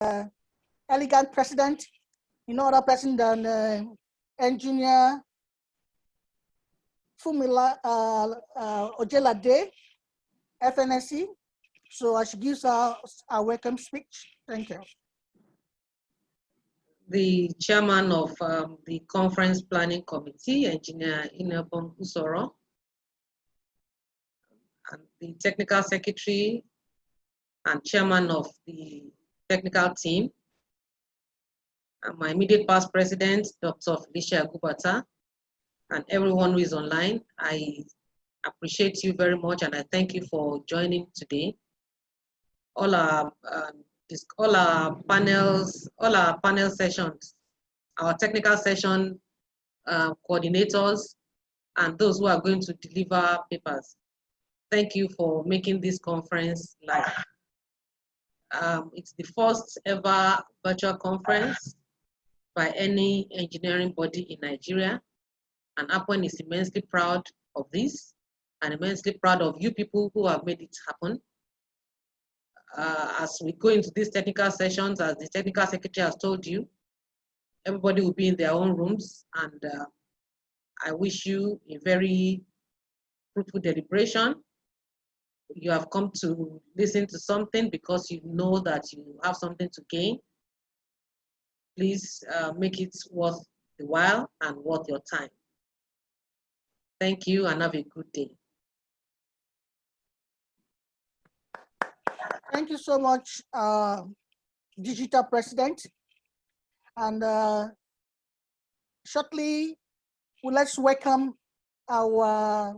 elegant president, no other person than engineer Fumila Ojelade, FNSC. So she gives her a welcome speech. Thank you. The chairman of the conference planning committee, Engineer Inebon Usoro, and the technical secretary and chairman of the technical team, and my immediate past president, Dr. Felicia Gubata, and everyone who is online. I appreciate you very much, and I thank you for joining today. All our panel sessions, our technical session coordinators, and those who are going to deliver papers. Thank you for making this conference live. It's the first ever virtual conference by any engineering body in Nigeria, and APWEN is immensely proud of this and immensely proud of you people who have made it happen. As we go into these technical sessions, as the technical secretary has told you, everybody will be in their own rooms, and I wish you a very fruitful deliberation. You have come to listen to something because you know that you have something to gain. Please make it worth the while and worth your time. Thank you and have a good day. Thank you so much, Digital President. And shortly, let's welcome our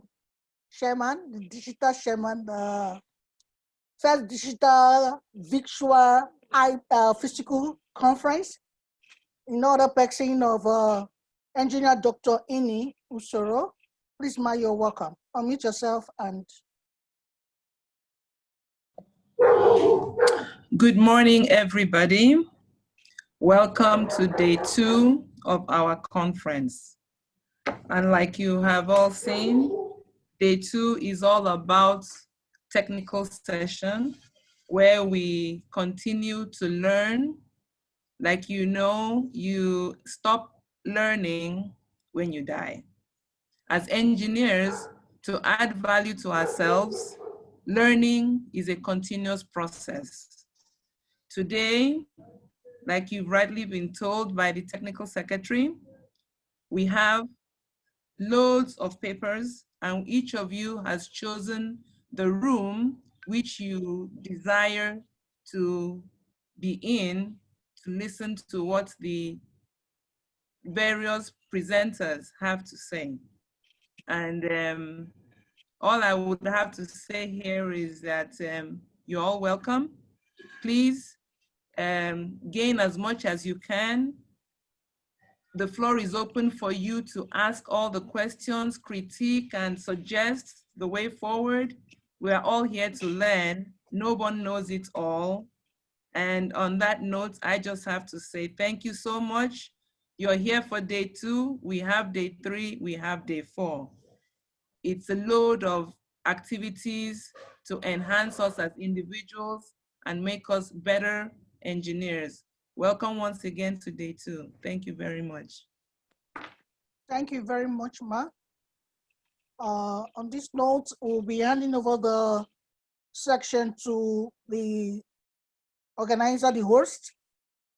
chairman, the digital chairman, first digital virtual physical conference, in order person of engineer Dr. Ini Usoro. Please, Ma, you're welcome. Unmute yourself and. Good morning, everybody. Welcome to day 2 of our conference. And like you have all seen, day 2 is all about technical session where we continue to learn. Like you know, you stop learning when you die. As engineers, to add value to ourselves, learning is a continuous process. Today, like you've rightly been told by the technical secretary, we have loads of papers, and each of you has chosen the room which you desire to be in to listen to what the various presenters have to say. And all I would have to say here is that you're all welcome. Please gain as much as you can. The floor is open for you to ask all the questions, critique, and suggest the way forward. We are all here to learn. No one knows it all. And on that note, I just have to say thank you so much. You're here for day 2. We have day 3. We have day 4. It's a load of activities to enhance us as individuals and make us better engineers. Welcome once again to day 2. Thank you very much. Thank you very much, Ma. On this note, we'll be handing over the section to the organizer, the host,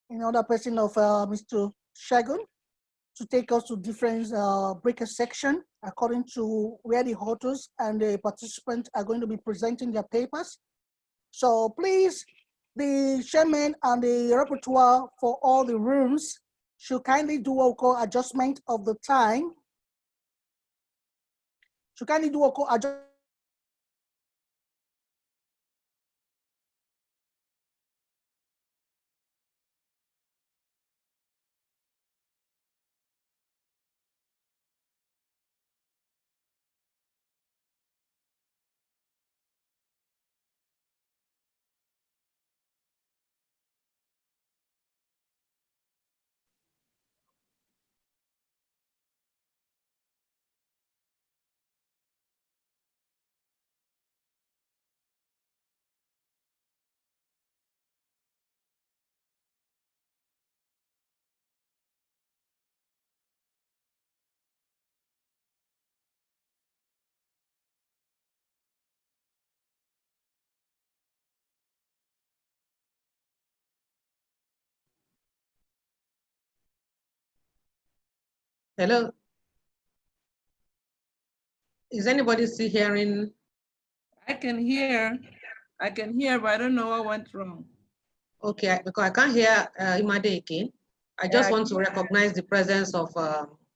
another person of Mr. Shagun, to take us to different breaker section according to where the authors and the participants are going to be presenting their papers. So please, the chairman and the rapporteur for all the rooms should kindly do what we call adjustment of the time. Should kindly do what we call adjustment Hello? Is anybody still hearing? I can hear, but I don't know what went wrong. Okay, because I can't hear Imade again. I just Yeah, want to recognize the presence of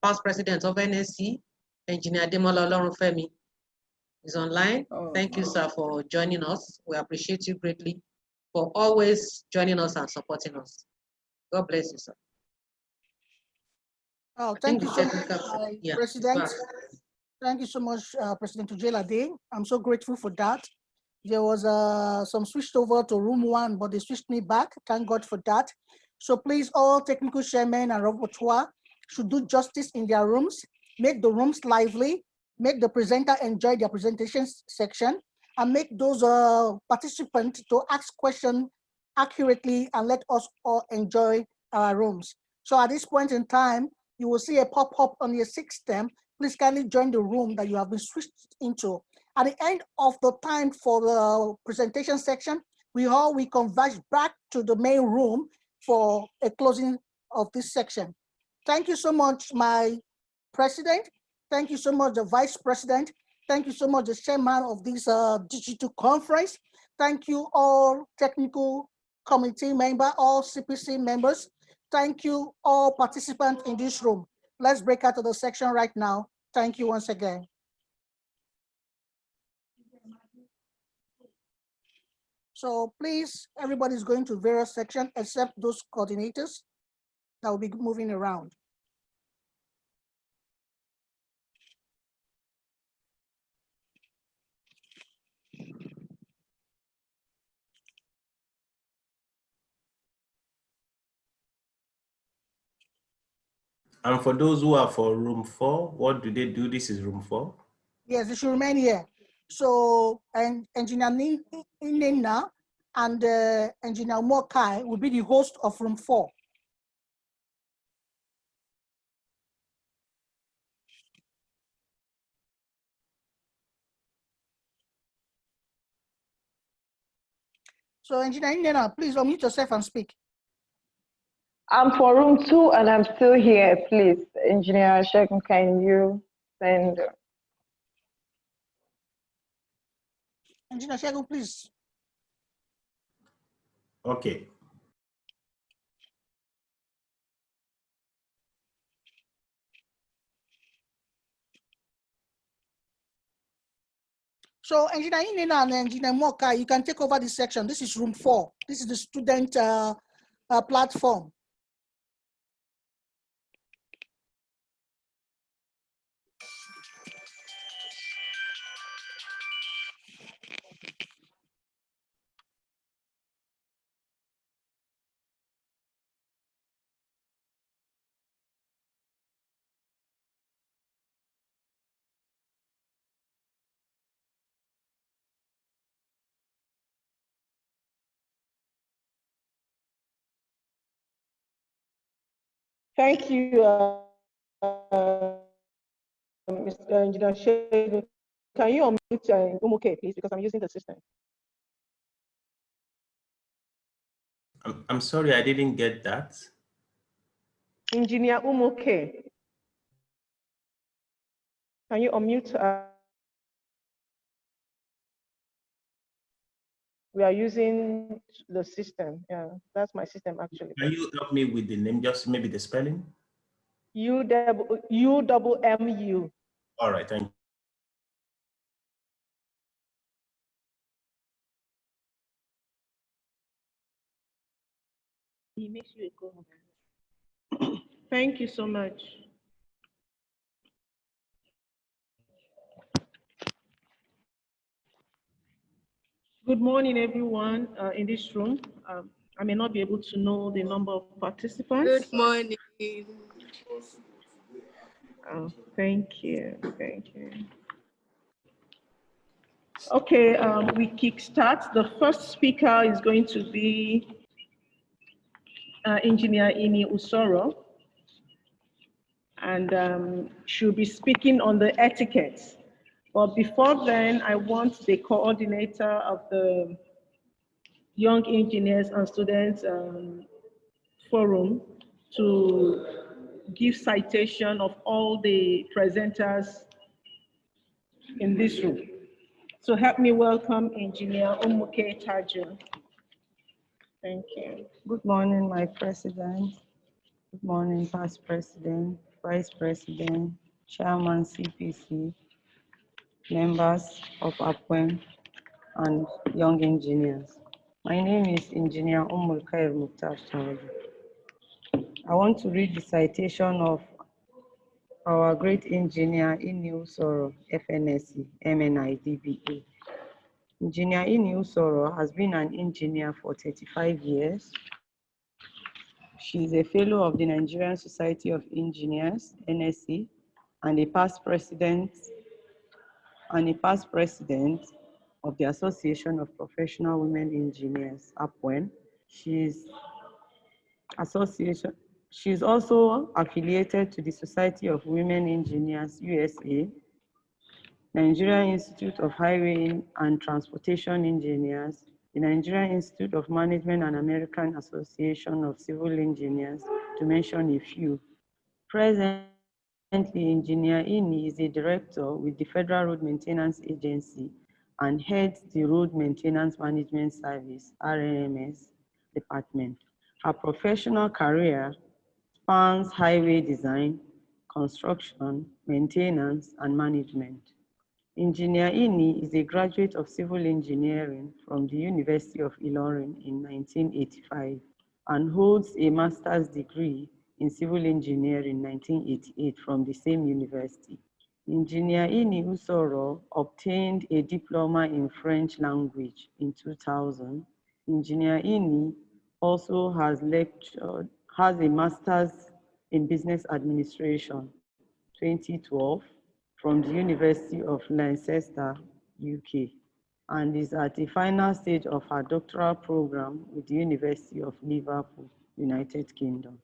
past president of NSC, Engineer Demola Olorunfemi. Is online. Oh. Thank you, sir, for joining us. We appreciate you greatly for always joining us and supporting us. God bless you, sir. Oh, thank you so much, President. Back. Thank you so much, President Ujelade. I'm so grateful for that. There was some switched over to room 1, but they switched me back. Thank God for that. So please, all technical chairmen and rapporteur should do justice in their rooms, make the rooms lively, make the presenter enjoy their presentation section, and make those participants to ask questions accurately and let us all enjoy our rooms. So at this point in time, you will see a pop-up on your system. Please kindly join the room that you have been switched into. At the end of the time for the presentation section, we converge back to the main room for a closing of this section. Thank you so much, my president. Thank you so much, the vice president. Thank you so much, the chairman of this digital conference. Thank you all technical committee member, all CPC members. Thank you all participants in this room. Let's break out of the section right now. Thank you once again. So please, everybody's going to various sections except those coordinators that will be moving around. And for those who are for room 4, what do they do? This is room 4? Yes, they should remain here. So, and Engineer Nina and Engineer Mokai will be the host of room 4. So Engineer Nina, please unmute yourself and speak. I'm for room 2 and I'm still here, please. Engineer Shegun, can you send? Engineer Shegun, please. Okay. So Engineer Nina and Engineer Mokai, you can take over this section. This is room 4. This is the student platform. Thank you, Mr. Engineer Shegun. Can you unmute Umuke, please, because I'm using the system. I'm sorry, I didn't get that. Engineer Umuke, can you unmute? We are using the system. Yeah, that's my system actually. Can you help me with the name, just maybe the spelling? UMMU. All right, thank you. He makes you a co-host. Thank you so much. Good morning, everyone in this room. I may not be able to know the number of participants. Good morning. Thank you. Okay, we kickstart. The first speaker is going to be Engineer Ini Usoro, and she'll be speaking on the etiquette. But before then, I want the coordinator of the Young Engineers and Students Forum to give citation of all the presenters in this room. So help me welcome Engineer Umuke Tajo. Thank you. Good morning, my president. Good morning, past president, vice president, chairman CPC, members of APWEN, and young engineers. My name is Engineer Umulkair Mukhtar Tajo. I want to read the citation of our great engineer Ini Usoro, FNSC, MNI, DBA. Engineer Ini Usoro has been an engineer for 35 years. She is a fellow of the Nigerian Society of Engineers, NSE, and a past president of the Association of Professional Women Engineers, APWEN. She is also affiliated to the Society of Women Engineers, USA, Nigerian Institute of Highway and Transportation Engineers, the Nigerian Institute of Management, and American Association of Civil Engineers, to mention a few. Presently, Engineer Ini is a director with the Federal Road Maintenance Agency and heads the Road Maintenance Management Service, RMS, department. Her professional career spans highway design, construction, maintenance, and management. Engineer Ini is a graduate of civil engineering from the University of Ilorin in 1985 and holds a master's degree in civil engineering in 1988 from the same university. Engineer Ini Usoro obtained a diploma in French language in 2000. Engineer Ini also has a master's in business administration 2012 from the University of Leicester, UK, and is at the final stage of her doctoral program with the University of Liverpool, United Kingdom.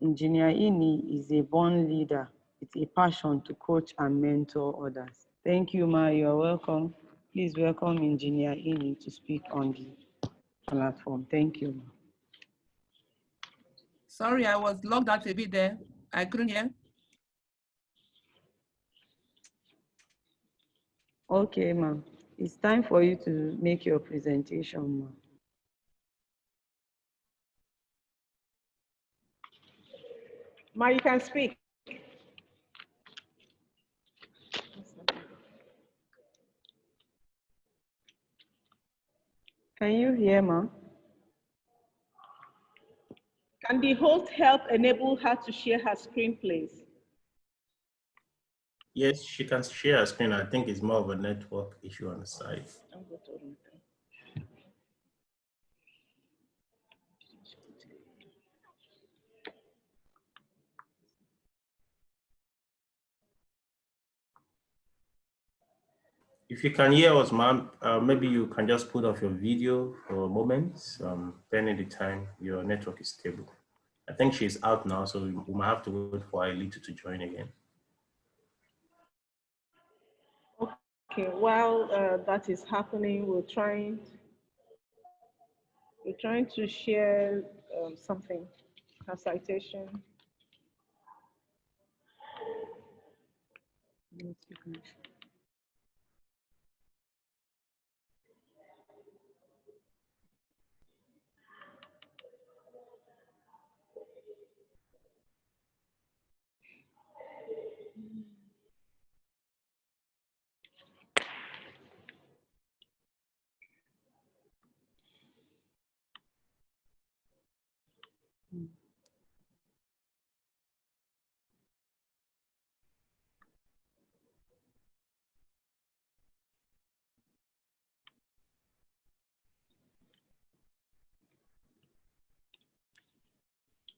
Engineer Ini is a born leader with a passion to coach and mentor others. Thank you, Ma. You're welcome. Please welcome Engineer Ini to speak on the platform. Thank you, Ma. Sorry, I was logged out a bit there. I couldn't hear. Okay, Ma. It's time for you to make your presentation, Ma. Ma, you can speak. Can you hear, Ma? Can the host help enable her to share her screen, please? Yes, she can share her screen. I think it's more of a network issue on the side. If you can hear us, ma'am, maybe you can just put off your video for a moment. Pending the time your network is stable. I think she's out now, so we might have to wait for Ailito to join again. Okay, while that is happening, we're trying to share something, a citation.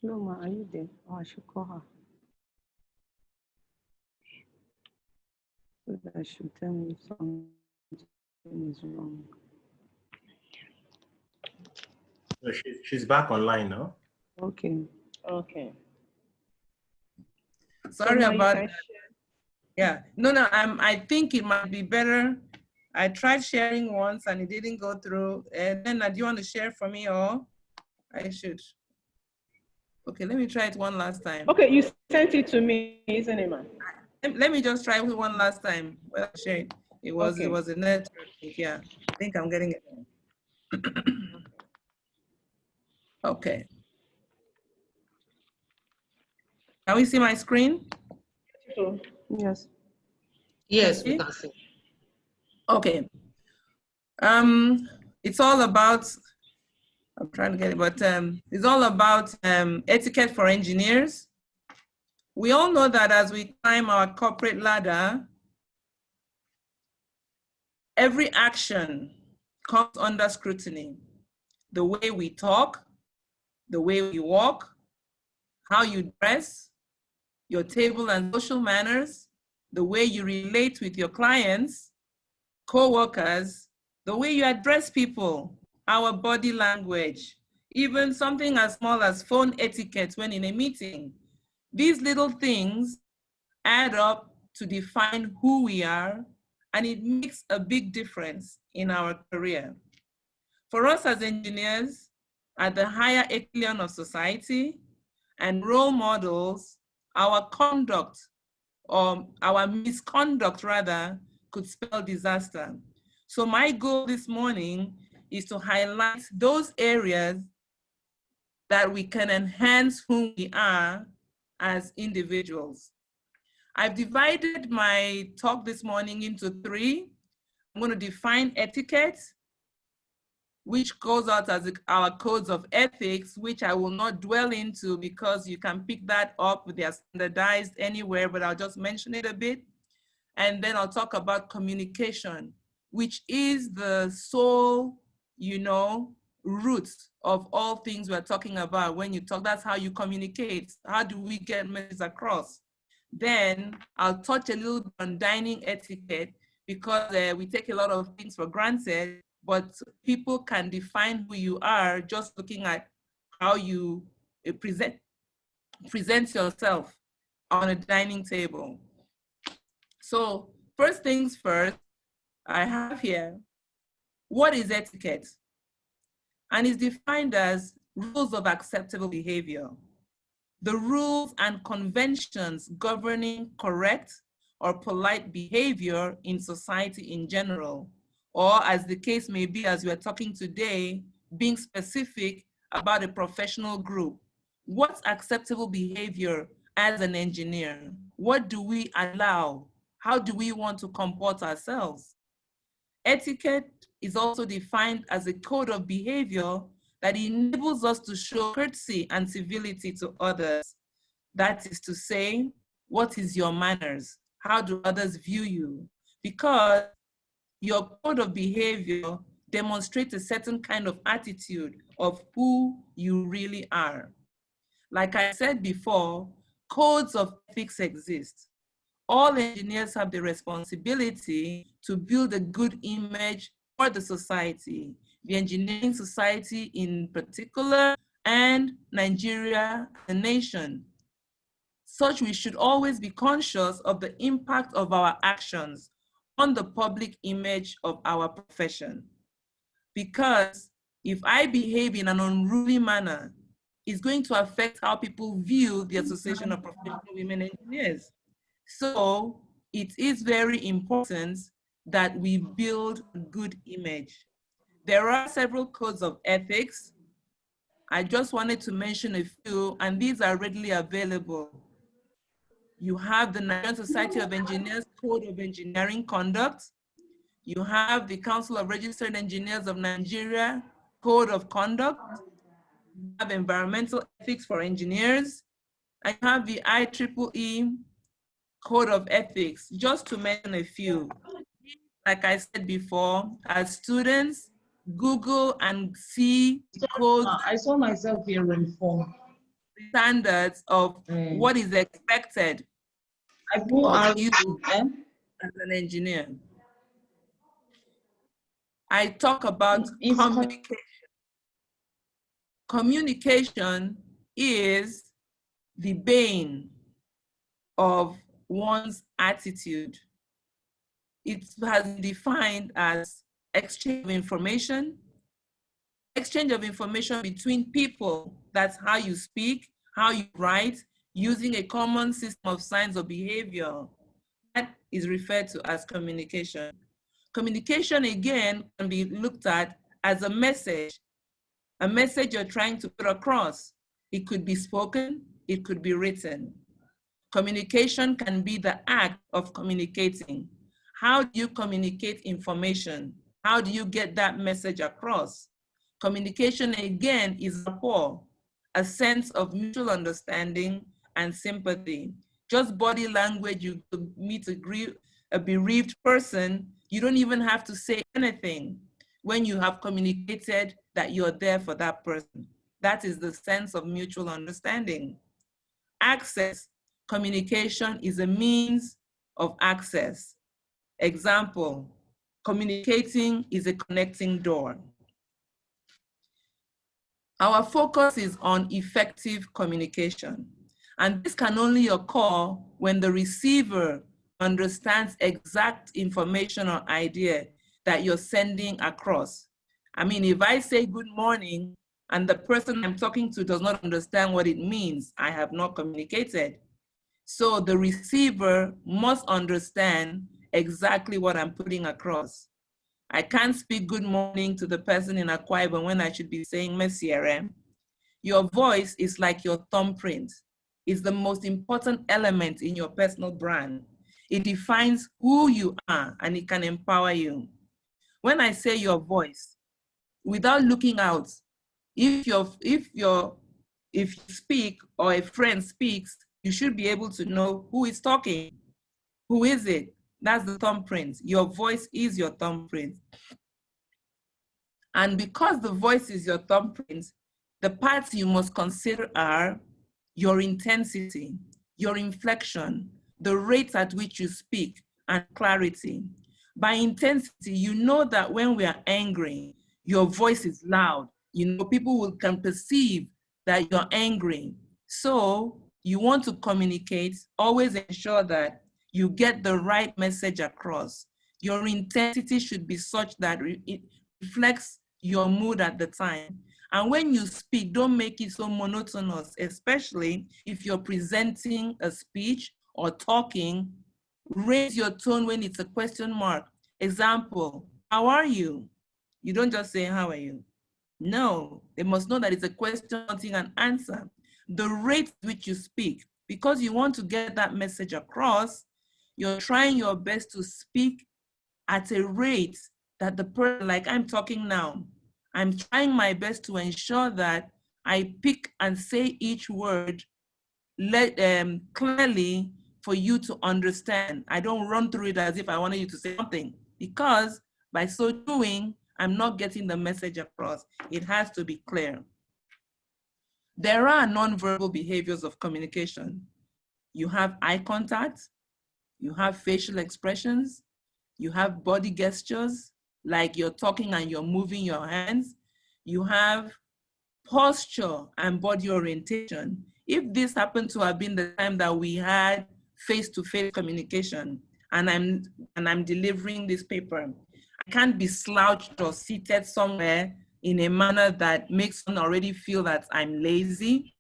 No, Ma, are you there? Oh, I should call her. So that she should tell me if something is wrong. So she's back online now. Okay. Okay. Sorry Ma, about that. Yeah, no, I think it might be better. I tried sharing once and it didn't go through. And then do you want to share for me or I should? Okay, let me try it one last time. Okay, you sent it to me, isn't it, ma'am? Let me just try it one last time. Well, share it. It was a network. Yeah, I think I'm getting it. Okay. Can we see my screen? So, Yes. Yes, we can see. Okay. It's all about, I'm trying to get it, but it's all about etiquette for engineers. We all know that as we climb our corporate ladder, every action comes under scrutiny. The way we talk, the way we walk, how you dress, your table and social manners, the way you relate with your clients, co-workers, the way you address people, our body language, even something as small as phone etiquette when in a meeting. These little things add up to define who we are, and it makes a big difference in our career. For us as engineers, at the higher echelon of society and role models, our conduct, or our misconduct rather, could spell disaster. So my goal this morning is to highlight those areas that we can enhance who we are as individuals. I've divided my talk this morning into three. I'm going to define etiquette, which goes out as our codes of ethics, which I will not dwell into because you can pick that up. They are standardized anywhere, but I'll just mention it a bit. And then I'll talk about communication, which is the sole, root of all things we're talking about. When you talk, that's how you communicate. How do we get messages across? Then I'll touch a little bit on dining etiquette because we take a lot of things for granted, but people can define who you are just looking at how you present yourself on a dining table. So first things first, I have here, what is etiquette? And it's defined as rules of acceptable behavior. The rules and conventions governing correct or polite behavior in society in general, or as the case may be as we're talking today, being specific about a professional group. What's acceptable behavior as an engineer? What do we allow? How do we want to comport ourselves? Etiquette is also defined as a code of behavior that enables us to show courtesy and civility to others. That is to say, what is your manners? How do others view you? Because your code of behavior demonstrates a certain kind of attitude of who you really are. Like I said before, codes of ethics exist. All engineers have the responsibility to build a good image for the society, the engineering society in particular, and Nigeria, the nation. Such we should always be conscious of the impact of our actions on the public image of our profession. Because if I behave in an unruly manner, it's going to affect how people view the Association of Professional Women Engineers. So it is very important that we build a good image. There are several codes of ethics. I just wanted to mention a few, and these are readily available. You have the Nigerian Society of Engineers Code of Engineering Conduct. You have the Council of Registered Engineers of Nigeria Code of Conduct. You have Environmental Ethics for Engineers. I have the IEEE Code of Ethics, just to mention a few. Like I said before, as students, Google and see codes. I saw myself here in form. Standards of what is expected of you as an engineer. I talk about communication. Communication is the bane of one's attitude. It has been defined as exchange of information between people. That's how you speak, how you write, using a common system of signs of behavior. That is referred to as communication. Communication, again, can be looked at as a message you're trying to put across. It could be spoken, it could be written. Communication can be the act of communicating. How do you communicate information? How do you get that message across? Communication, again, is rapport, a sense of mutual understanding and sympathy. Just body language, you meet a bereaved person, you don't even have to say anything when you have communicated that you're there for that person. That is the sense of mutual understanding. Access, communication is a means of access. Example, communicating is a connecting door. Our focus is on effective communication, and this can only occur when the receiver understands exact information or idea that you're sending across. I mean, if I say good morning and the person I'm talking to does not understand what it means, I have not communicated. So the receiver must understand exactly what I'm putting across. I can't speak good morning to the person in Akwa Ibom when I should be saying Messiere. Your voice is like your thumbprint. It's the most important element in your personal brand. It defines who you are and it can empower you. When I say your voice, without looking out, if you speak or a friend speaks, you should be able to know who is talking. Who is it? That's the thumbprint. Your voice is your thumbprint. And because the voice is your thumbprint, the parts you must consider are your intensity, your inflection, the rate at which you speak, and clarity. By intensity, you know that when we are angry, your voice is loud. You know, people can perceive that you're angry. So you want to communicate, always ensure that you get the right message across. Your intensity should be such that it reflects your mood at the time. And when you speak, don't make it so monotonous, especially if you're presenting a speech or talking. Raise your tone when it's a question mark. Example, how are you? You don't just say, how are you? No, they must know that it's a question wanting an answer. The rate at which you speak, because you want to get that message across, you're trying your best to speak at a rate that the person, like I'm talking now, I'm trying my best to ensure that I pick and say each word clearly for you to understand. I don't run through it as if I wanted you to say something, because by so doing, I'm not getting the message across. It has to be clear. There are nonverbal behaviors of communication. You have eye contact, you have facial expressions, you have body gestures, like you're talking and you're moving your hands. You have posture and body orientation. If this happened to have been the time that we had face-to-face communication and I'm delivering this paper, I can't be slouched or seated somewhere in a manner that makes one already feel that I'm lazy.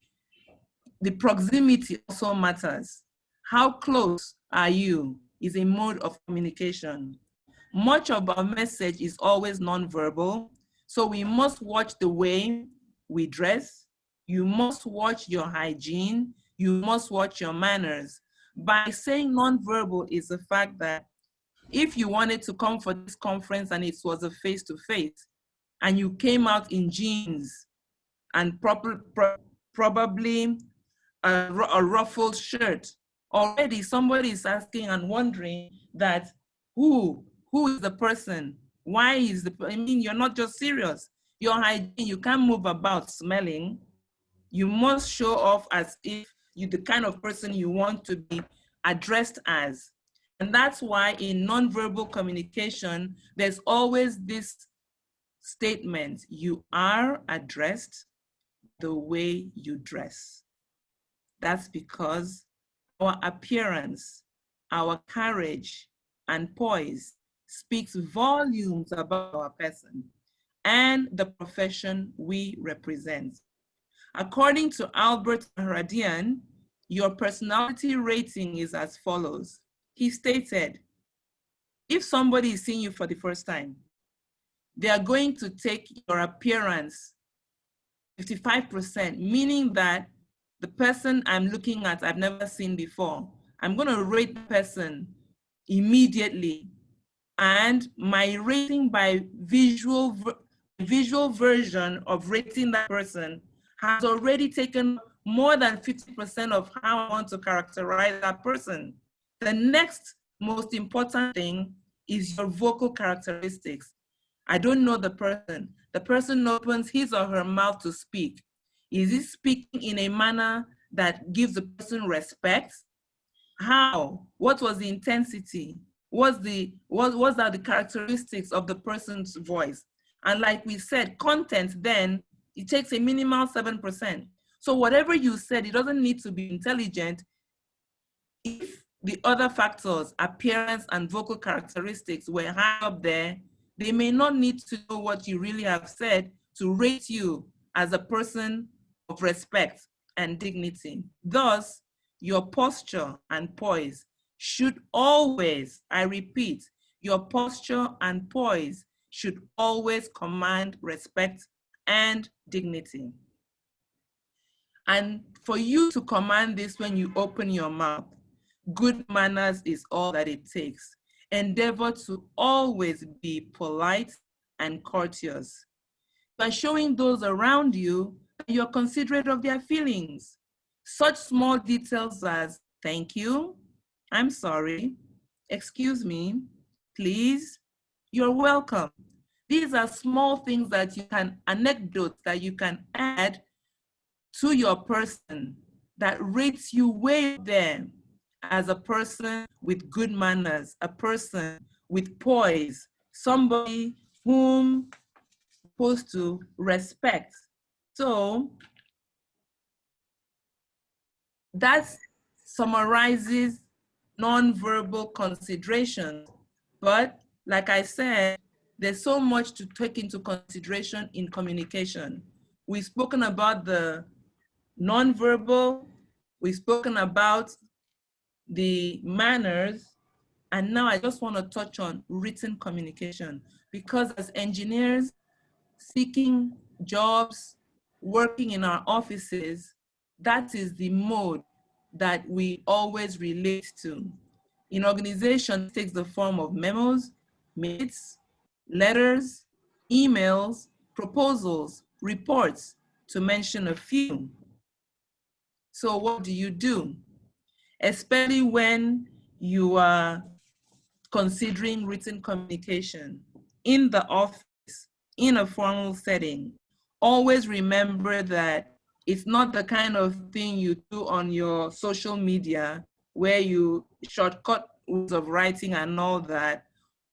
The proximity also matters. How close are you is a mode of communication. Much of our message is always nonverbal, so we must watch the way we dress. You must watch your hygiene. You must watch your manners. By saying nonverbal is the fact that if you wanted to come for this conference and it was a face-to-face, and you came out in jeans and probably a ruffled shirt, already somebody is asking and wondering that who is the person? Why is I mean, you're not just serious. Your hygiene, you can't move about smelling. You must show off as if you're the kind of person you want to be addressed as. And that's why in nonverbal communication, there's always this statement: you are addressed the way you dress. That's because our appearance, our courage, and poise speaks volumes about our person and the profession we represent. According to Albert Haradian, your personality rating is as follows. He stated, if somebody is seeing you for the first time, they are going to take your appearance 55%, meaning that the person I'm looking at, I've never seen before. I'm going to rate the person immediately. And my rating by visual version of rating that person has already taken more than 50% of how I want to characterize that person. The next most important thing is your vocal characteristics. I don't know the person. The person opens his or her mouth to speak. Is he speaking in a manner that gives the person respect? How? What was the intensity? What are the characteristics of the person's voice? And like we said, content then, it takes a minimal 7%. So whatever you said, it doesn't need to be intelligent if the other factors, appearance and vocal characteristics, were high up there. They may not need to know what you really have said to rate you as a person of respect and dignity. Thus, your posture and poise should always, I repeat, your posture and poise should always command respect and dignity. And for you to command this when you open your mouth, good manners is all that it takes. Endeavor to always be polite and courteous. By showing those around you that you're considerate of their feelings. Such small details as thank you, I'm sorry, excuse me, please, you're welcome. These are small things that you can, anecdotes that you can add to your person that rates you way there as a person with good manners, a person with poise, somebody whom you're supposed to respect. So that summarizes nonverbal considerations. But like I said, there's so much to take into consideration in communication. We've spoken about the nonverbal, we've spoken about the manners, and now I just want to touch on written communication, because as engineers seeking jobs, working in our offices, that is the mode that we always relate to. In organizations, it takes the form of memos, minutes, letters, emails, proposals, reports, to mention a few. So what do? Especially when you are considering written communication in the office, in a formal setting. Always remember that it's not the kind of thing you do on your social media where you shortcut ways of writing and all that.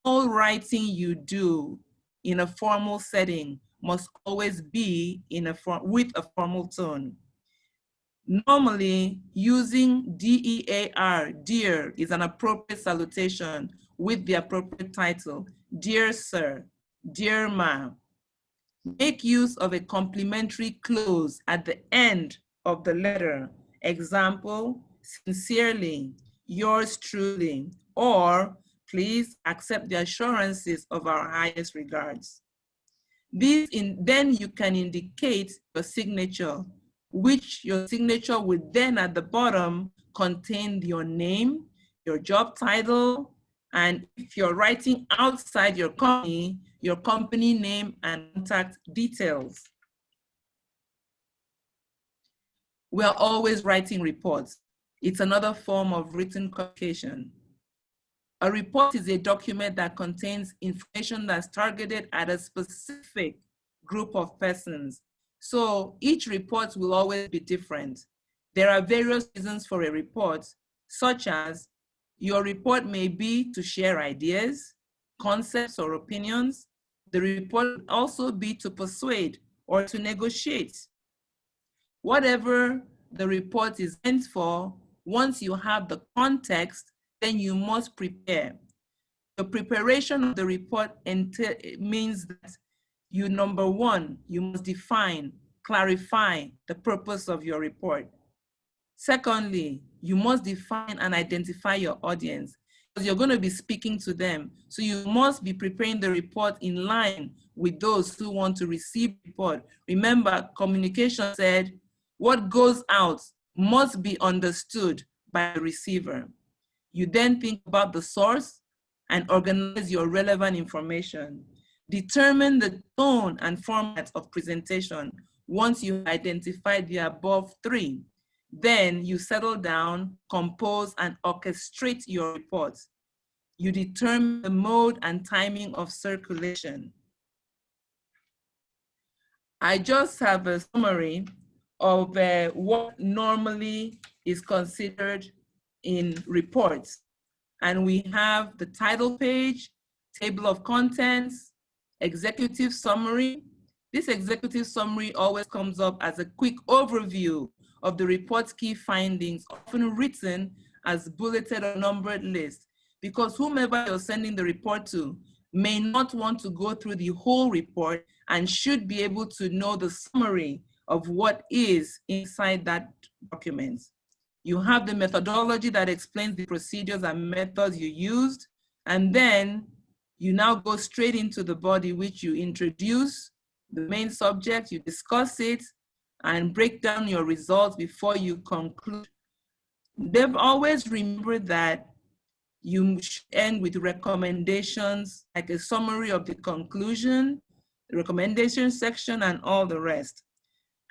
All writing you do in a formal setting must always be with a formal tone. Normally, using DEAR, dear, is an appropriate salutation with the appropriate title. Dear sir, dear ma'am. Make use of a complimentary close at the end of the letter. Example, sincerely, yours truly, or please accept the assurances of our highest regards. Then you can indicate your signature, which your signature would then at the bottom contain your name, your job title, and if you're writing outside your company name and contact details. We are always writing reports. It's another form of written communication. A report is a document that contains information that's targeted at a specific group of persons. So each report will always be different. There are various reasons for a report, such as your report may be to share ideas, concepts, or opinions. The report will also be to persuade or to negotiate. Whatever the report is meant for, once you have the context, then you must prepare. The preparation of the report means that number one, you must define clarify the purpose of your report. Secondly, you must define and identify your audience, because you're going to be speaking to them. So you must be preparing the report in line with those who want to receive the report. Remember, communication said what goes out must be understood by the receiver. You then think about the source and organize your relevant information. Determine the tone and format of presentation once you identify the above three. Then you settle down, compose, and orchestrate your report. You determine the mode and timing of circulation. I just have a summary of what normally is considered in reports. And we have the title page, table of contents, executive summary. This executive summary always comes up as a quick overview of the report's key findings, often written as bulleted or numbered list, because whomever you're sending the report to may not want to go through the whole report and should be able to know the summary of what is inside that document. You have the methodology that explains the procedures and methods you used, and then you now go straight into the body, which you introduce the main subject, you discuss it, and break down your results before you conclude. They've always remembered that you should end with recommendations, like a summary of the conclusion, the recommendation section, and all the rest.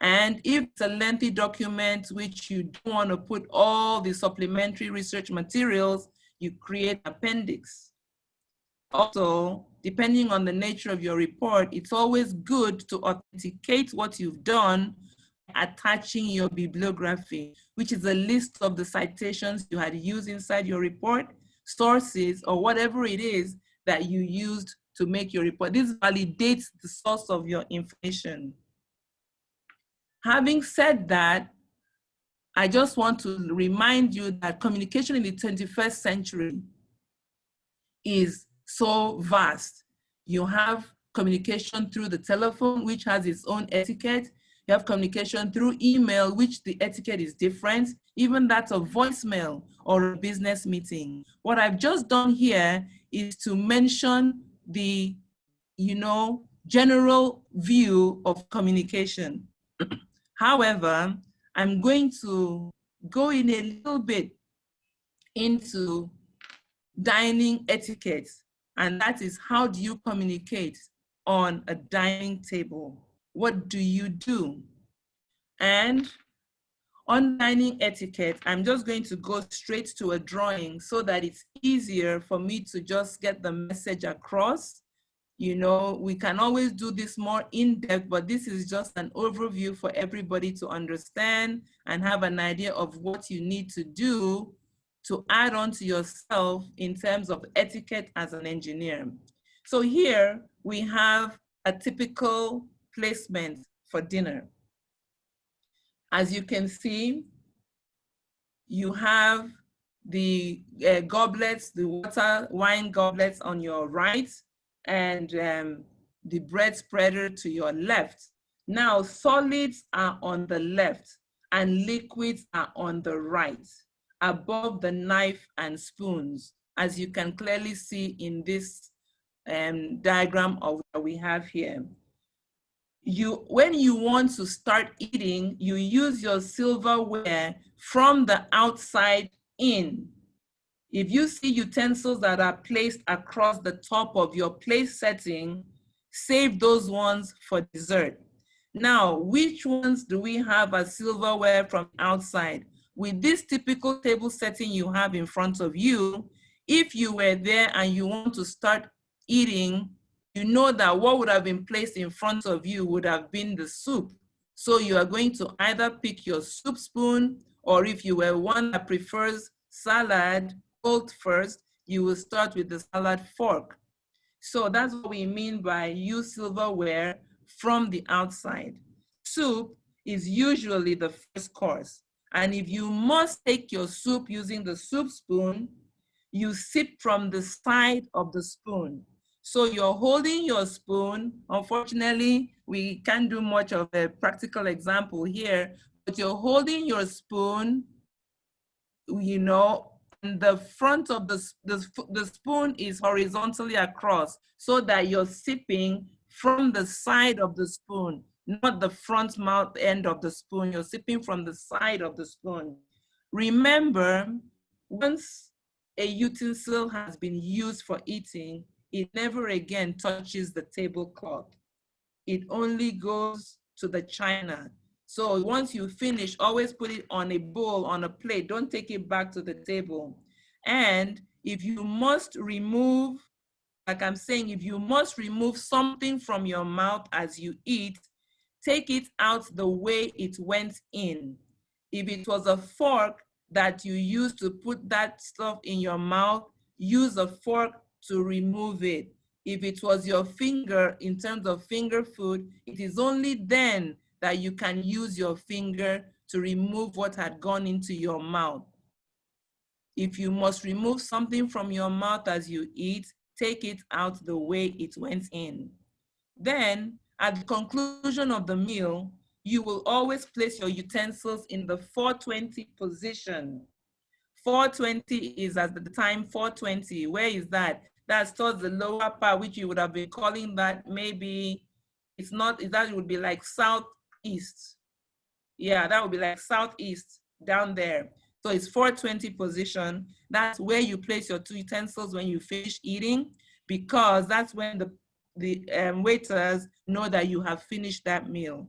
And if it's a lengthy document which you don't want to put all the supplementary research materials, you create appendix. Also, depending on the nature of your report, it's always good to authenticate what you've done, attaching your bibliography, which is a list of the citations you had used inside your report, sources, or whatever it is that you used to make your report. This validates the source of your information. Having said that, I just want to remind you that communication in the 21st century is so vast. You have communication through the telephone, which has its own etiquette. You have communication through email, which the etiquette is different. Even that's a voicemail or a business meeting. What I've just done here is to mention the, general view of communication. However, I'm going to go in a little bit into dining etiquette, and that is, how do you communicate on a dining table? What do you do? And on dining etiquette, I'm just going to go straight to a drawing so that it's easier for me to just get the message across. We can always do this more in depth, but this is just an overview for everybody to understand and have an idea of what you need to do to add on to yourself in terms of etiquette as an engineer. So here we have a typical placement for dinner. As you can see, you have the goblets, the wine goblets on your right, and the bread spreader to your left. Now, solids are on the left and liquids are on the right, above the knife and spoons, as you can clearly see in this diagram of what we have here. When you want to start eating, you use your silverware from the outside in. If you see utensils that are placed across the top of your place setting, save those ones for dessert. Now, which ones do we have as silverware from outside? With this typical table setting you have in front of you, if you were there and you want to start eating, you know that what would have been placed in front of you would have been the soup. So you are going to either pick your soup spoon, or if you were one that prefers salad cold first, you will start with the salad fork. So that's what we mean by use silverware from the outside. Soup is usually the first course. And if you must take your soup using the soup spoon, you sip from the side of the spoon. So you're holding your spoon. Unfortunately, we can't do much of a practical example here, but you're holding your spoon, you know, and the front of the spoon is horizontally across so that you're sipping from the side of the spoon, not the front mouth end of the spoon. You're sipping from the side of the spoon. Remember, once a utensil has been used for eating, it never again touches the tablecloth. It only goes to the china. So once you finish, always put it on a bowl, on a plate. Don't take it back to the table. And if you must remove, like I'm saying, if you must remove something from your mouth as you eat, take it out the way it went in. If it was a fork that you used to put that stuff in your mouth, use a fork to remove it. If it was your finger, in terms of finger food, it is only then that you can use your finger to remove what had gone into your mouth. If you must remove something from your mouth as you eat, take it out the way it went in. Then, at the conclusion of the meal, you will always place your utensils in the 420 position. 420 is at the time 420. Where is that? That's towards the lower part, which you would have been calling that maybe, it's not, that would be like southeast. Yeah, that would be like southeast down there. So it's 420 position. That's where you place your two utensils when you finish eating, because that's when the waiters know that you have finished that meal.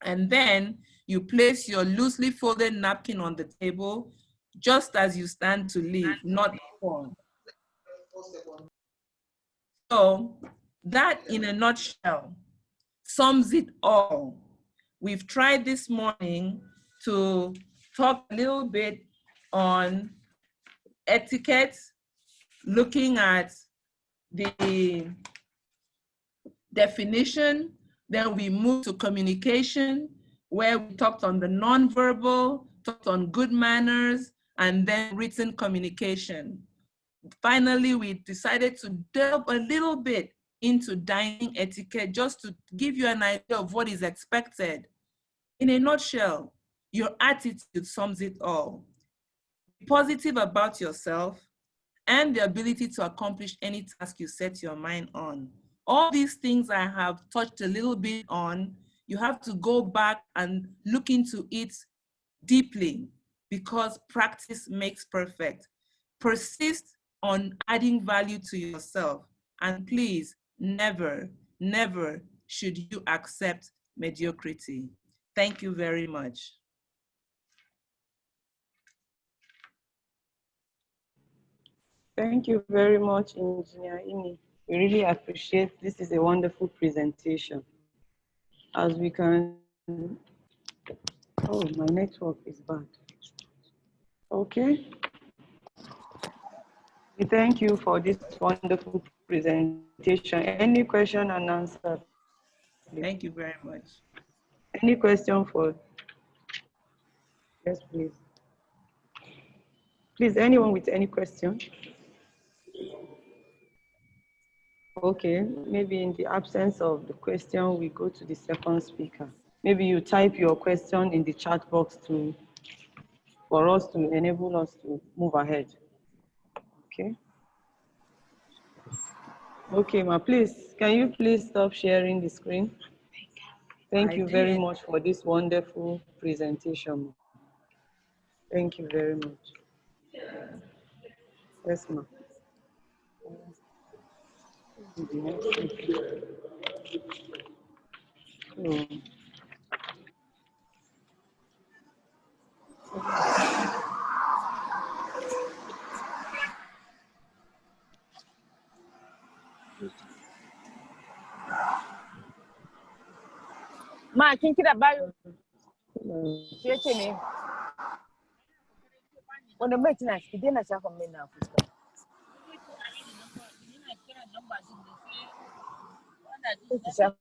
And then you place your loosely folded napkin on the table just as you stand to leave, not before. So that, in a nutshell, sums it all. We've tried this morning to talk a little bit on etiquette, looking at the definition. Then we moved to communication, where we talked on the nonverbal, talked on good manners, and then written communication. Finally, we decided to delve a little bit into dining etiquette, just to give you an idea of what is expected. In a nutshell, your attitude sums it all. Be positive about yourself and the ability to accomplish any task you set your mind on. All these things I have touched a little bit on, you have to go back and look into it deeply, because practice makes perfect. Persist on adding value to yourself, and please, never, never should you accept mediocrity. Thank you very much. Thank you very much, Engineer Ini. We really appreciate this. Is a wonderful presentation. As we can, oh, my network is bad. Okay. We thank you for this wonderful presentation. Any question and answer? Please? Thank you very much. Any question for? Yes, please. Please, anyone with any question? Okay, maybe in the absence of the question, we go to the second speaker. Maybe you type your question in the chat box for us to enable us to move ahead. Okay. Okay, ma, please, can you please stop sharing the screen? Thank you very much for this wonderful presentation. Thank you very much. Yes, ma. Ma, kin kira bayo. Ke ce ne? Wanda mai tana ki daina shafa mai na fuska. Ki shafa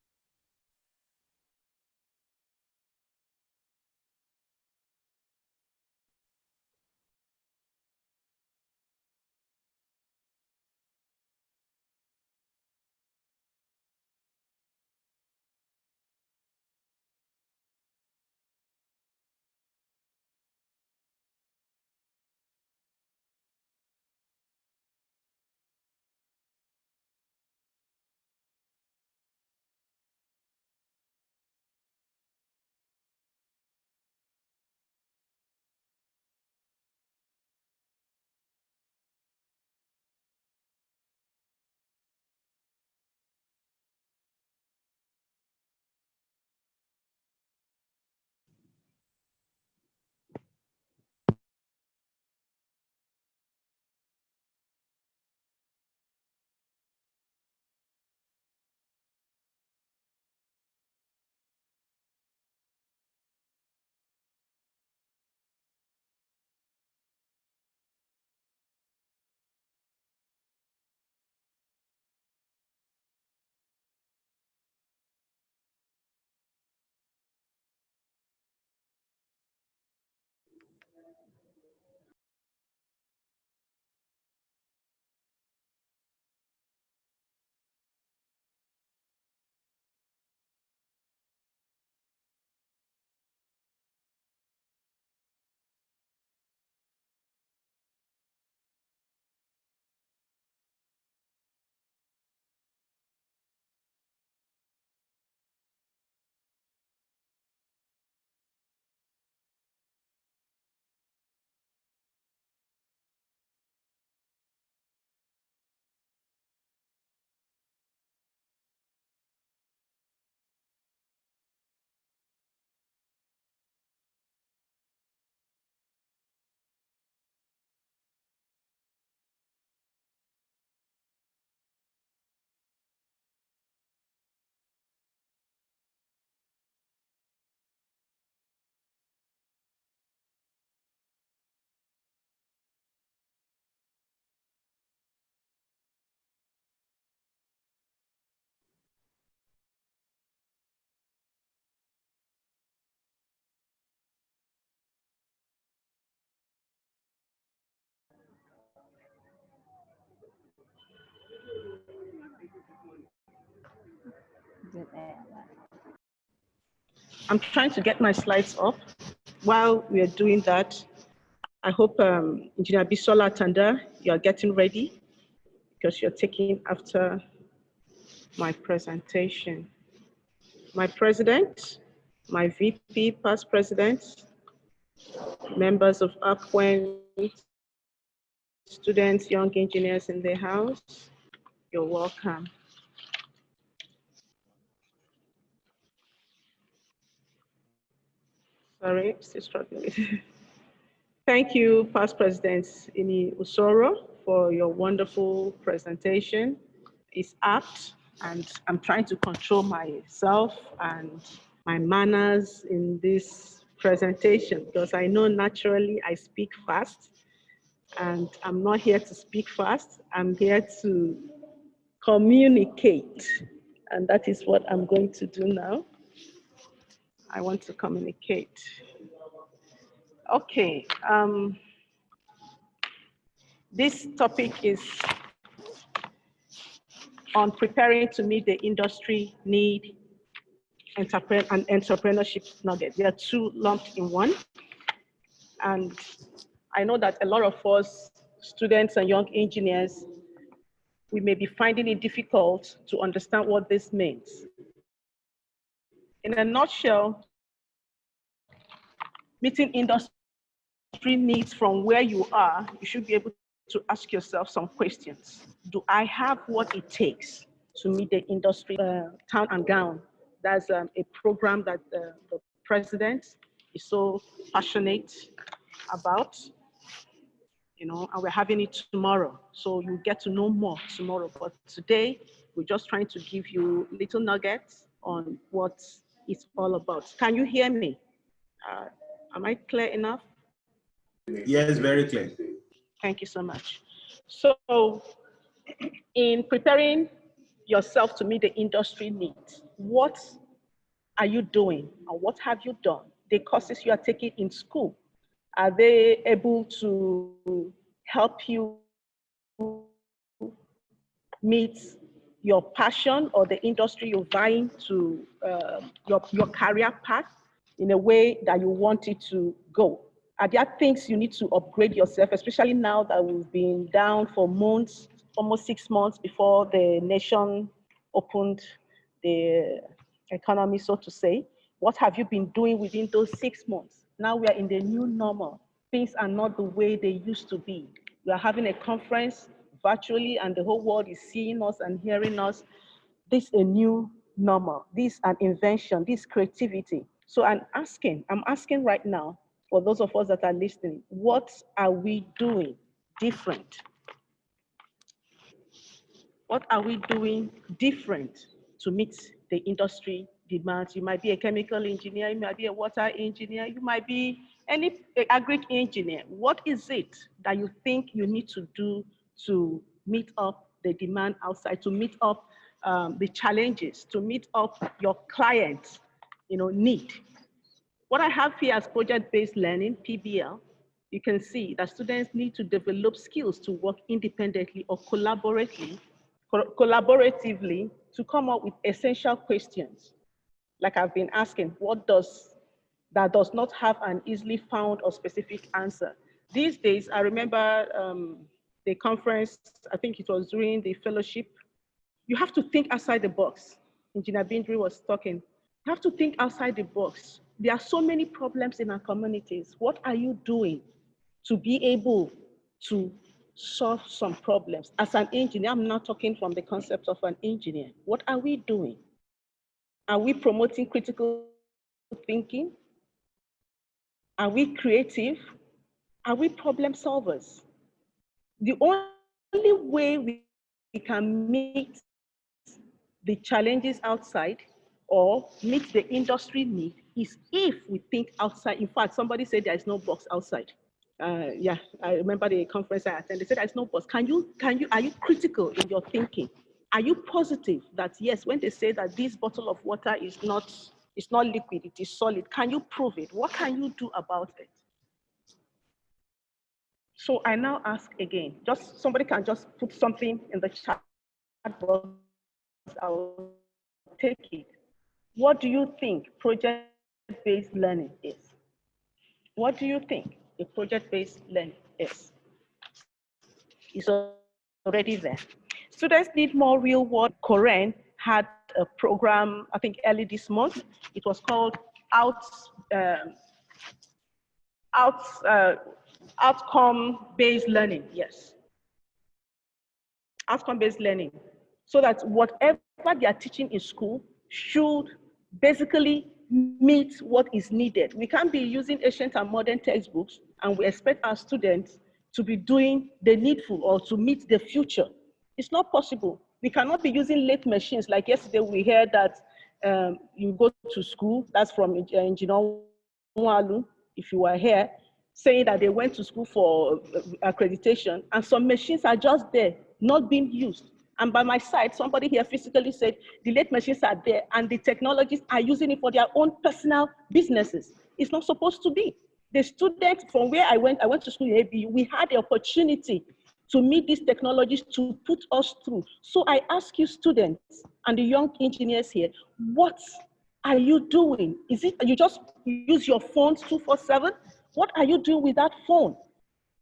I'm trying to get my slides up. While we are doing that, I hope Engineer Bisola Tanda, you are getting ready because you're taking after my presentation. My president, my VP, past presidents, members of APWEN, students, young engineers in the house, you're welcome. Sorry, still struggling. Thank you, past presidents Ini Usoro, for your wonderful presentation. It's apt, and I'm trying to control myself and my manners in this presentation because I know naturally I speak fast, and I'm not here to speak fast. I'm here to communicate, and that is what I'm going to do now. I want to communicate. Okay. This topic is on preparing to meet the industry need and entrepreneurship nugget. They are two lumped in one. And I know that a lot of us, students and young engineers, we may be finding it difficult to understand what this means. In a nutshell, meeting industry needs from where you are, you should be able to ask yourself some questions. Do I have what it takes to meet the industry town and gown? That's a program that the president is so passionate about, you know, and we're having it tomorrow. So you get to know more tomorrow. But today, we're just trying to give you little nuggets on what it's all about. Can you hear me? Am I clear enough? Yes, very clear. Thank you so much. So in preparing yourself to meet the industry needs, what are you doing and what have you done? The courses you are taking in school, are they able to help you meet your passion or the industry you're vying to, your career path in a way that you want it to go? Are there things you need to upgrade yourself, especially now that we've been down for months, almost 6 months before the nation opened the economy, so to say? What have you been doing within those 6 months? Now we are in the new normal. Things are not the way they used to be. We are having a conference virtually and the whole world is seeing us and hearing us. This is a new normal. This is an invention, this is creativity. So I'm asking right now, for those of us that are listening, what are we doing different? What are we doing different to meet the industry demands? You might be a chemical engineer, you might be a water engineer, you might be any agri engineer. What is it that you think you need to do to meet up the demand outside, to meet up the challenges, to meet up your clients' need? What I have here as project-based learning, PBL, you can see that students need to develop skills to work independently or collaboratively to come up with essential questions. Like I've been asking, that does not have an easily found or specific answer? These days, I remember the conference, I think it was during the fellowship, you have to think outside the box. Engineer Bindri was talking. You have to think outside the box. There are so many problems in our communities. What are you doing to be able to solve some problems? As an engineer, I'm not talking from the concept of an engineer. What are we doing? Are we promoting critical thinking? Are we creative? Are we problem solvers? The only way we can meet the challenges outside or meet the industry need is if we think outside. In fact, somebody said there is no box outside. Yeah, I remember the conference I attended. They said there is no box. Are you critical in your thinking? Are you positive that yes, when they say that this bottle of water is not liquid, it is solid, can you prove it? What can you do about it? So I now ask again, just somebody can just put something in the chat box. I'll take it. What do you think project-based learning is? What do you think a project-based learning is? It's already there. Students need more real-world. Koren had a program, I think early this month. It was called outcome-based learning, yes. Outcome-based learning, so that whatever they are teaching in school should basically meet what is needed. We can't be using ancient and modern textbooks and we expect our students to be doing the needful or to meet the future. It's not possible. We cannot be using late machines. Like yesterday, we heard that you go to school, that's from Engineer Walu, if you were here, saying that they went to school for accreditation and some machines are just there, not being used. And by my side, somebody here physically said the late machines are there and the technologists are using it for their own personal businesses. It's not supposed to be. The students from where I went to school in ABU, we had the opportunity to meet these technologies to put us through. So I ask you students and the young engineers here, what are you doing? Is it you just use your phones 24/7? What are you doing with that phone?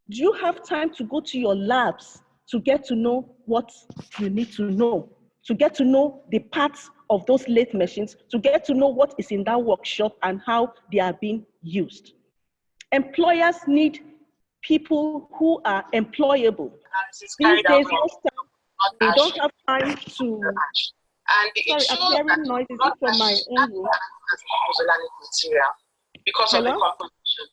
Do you have time to go to your labs to get to know what you need to know, to get to know the parts of those lathe machines, to get to know what is in that workshop and how they are being used? Employers need people who are employable. These days, they don't have time to. Sorry, I'm hearing noises from my own room. Material because Hello? of the composition.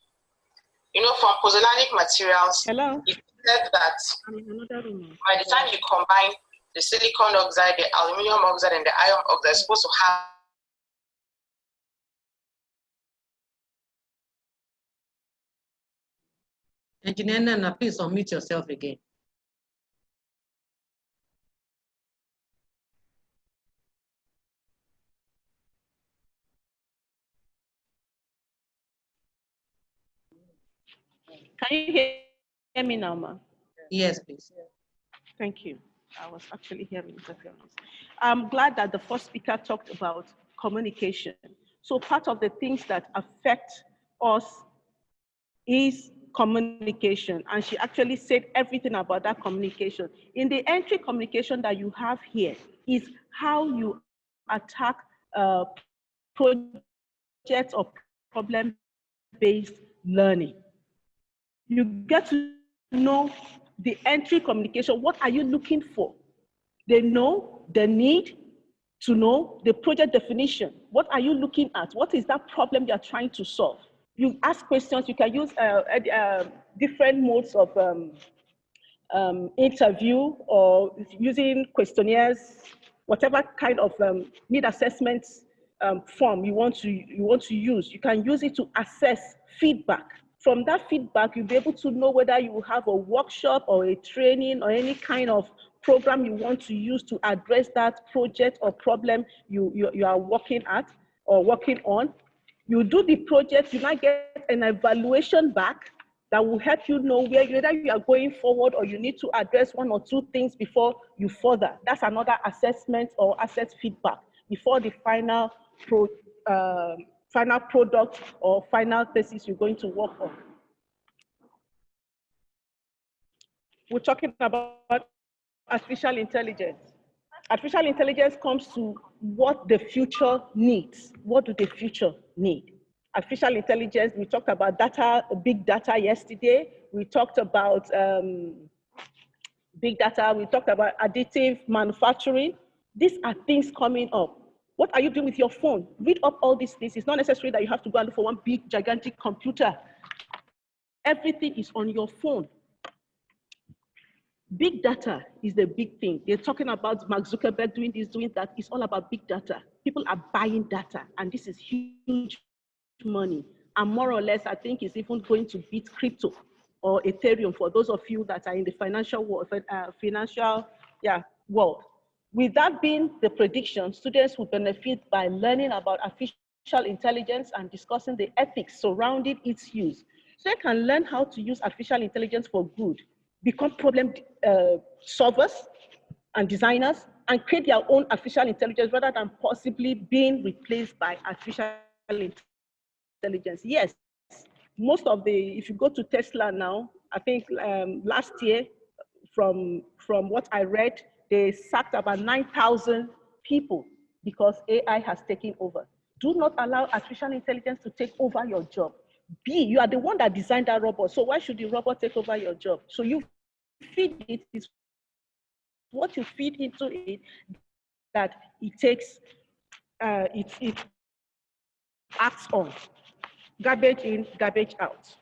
You know, from pozzolanic materials, Hello? it said that I'm in another room. by the time you combine the silicon oxide, the aluminum oxide, and the iron oxide, it's supposed to have Engineer Nana, please unmute yourself again. Can you hear me now, ma? Yes, please. Thank you. I was actually hearing interference. I'm glad that the first speaker talked about communication. So part of the things that affect us is communication. And she actually said everything about that communication. In the entry communication that you have here is how you attack project or problem-based learning. You get to know the entry communication. What are you looking for? They know the need to know the project definition. What are you looking at? What is that problem you're trying to solve? You ask questions. You can use different modes of interview or using questionnaires, whatever kind of need assessment form you want to use. You can use it to assess feedback. From that feedback, you'll be able to know whether you have a workshop or a training or any kind of program you want to use to address that project or problem you are working at or working on. You do the project, you might get an evaluation back that will help you know whether you are going forward or you need to address one or two things before you further. That's another assessment or asset feedback before the final product or final thesis you're going to work on. We're talking about artificial intelligence. Artificial intelligence comes to what the future needs. What do the future need? Artificial intelligence, we talked about data, big data yesterday. We talked about big data. We talked about additive manufacturing. These are things coming up. What are you doing with your phone? Read up all these things. It's not necessary that you have to go and look for one big, gigantic computer. Everything is on your phone. Big data is the big thing. They're talking about Mark Zuckerberg doing this, doing that. It's all about big data. People are buying data, and this is huge money. And more or less, I think it's even going to beat crypto or Ethereum for those of you that are in the financial world. With that being the prediction, students will benefit by learning about artificial intelligence and discussing the ethics surrounding its use. So they can learn how to use artificial intelligence for good, become problem solvers and designers, and create their own artificial intelligence rather than possibly being replaced by artificial intelligence. Yes, most of the, if you go to Tesla now, I think last year, from what I read, they sacked about 9,000 people because AI has taken over. Do not allow artificial intelligence to take over your job. B, you are the one that designed that robot, so why should the robot take over your job? So you feed it, it's what you feed into it that it takes, it acts on. Garbage in, garbage out.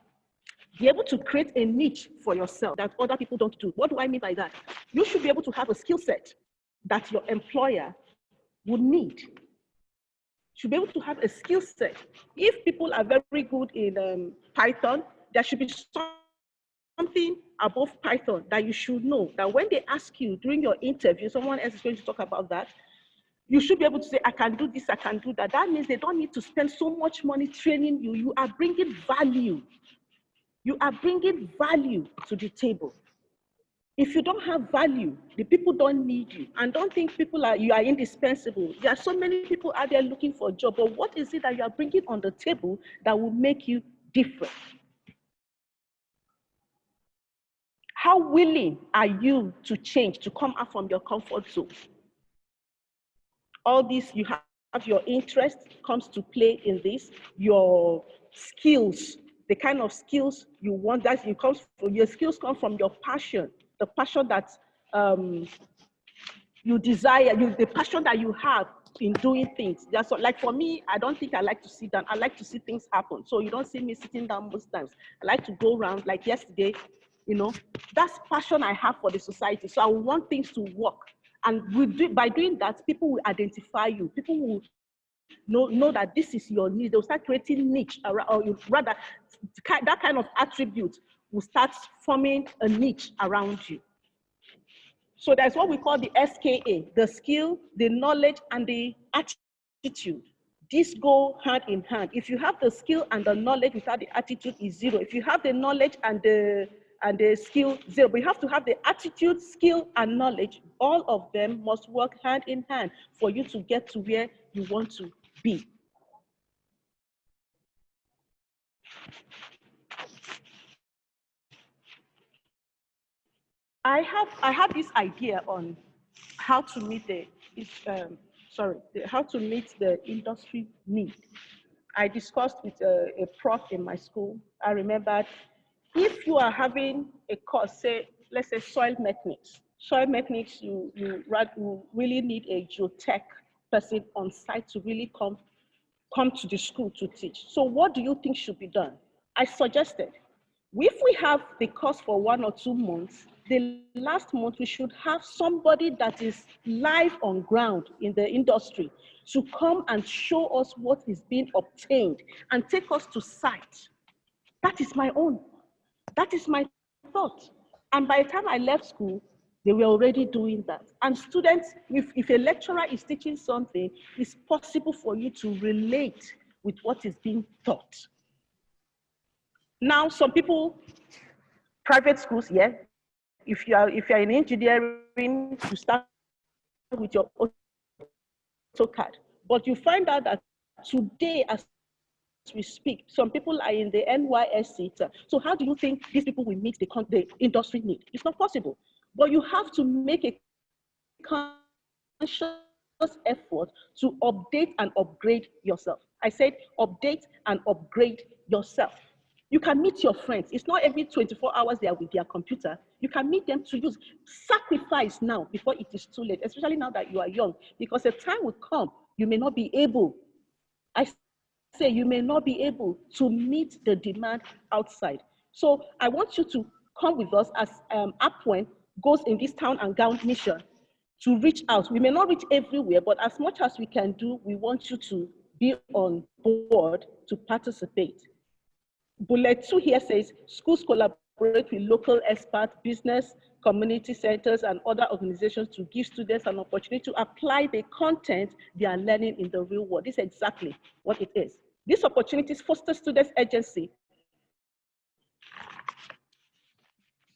Be able to create a niche for yourself that other people don't do. What do I mean by that? You should be able to have a skill set that your employer would need. Should be able to have a skill set. If people are very good in Python, there should be something above Python that you should know, that when they ask you during your interview, someone else is going to talk about that, you should be able to say, I can do this, I can do that. That means they don't need to spend so much money training you. You are bringing value. You are bringing value to the table. If you don't have value, the people don't need you. And don't think you are indispensable. There are so many people out there looking for a job, but what is it that you are bringing on the table that will make you different? How willing are you to change, to come out from your comfort zone? All this, you have your interest comes to play in this, your skills, the kind of skills you want, that it comes from, your skills come from your passion, the passion that you desire, the passion that you have in doing things. That's what, like for me, I don't think I like to sit down. I like to see things happen. So you don't see me sitting down most times. I like to go around, like yesterday, you know, that's passion I have for the society. So I want things to work. And by doing that, people will identify you. People will know that this is your need. They'll start creating niche around, or rather, that kind of attribute will start forming a niche around you. So that's what we call the SKA, the skill, the knowledge, and the attitude. These go hand in hand. If you have the skill and the knowledge without the attitude, is zero. If you have the knowledge and the skill, zero. But you have to have the attitude, skill, and knowledge. All of them must work hand in hand for you to get to where you want to be. I have this idea on how to meet how to meet the industry need. I discussed with a prof in my school. I remembered, if you are having a course, say, let's say soil mechanics. Soil mechanics, you really need a geotech person on site to really come to the school to teach. So what do you think should be done? I suggested, if we have the course for 1 or 2 months, the last month we should have somebody that is live on ground in the industry to come and show us what is being obtained and take us to site. That is my own. That is my thought. And by the time I left school, they were already doing that. And students, if a lecturer is teaching something, it's possible for you to relate with what is being taught. Now, some people, private schools, yeah, if you're in engineering, you start with your AutoCAD. But you find out that today, as we speak, some people are in the NYSC. So how do you think these people will meet the industry need? It's not possible. But you have to make a conscious effort to update and upgrade yourself. I said update and upgrade yourself. You can meet your friends. It's not every 24 hours they are with their computer. You can meet them to use. Sacrifice now before it is too late, especially now that you are young, because the time will come, you may not be able, I say you may not be able to meet the demand outside. So I want you to come with us as APWEN goes in this town and gown mission to reach out. We may not reach everywhere, but as much as we can do, we want you to be on board to participate. Bullet 2 here says, schools collaborate with local experts, business, community centers, and other organizations to give students an opportunity to apply the content they are learning in the real world. This is exactly what it is. These opportunities foster students' agency.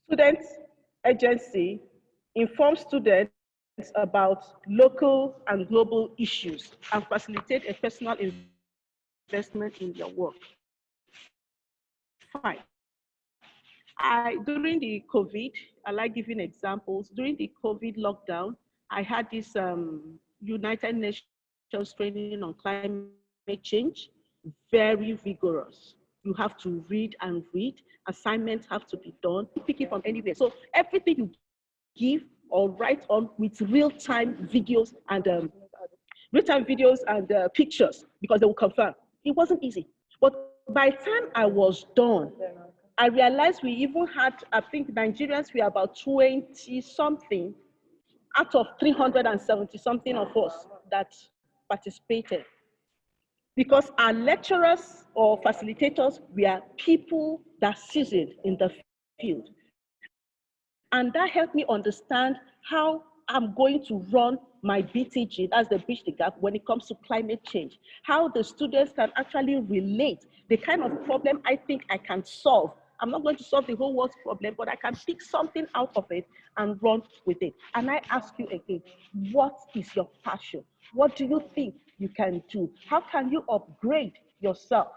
Students' agency informs students about local and global issues and facilitate a personal investment in their work. Fine. During the COVID, I like giving examples. During the COVID lockdown, I had this United Nations training on climate change, very rigorous. You have to read and read. Assignments have to be done. Pick it from anywhere. So everything you give or write on with real-time videos and pictures, because they will confirm. It wasn't easy. But by the time I was done, I realized we even had, I think Nigerians were about 20 something out of 370 something of us that participated. Because our lecturers or facilitators were people that seasoned in the field. And that helped me understand how I'm going to run my BTG, that's the Bridge the Gap, when it comes to climate change. How the students can actually relate the kind of problem I think I can solve. I'm not going to solve the whole world's problem, but I can pick something out of it and run with it. And I ask you again, what is your passion? What do you think you can do? How can you upgrade yourself?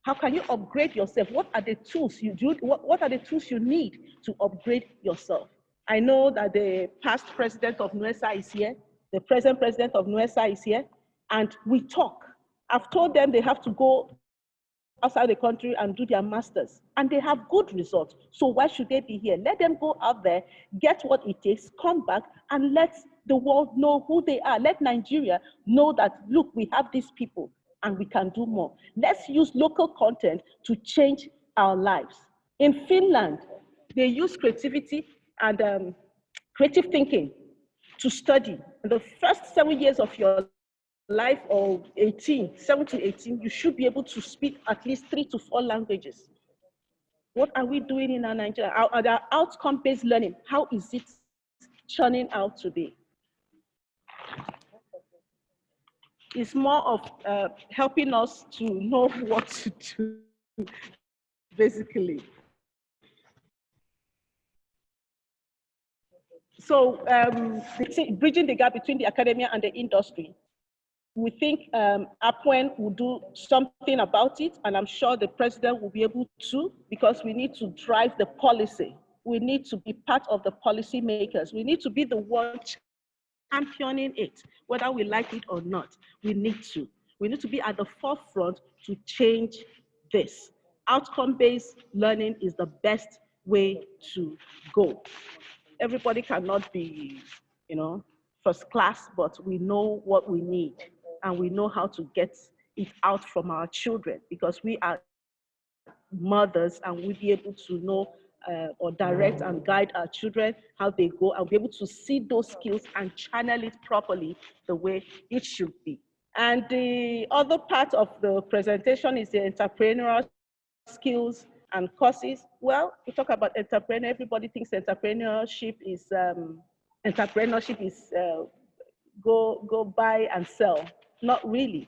How can you upgrade yourself? What are the tools you do? What are the tools you need to upgrade yourself? I know that the past president of NUESA is here. The present president of NUESA is here. And we talk. I've told them they have to go outside the country and do their masters. And they have good results. So why should they be here? Let them go out there, get what it takes, come back, and let the world know who they are. Let Nigeria know that, look, we have these people and we can do more. Let's use local content to change our lives. In Finland, they use creativity and creative thinking to study. In the first 7 years of your life, or 7 to 18, you should be able to speak at least 3 to 4 languages. What are we doing in our Nigeria? Our outcome-based learning, how is it churning out today? It's more of helping us to know what to do, basically. So bridging the gap between the academia and the industry. We think APWEN will do something about it, and I'm sure the president will be able to, because we need to drive the policy. We need to be part of the policy makers. We need to be the one championing it, whether we like it or not. We need to. We need to be at the forefront to change this. Outcome-based learning is the best way to go. Everybody cannot be, first class, but we know what we need and we know how to get it out from our children, because we are mothers and we'll be able to know or direct and guide our children how they go, and be able to see those skills and channel it properly the way it should be. And the other part of the presentation is the entrepreneurial skills and courses. Well, we talk about entrepreneur. Everybody thinks entrepreneurship is go buy and sell. Not really.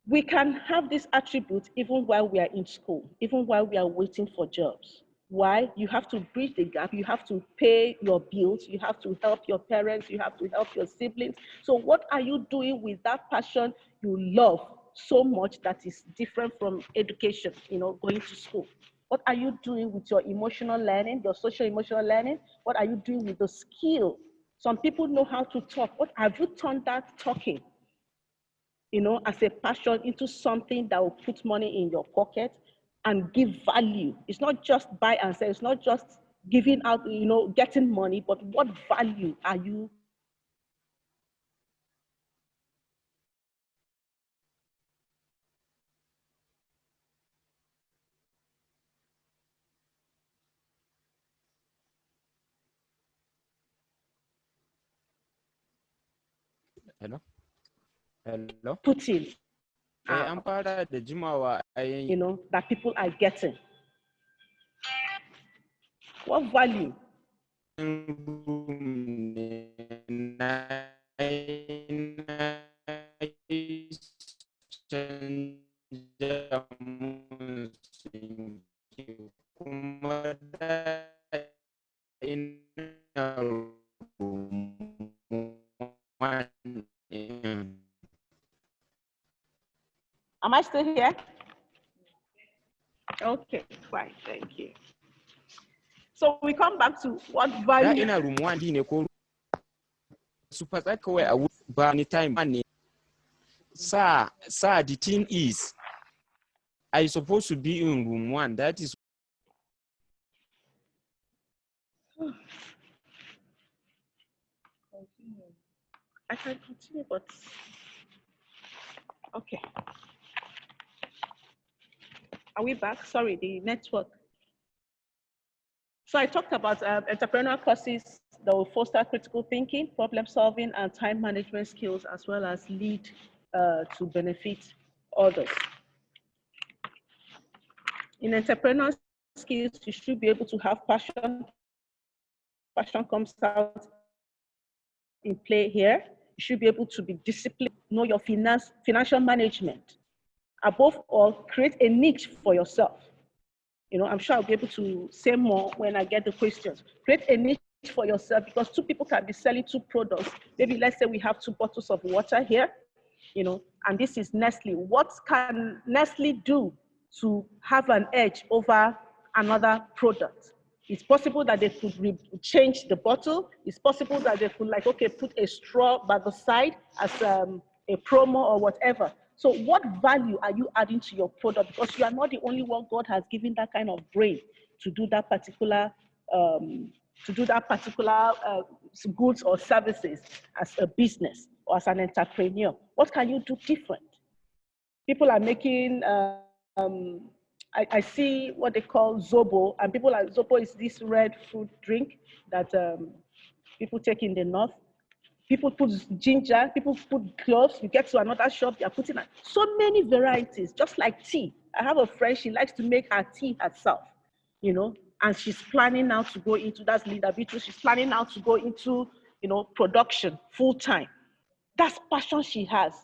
We can have these attributes even while we are in school, even while we are waiting for jobs. Why? You have to bridge the gap. You have to pay your bills. You have to help your parents. You have to help your siblings. So what are you doing with that passion you love so much that is different from education, going to school? What are you doing with your emotional learning, your social emotional learning? What are you doing with the skill? Some people know how to talk. What have you turned that talking, as a passion, into something that will put money in your pocket and give value? It's not just buy and sell. It's not just giving out, getting money, but what value are you? Hello? Hello? Putting An fara da jimawa a that people are getting. What value? Kuma da ina Am I still here? Okay, fine, thank you. So we come back to what Da value. ina room 1 din ne ko super that kawai a ba ni time ne. Sir, the thing is, I supposed to be in room 1. That is I can continue, but okay. Are we back? Sorry, the network. So I talked about entrepreneurial courses that will foster critical thinking, problem solving, and time management skills, as well as lead to benefit others. In entrepreneurial skills, you should be able to have passion. Passion comes out in play here. You should be able to be disciplined, know your financial management. Above all, create a niche for yourself. You know, I'm sure I'll be able to say more when I get the questions. Create a niche for yourself, because two people can be selling two products. Maybe let's say we have 2 bottles of water here, you know, and this is Nestle. What can Nestle do to have an edge over another product? It's possible that they could change the bottle. It's possible that they could, like, okay, put a straw by the side as a promo or whatever. So what value are you adding to your product? Because you are not the only one God has given that kind of brain to do that particular goods or services as a business or as an entrepreneur. What can you do different? People are making, I see what they call Zobo, and people are, Zobo is this red fruit drink that people take in the north. People put ginger, people put cloves. You get to another shop, they are putting so many varieties, just like tea. I have a friend, she likes to make her tea herself, you know, and she's planning now to go into, that's Linda Beatrice, she's planning now to go into, you know, production full time. That's passion she has.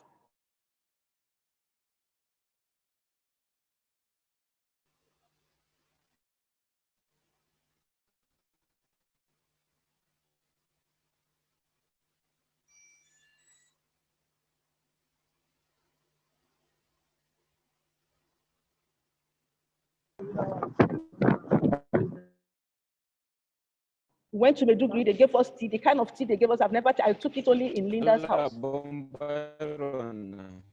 Went to Meduguri, they gave us tea. The kind of tea they gave us, I've never, I took it only in Linda's house.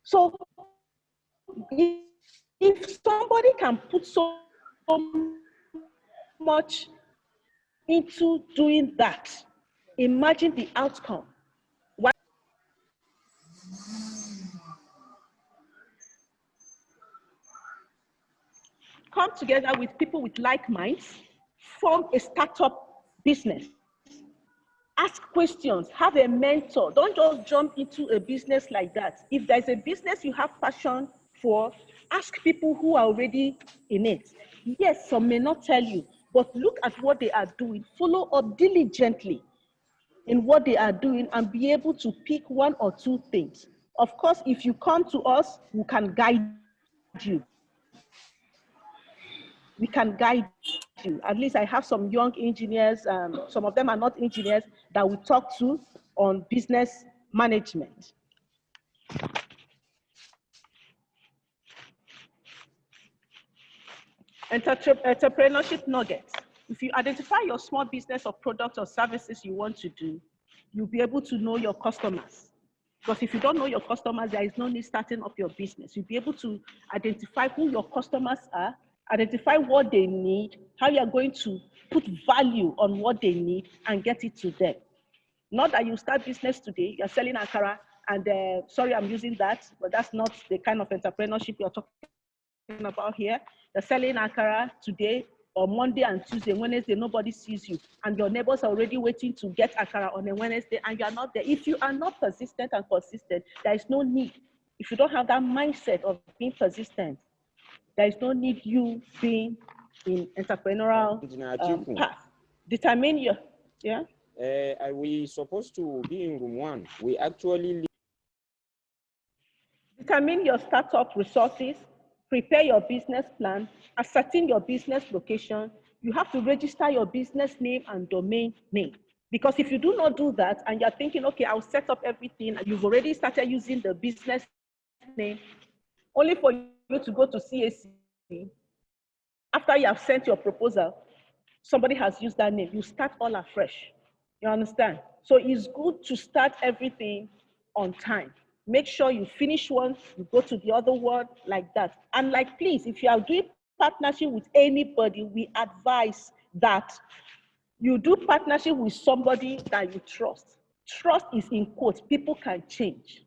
So if somebody can put so much into doing that, imagine the outcome. Come together with people with like minds, form a startup business. Ask questions, have a mentor. Don't just jump into a business like that. If there's a business you have passion for, ask people who are already in it. Yes, some may not tell you, but look at what they are doing. Follow up diligently in what they are doing and be able to pick 1 or 2 things. Of course, if you come to us, we can guide you. We can guide you. At least I have some young engineers, some of them are not engineers, that we talk to on business management. Entrepreneurship nuggets. If you identify your small business or product or services you want to do, you'll be able to know your customers. Because if you don't know your customers, there is no need starting up your business. You'll be able to identify who your customers are, identify what they need, how you're going to put value on what they need and get it to them. Not that you start business today, you're selling Ankara, and sorry, I'm using that, but that's not the kind of entrepreneurship you're talking about here. You're selling Ankara today, or Monday and Tuesday, Wednesday, nobody sees you. And your neighbors are already waiting to get Ankara on a Wednesday, and you are not there. If you are not persistent and consistent, there is no need. If you don't have that mindset of being persistent, there is no need you being in entrepreneurial path. Determine your, yeah? We supposed to be in room 1. We actually determine your startup resources, prepare your business plan, ascertain your business location. You have to register your business name and domain name. Because if you do not do that and you're thinking, okay, I'll set up everything, and you've already started using the business name only for you to go to CAC. After you have sent your proposal, somebody has used that name. You start all afresh. You understand? So it's good to start everything on time. Make sure you finish one, you go to the other one, like that. And like, please, if you are doing partnership with anybody, we advise that you do partnership with somebody that you trust. Trust is in quotes. People can change.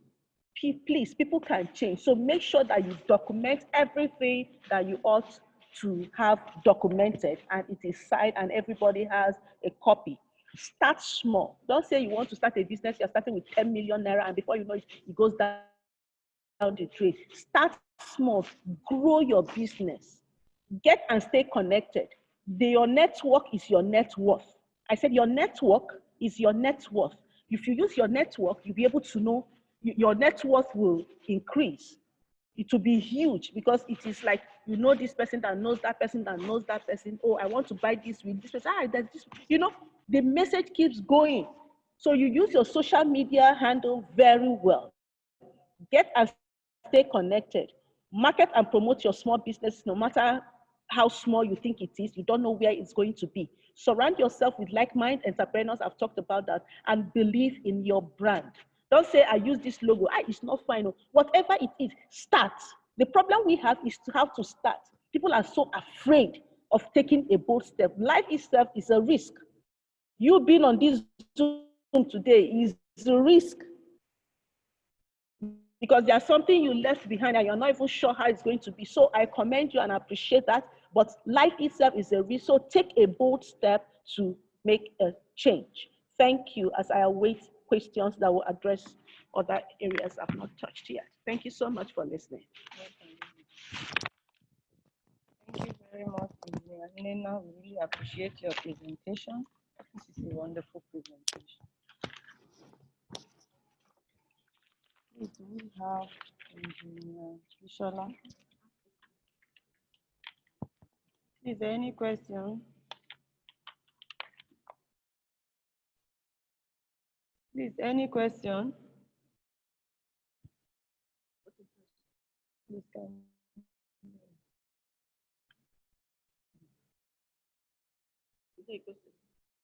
Please, people can change. So make sure that you document everything that you ought to have documented, and it is signed and everybody has a copy. Start small. Don't say you want to start a business, you're starting with 10 million naira, and before you know it, it goes down the drain. Start small, grow your business. Get and stay connected. Your network is your net worth. I said your network is your net worth. If you use your network, you'll be able to know your net worth will increase. It will be huge because it is like, you know, this person that knows that person that knows that person. Oh, I want to buy this with this person. There's this, you know, the message keeps going. So you use your social media handle very well. Get and stay connected. Market and promote your small business, no matter how small you think it is. You don't know where it's going to be. Surround yourself with like-minded entrepreneurs. I've talked about that, and believe in your brand. Don't say, I use this logo. It's not fine. Whatever it is, start. The problem we have is to have to start. People are so afraid of taking a bold step. Life itself is a risk. You being on this Zoom today is a risk, because there's something you left behind and you're not even sure how it's going to be. So I commend you and appreciate that, but life itself is a risk. So take a bold step to make a change. Thank you, as I await questions that will address other areas I've not touched yet. Thank you so much for listening. Thank you very much, Engineer Nena. We really appreciate your presentation. This is a wonderful presentation. Please, do we have Engineer Bishola? Is there any question? Please, any question? Please, can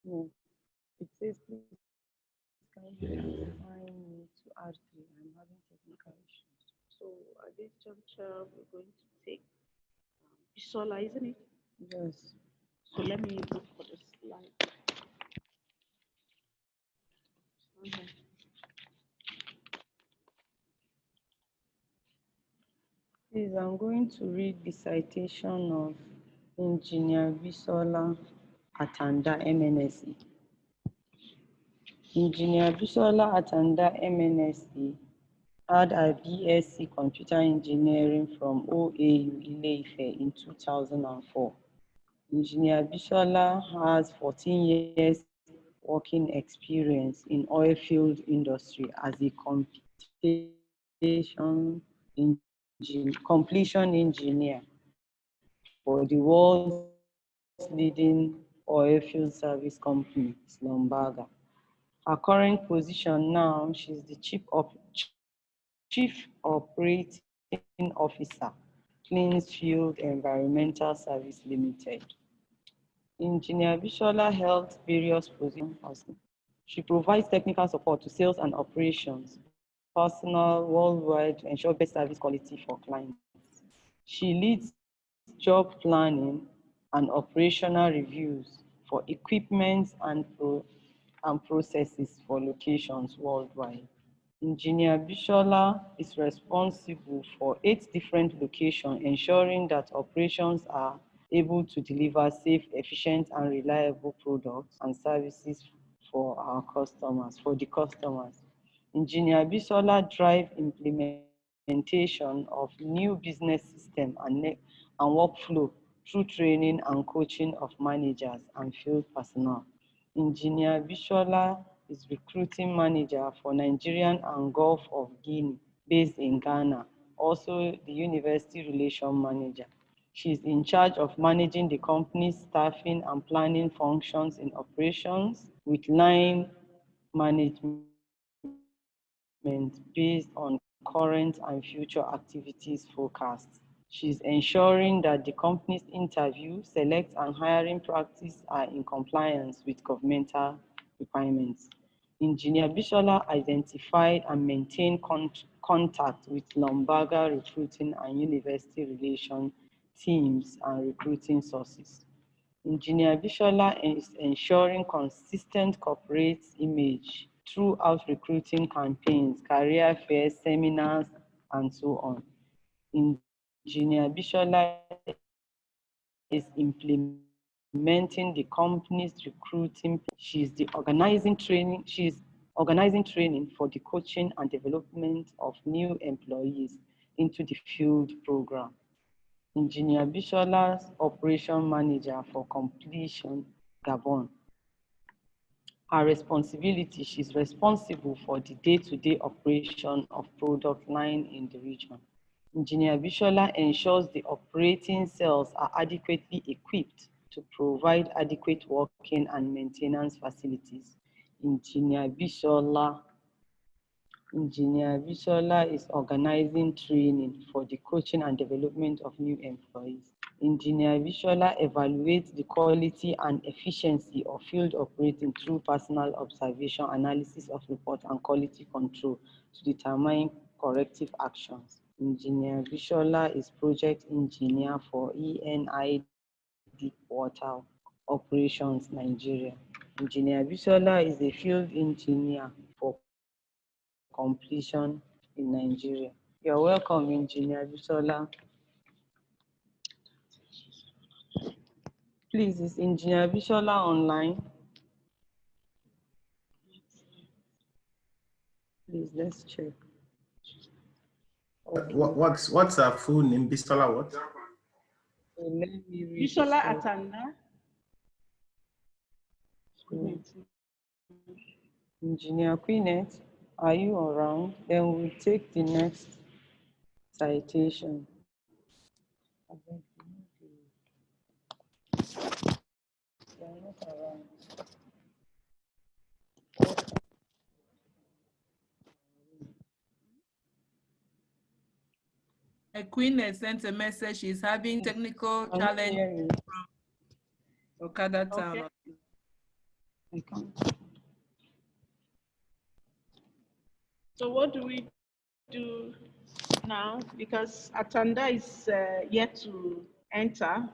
no. It says, please, can you assign me to R3? I'm having technical issues. So at this juncture, we're going to take Bisola, isn't it? Yes. So let me look for the slide. Okay. Please, I'm going to read the citation of Engineer Bisola Atanda, MNSE. Engineer Bisola Atanda, MNSE, had a BSc Computer Engineering from OAU Ile-Ife in 2004. Engineer Bisola has 14 years working experience in oil field industry as a completion engineer for the world's leading oil field service company, Schlumberger. Her current position now, she's the Chief Operating Officer, Clean Field Environmental Service Limited. Engineer Bishola held various positions. She provides technical support to sales and operations, personnel worldwide to ensure best service quality for clients. She leads job planning and operational reviews for equipment and processes for locations worldwide. Engineer Bishola is responsible for 8 different locations, ensuring that operations are able to deliver safe, efficient, and reliable products and services for our customers, for the customers. Engineer Bisola drive implementation of new business system and workflow through training and coaching of managers and field personnel. Engineer Bishola is recruiting manager for Nigerian and Gulf of Guinea, based in Ghana, also the university relation manager. She is in charge of managing the company's staffing and planning functions in operations with line management based on current and future activities forecasts. She's ensuring that the company's interview, select, and hiring practice are in compliance with governmental requirements. Engineer Bishola identified and maintained contact with Lumbaga recruiting and university relation teams and recruiting sources. Engineer Bishola is ensuring consistent corporate image throughout recruiting campaigns, career fairs, seminars, and so on. Engineer Bishola is implementing the company's recruiting. She's organizing training for the coaching and development of new employees into the field program. Engineer Bishola's operation manager for completion, Gabon. Her responsibility, she's responsible for the day-to-day operation of product line in the region. Engineer Bishola ensures the operating cells are adequately equipped to provide adequate working and maintenance facilities. Engineer Bishola is organizing training for the coaching and development of new employees. Engineer Bishola evaluates the quality and efficiency of field operating through personal observation, analysis of report, and quality control to determine corrective actions. Engineer Bishola is project engineer for ENI Deep Water Operations, Nigeria. Engineer Bishola is a field engineer for completion in Nigeria. You're welcome, Engineer Bishola. Please, is Engineer Bishola online? Please, let's check. Okay. What's her full name? Bistola what? Let me read Bishola Atanda. Engineer Queenet, are you around? Then we'll take the next citation. They are not around. Queen has sent a message. She's having technical challenge from Okada Town. Okay. So what do we do now? Because Atanda is yet to enter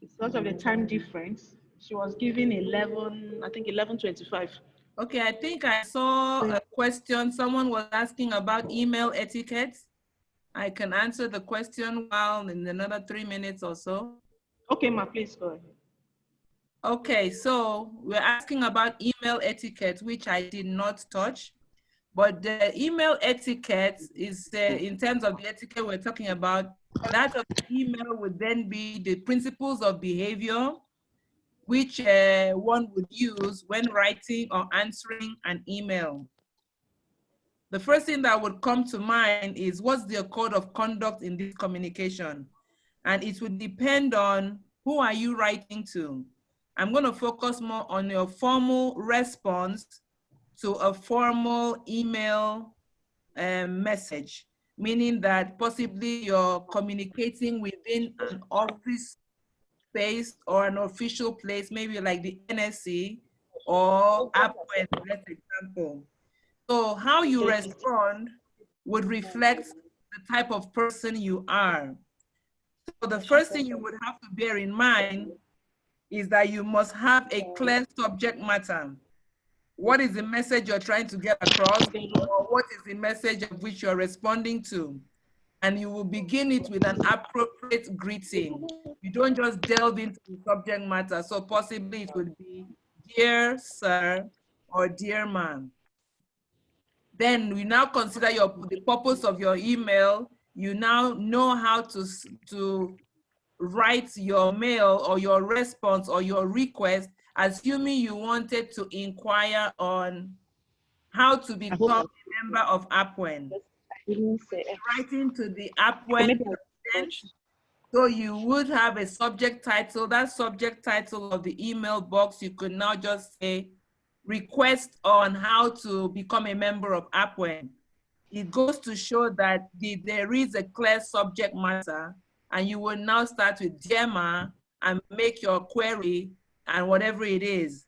because of the time difference. She was given 11:25. Okay, I think I saw a question. Someone was asking about email etiquette. I can answer the question while in another 3 minutes or so. Okay, ma, please go ahead. Okay, so we're asking about email etiquette, which I did not touch. But the email etiquette is, in terms of the etiquette we're talking about, that of the email would then be the principles of behavior, which one would use when writing or answering an email. The first thing that would come to mind is what's the code of conduct in this communication? And it would depend on who are you writing to. I'm going to focus more on your formal response to a formal email message, meaning that possibly you're communicating within an office space or an official place, maybe like the NSC or APWEN, let's example. So how you respond would reflect the type of person you are. So the first thing you would have to bear in mind is that you must have a clear subject matter. What is the message you're trying to get across, or what is the message of which you're responding to? And you will begin it with an appropriate greeting. You don't just delve into the subject matter. So possibly it would be, dear sir, or dear ma'am. Then we now consider the purpose of your email. You now know how to write your mail or your response or your request, assuming you wanted to inquire on how to become a member of APWEN. Writing to the APWEN president, so you would have a subject title. That subject title of the email box, you could now just say, request on how to become a member of APWEN. it goes to show that there is a clear subject matter, and you will now start with Dear Ma and make your query and whatever it is.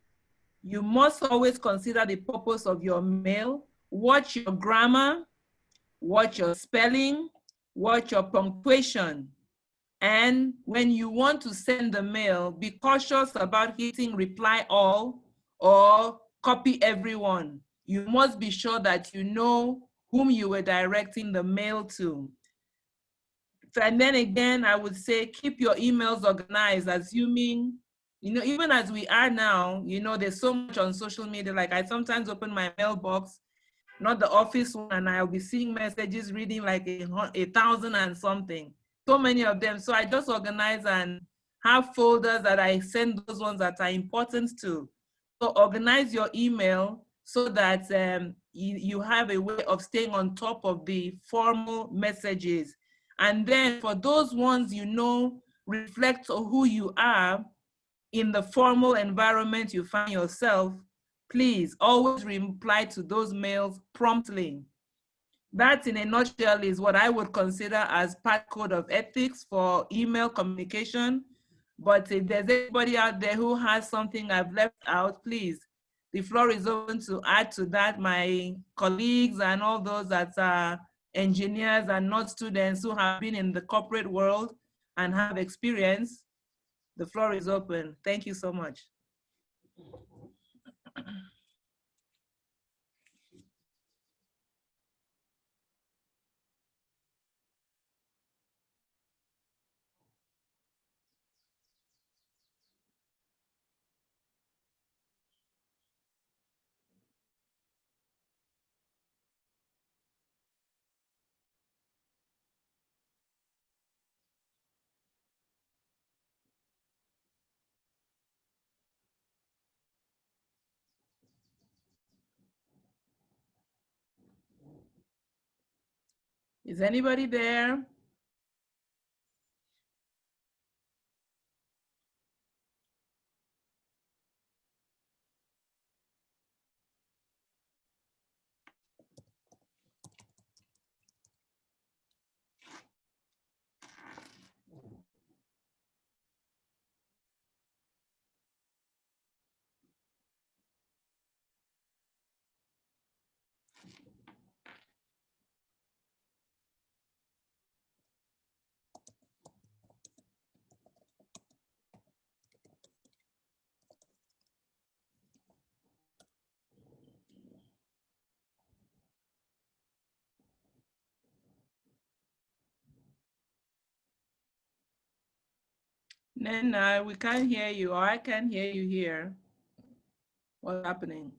You must always consider the purpose of your mail, watch your grammar, watch your spelling, watch your punctuation. And when you want to send the mail, be cautious about hitting reply all or copy everyone. You must be sure that you know whom you were directing the mail to. And then again, I would say keep your emails organized, assuming, even as we are now, there's so much on social media. Like I sometimes open my mailbox, not the office one, and I'll be seeing messages reading like 1,000 and something. So many of them. So I just organize and have folders that I send those ones that are important to. So organize your email so that you have a way of staying on top of the formal messages. And then for those ones reflect on who you are in the formal environment you find yourself, please always reply to those mails promptly. That, in a nutshell, is what I would consider as part code of ethics for email communication. But if there's anybody out there who has something I've left out, please, the floor is open to add to that. My colleagues and all those that are engineers and not students who have been in the corporate world and have experience, the floor is open. Thank you so much. Is anybody there? Nena, we can't hear you, or I can't hear you here. What's happening?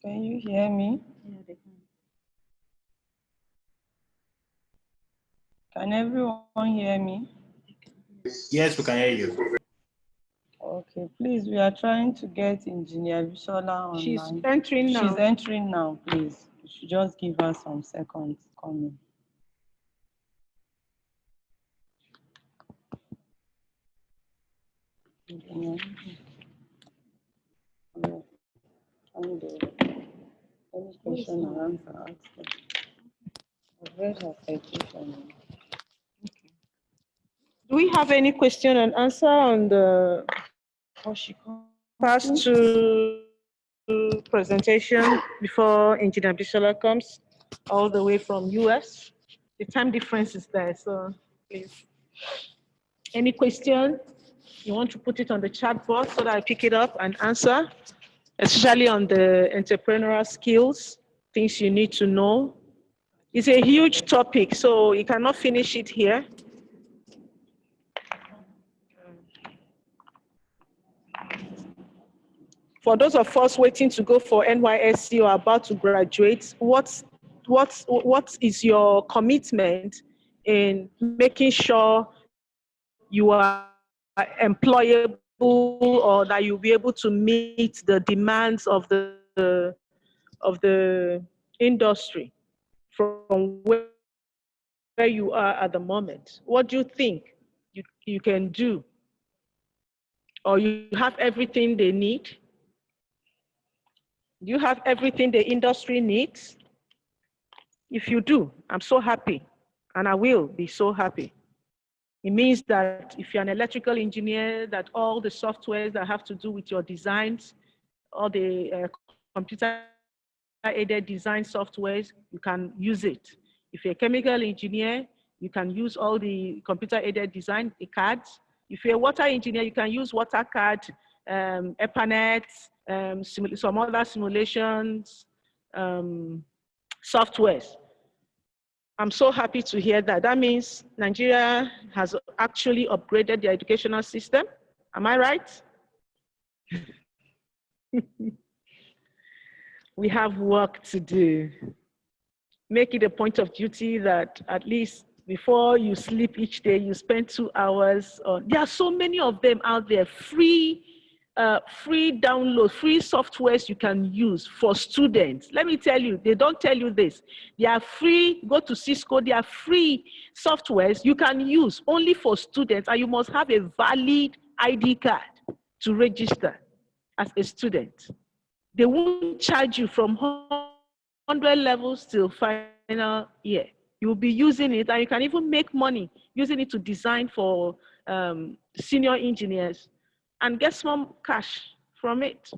Can you hear me? Can everyone hear me? Yes, we can hear you. Okay, please, we are trying to get Engineer Vishola online. She's entering now. She's entering now, please. You should just give her some seconds coming. Any question or answer, ask her. I've read her citation. Do we have any question and answer on the past two presentation before Engineer Bisola comes all the way from US? The time difference is there, so please. Any question? You want to put it on the chat box so that I pick it up and answer, especially on the entrepreneurial skills, things you need to know. It's a huge topic, so you cannot finish it here. For those of us waiting to go for NYSC or about to graduate, what is your commitment in making sure you are employable or that you'll be able to meet the demands of the industry from where you are at the moment? What do you think you can do? Or you have everything they need? Do you have everything the industry needs? If you do, I'm so happy, and I will be so happy. It means that if you're an electrical engineer, that all the softwares that have to do with your designs, all the computer-aided design softwares, you can use it. If you're a chemical engineer, you can use all the computer-aided design, the cards. If you're a water engineer, you can use WaterCAD, EPANET, some other simulations, softwares. I'm so happy to hear that. That means Nigeria has actually upgraded the educational system. Am I right? We have work to do. Make it a point of duty that at least before you sleep each day, you spend 2 hours on. There are so many of them out there, free download, free softwares you can use for students. Let me tell you, they don't tell you this. They are free. Go to Cisco, they are free softwares you can use only for students, and you must have a valid ID card to register as a student. They won't charge you from 100 levels till final year. You will be using it, and you can even make money using it to design for senior engineers and get some cash from it.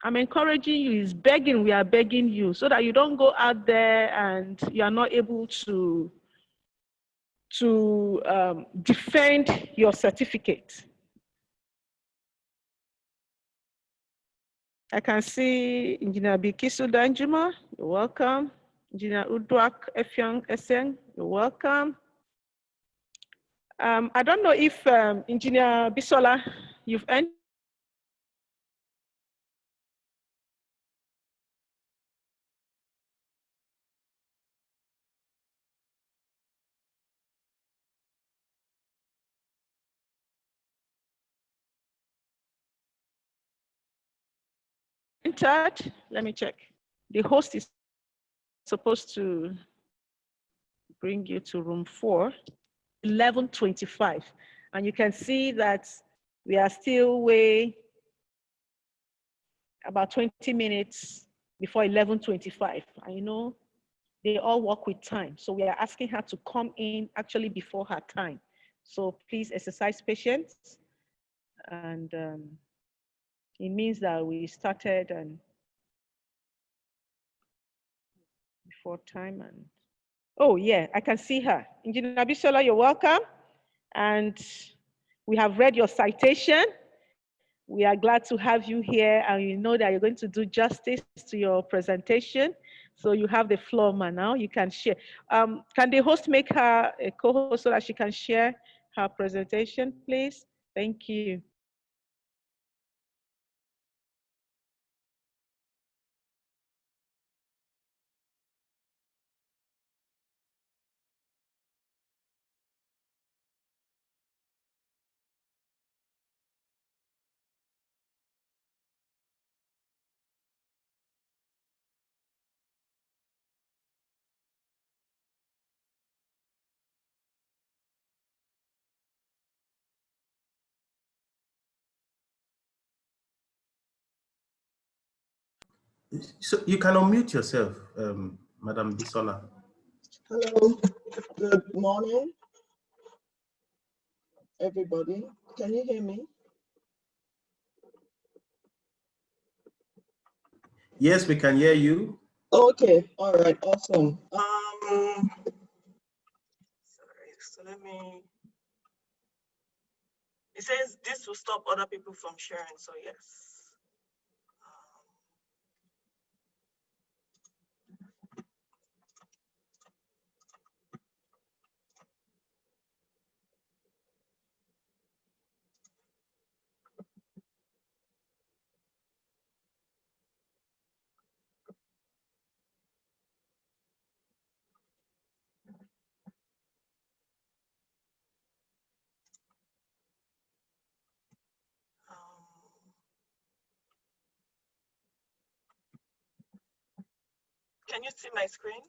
I'm encouraging you, is begging, we are begging you, so that you don't go out there and you are not able to defend your certificate. I can see Engineer Bikisu Danjuma, you're welcome. Engineer Udwak Efyang Eseng, you're welcome. I don't know if Engineer Bisola, you've entered. Let me check. The host is supposed to bring you to room 4, 11:25. And you can see that we are still way about 20 minutes before 11:25. I know they all work with time. So we are asking her to come in actually before her time. So please exercise patience. And it means that we started and before time. And oh yeah, I can see her. Engineer Bisola, you're welcome. And we have read your citation. We are glad to have you here, and you know that you're going to do justice to your presentation. So you have the floor, man. Now you can share. Can the host make her a co-host so that she can share her presentation, please? Thank you. So you can unmute yourself, Madam Bisola. Hello, good morning. everybody. Can you hear me? Yes, we can hear you. Okay, all right, awesome. Sorry, so let me, it says this will stop other people from sharing, so yes. Can you see my screen?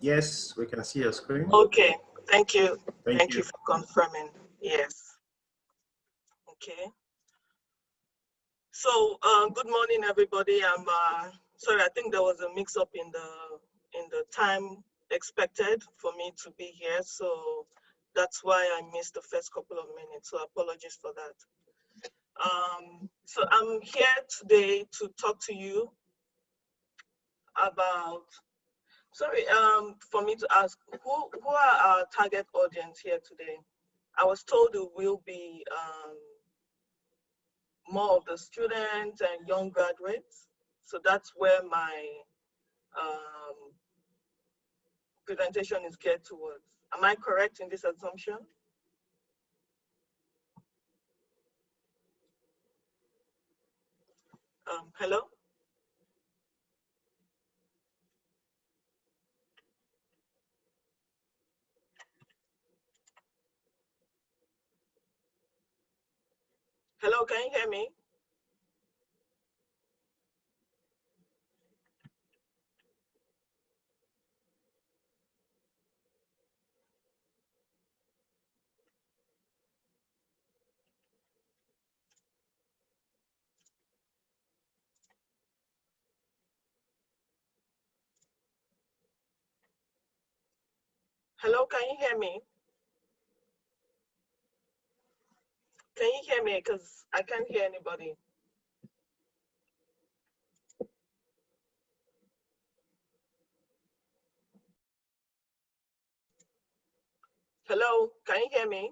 Yes, we can see your screen. Okay, thank you. Thank You you. for confirming. Yes. Okay. So good morning, everybody. I'm sorry, I think there was a mix-up in the time expected for me to be here, so that's why I missed the first couple of minutes. So apologies for that. So I'm here today to talk to you about. Sorry, for me to ask, who are our target audience here today? I was told it will be more of the students and young graduates. So that's where my presentation is geared towards. Am I correct in this assumption? Hello? Hello, can you hear me? Hello, can you hear me? Can you hear me? Because I can't hear anybody. Hello, can you hear me?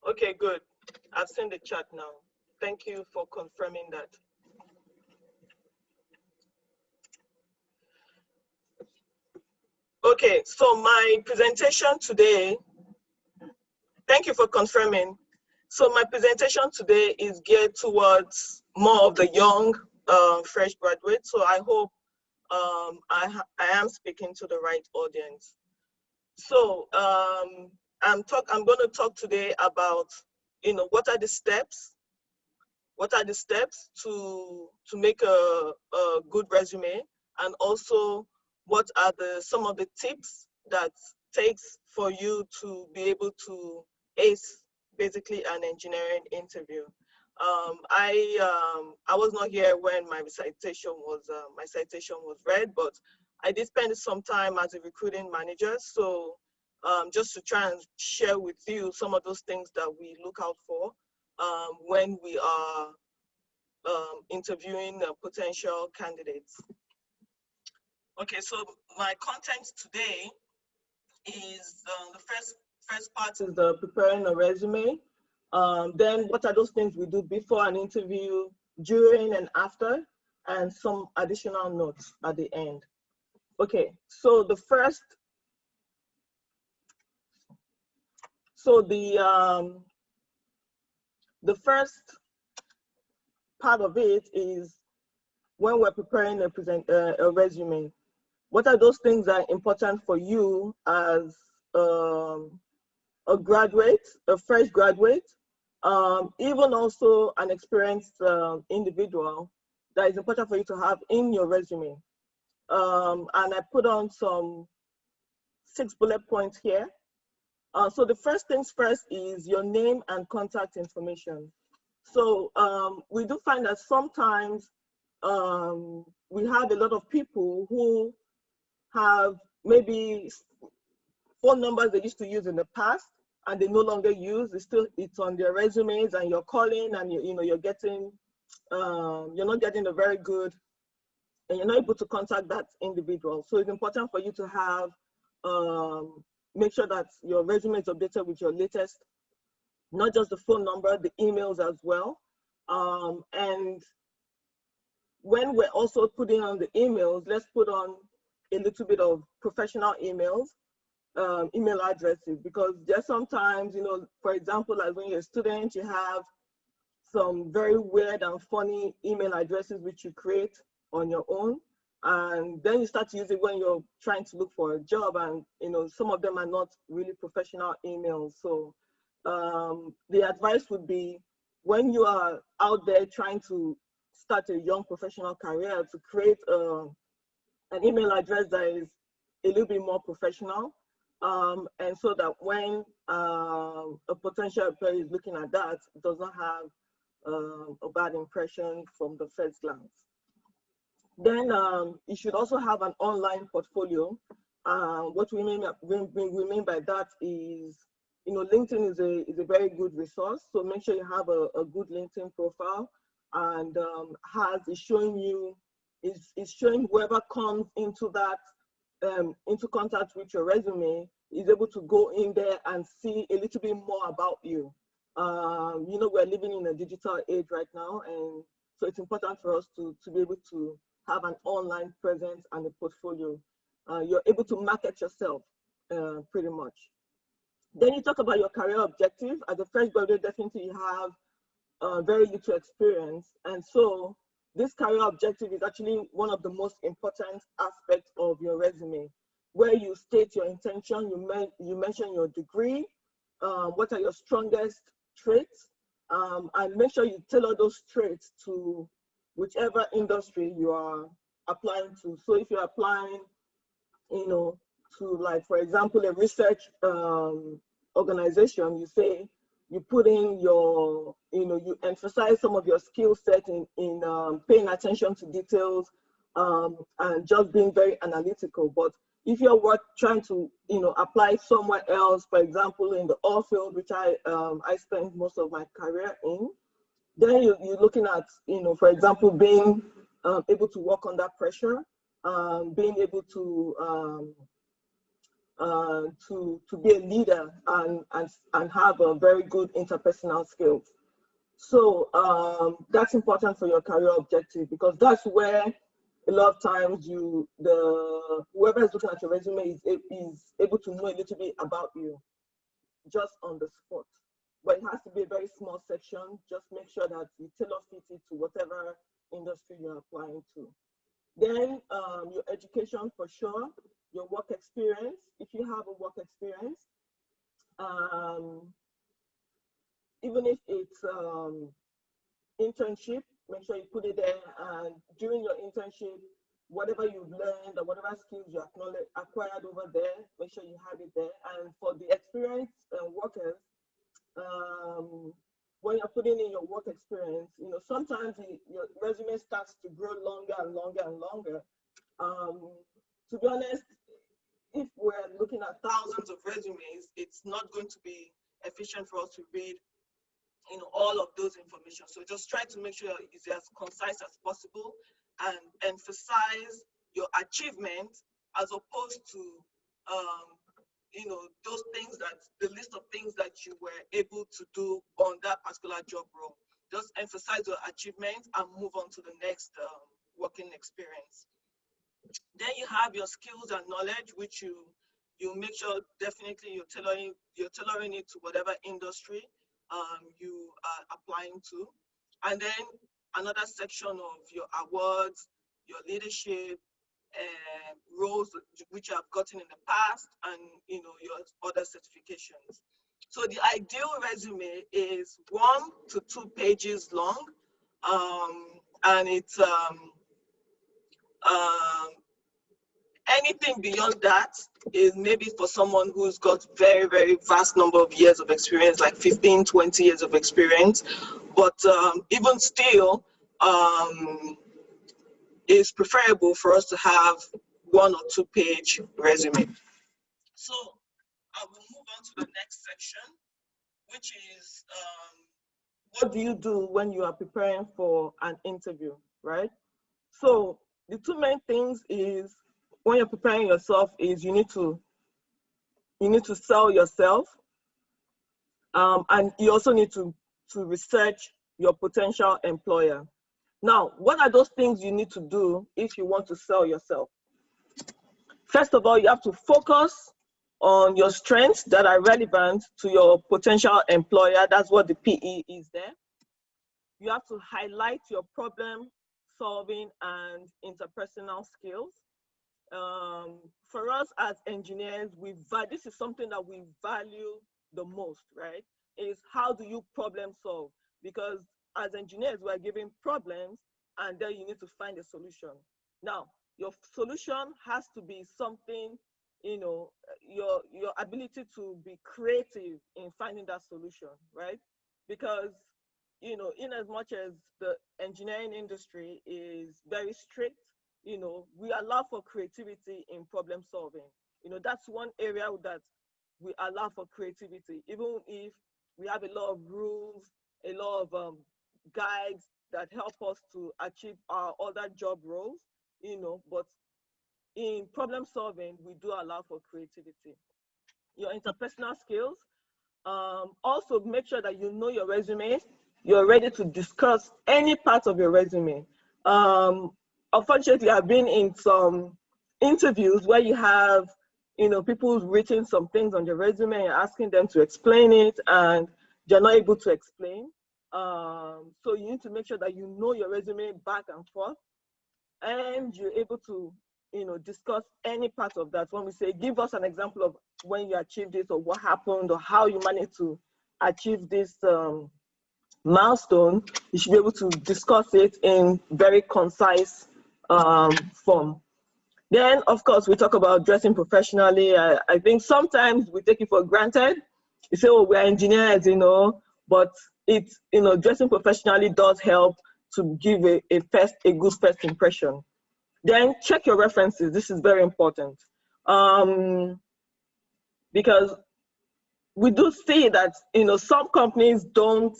Okay, good. I've seen the chat now. Thank you for confirming that. Okay, so my presentation today, thank you for confirming. So my presentation today is geared towards more of the young, fresh graduates. So I hope I am speaking to the right audience. So I'm going to talk today about, what are the steps? What are the steps to make a good resume, and also what are some of the tips that takes for you to be able to ace basically an engineering interview. I was not here when my citation was read, but I did spend some time as a recruiting manager. So just to try and share with you some of those things that we look out for when we are interviewing potential candidates. Okay, so my content today is the first part is the preparing a resume. Then what are those things we do before an interview, during and after, and some additional notes at the end. Okay, so the first part of it is when we're preparing a resume. What are those things that are important for you as a graduate, a fresh graduate, even also an experienced individual that is important for you to have in your resume? And I put on some 6 bullet points here. So the first things first is your name and contact information. So we do find that sometimes we have a lot of people who have maybe phone numbers they used to use in the past and they no longer use. It's on their resumes, and you're calling, and you're getting you're not getting a very good, and you're not able to contact that individual. So it's important for you to have make sure that your resume is updated with your latest, not just the phone number, the emails as well. And when we're also putting on the emails, let's put on a little bit of professional emails, email addresses, because there's sometimes, for example, like when you're a student, you have some very weird and funny email addresses which you create on your own. And then you start to use it when you're trying to look for a job, and some of them are not really professional emails. So the advice would be, when you are out there trying to start a young professional career, to create an email address that is a little bit more professional, and so that when a potential employee is looking at that, it does not have a bad impression from the first glance. Then you should also have an online portfolio. What we mean by that is, LinkedIn is a very good resource. So make sure you have a good LinkedIn profile, and is showing whoever comes into that into contact with your resume is able to go in there and see a little bit more about you. We're living in a digital age right now, and so it's important for us to be able to have an online presence and a portfolio. You're able to market yourself pretty much. Then you talk about your career objective. As a fresh graduate, definitely you have very little experience, and so this career objective is actually one of the most important aspects of your resume, where you state your intention, you mention your degree, what are your strongest traits, and make sure you tailor those traits to whichever industry you are applying to. So if you're applying, to, like, for example, a research organization, you put in your, you emphasize some of your skill set in paying attention to details and just being very analytical. But if you're trying to, apply somewhere else, for example, in the oil field, which I spent most of my career in, then you're looking at, for example, being able to work under pressure, being able to be a leader and have a very good interpersonal skills. So that's important for your career objective, because that's where a lot of times whoever is looking at your resume is able to know a little bit about you just on the spot. But it has to be a very small section. Just make sure that you tailor fit it to whatever industry you're applying to. Then your education, for sure, your work experience, if you have a work experience, even if it's internship, make sure you put it there. And during your internship, whatever you've learned or whatever skills you acquired over there, make sure you have it there. And for the experienced workers, when you're putting in your work experience, sometimes your resume starts to grow longer and longer and longer. To be honest, if we're looking at thousands of resumes, it's not going to be efficient for us to read all of those information. So just try to make sure it's as concise as possible and emphasize your achievement as opposed to those things, the list of things that you were able to do on that particular job role. Just emphasize your achievement and move on to the next working experience. Then you have your skills and knowledge, which you make sure definitely you're tailoring it to whatever industry you are applying to. And then another section of your awards, your leadership, roles which you have gotten in the past, and your other certifications. So the ideal resume is 1 to 2 pages long, and it's anything beyond that is maybe for someone who's got very, very vast number of years of experience, like 15, 20 years of experience. But even still, it's preferable for us to have 1 or 2 page resume. So I will move on to the next section, which is what do you do when you are preparing for an interview, right? So the 2 main things is when you're preparing yourself is you need to sell yourself, and you also need to research your potential employer. Now, what are those things you need to do if you want to sell yourself? First of all, you have to focus on your strengths that are relevant to your potential employer. That's what the PE is there. You have to highlight your problem solving and interpersonal skills. For us as engineers, this is something that we value the most, right? Is how do you problem solve? Because as engineers, we're given problems and then you need to find a solution. Now, your solution has to be something, your ability to be creative in finding that solution, right? Because, in as much as the engineering industry is very strict, we allow for creativity in problem solving. That's one area that we allow for creativity, even if we have a lot of rules, a lot of guides that help us to achieve our other job roles, but in problem solving, we do allow for creativity. Your interpersonal skills, also make sure that you know your resume, you're ready to discuss any part of your resume. Unfortunately, I've been in some interviews where you have, people who've written some things on your resume and asking them to explain it, and they're not able to explain. So you need to make sure that you know your resume back and forth, and you're able to, discuss any part of that. When we say, give us an example of when you achieved this, or what happened, or how you managed to achieve this milestone, you should be able to discuss it in very concise form. Then, of course, we talk about dressing professionally. I think sometimes we take it for granted. You say, oh, we're engineers, but it's, dressing professionally does help to give a good first impression. Then check your references. This is very important, because we do see that, some companies don't,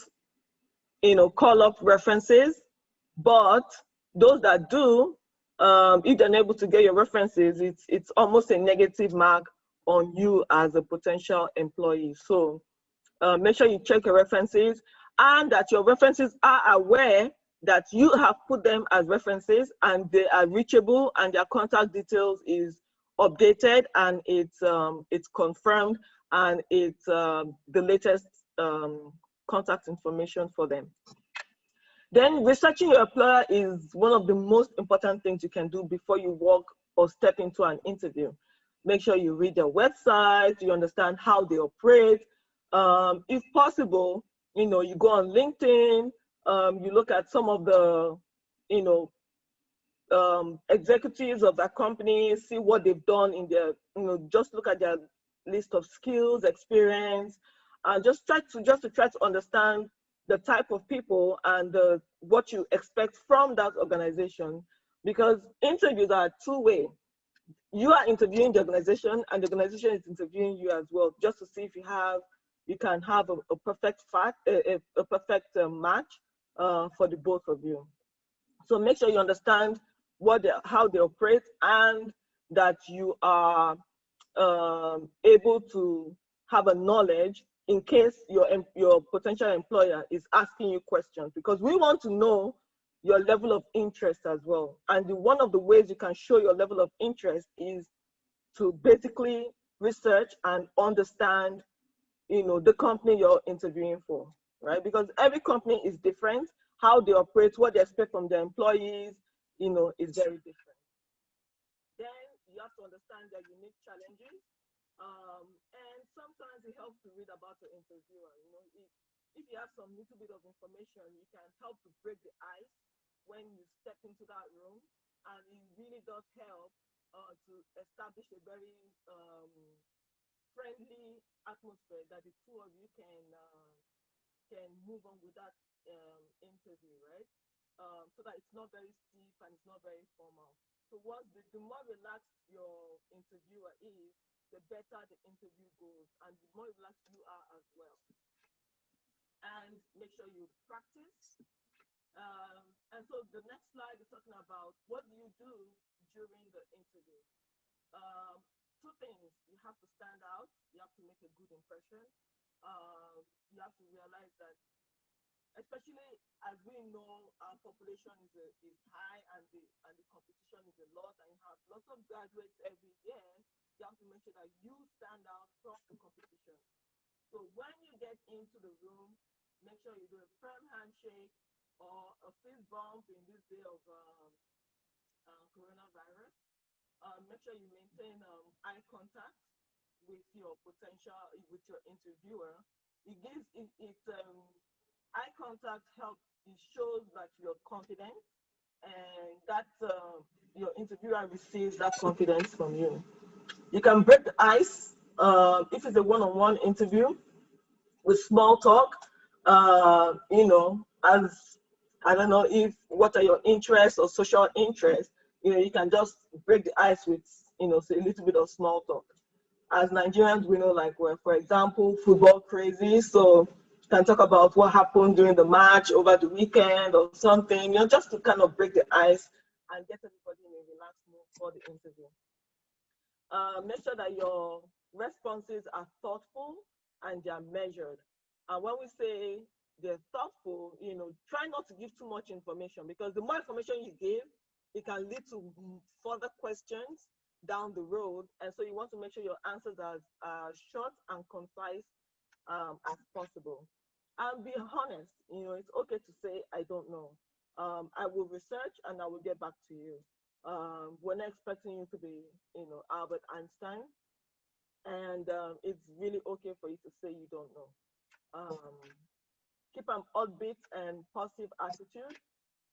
call up references, but those that do, if they're unable to get your references, it's almost a negative mark on you as a potential employee. So make sure you check your references, and that your references are aware that you have put them as references and they are reachable, and their contact details is updated, and it's confirmed, and it's the latest contact information for them. Then researching your employer is one of the most important things you can do before you walk or step into an interview. Make sure you read their website, you understand how they operate. If possible, you go on LinkedIn, you look at some of the, executives of that company, see what they've done in their, just look at their list of skills, experience, and just try to understand the type of people and what you expect from that organization. Because interviews are two-way. You are interviewing the organization, and the organization is interviewing you as well, just to see if you can have a perfect match for the both of you. So make sure you understand how they operate, and that you are able to have a knowledge in case your potential employer is asking you questions, because we want to know your level of interest as well. And one of the ways you can show your level of interest is to basically research and understand, the company you're interviewing for, right? Because every company is different. How they operate, what they expect from their employees, is very different. Then you have to understand their unique challenges. And sometimes it helps to read about your interviewer. If you have some little bit of information, you can help to break the ice when you step into that room, and it really does help to establish a very friendly atmosphere that the two of you can move on with that interview, right? So that it's not very stiff and it's not very formal. So the more relaxed your interviewer is, the better the interview goes, and the more relaxed you are as well. And make sure you practice. And so the next slide is talking about what do you do during the interview. Two things: you have to stand out, you have to make a good impression. You have to realize that, especially as we know, our population is high and the competition is a lot, and you have lots of graduates every year. You have to make sure that you stand out from the competition. So when you get into the room, make sure you do a firm handshake or a fist bump in this day of coronavirus. Make sure you maintain eye contact with your interviewer. Eye contact helps. It shows that you're confident, and that your interviewer receives that confidence from you. You can break the ice if it's a one-on-one interview with small talk. As I don't know what are your interests or social interests. You can just break the ice with say a little bit of small talk. As Nigerians, we know, like, we're, for example, football crazy, so you can talk about what happened during the match over the weekend or something, just to kind of break the ice and get everybody in a relaxed mood for the interview. Make sure that your responses are thoughtful and they are measured. And when we say they're thoughtful, try not to give too much information, because the more information you give, it can lead to further questions down the road. And so you want to make sure your answers are short and concise as possible. And be honest. It's okay to say, I don't know. I will research and I will get back to you. We're not expecting you to be, Albert Einstein. And it's really okay for you to say you don't know. Keep an upbeat and positive attitude,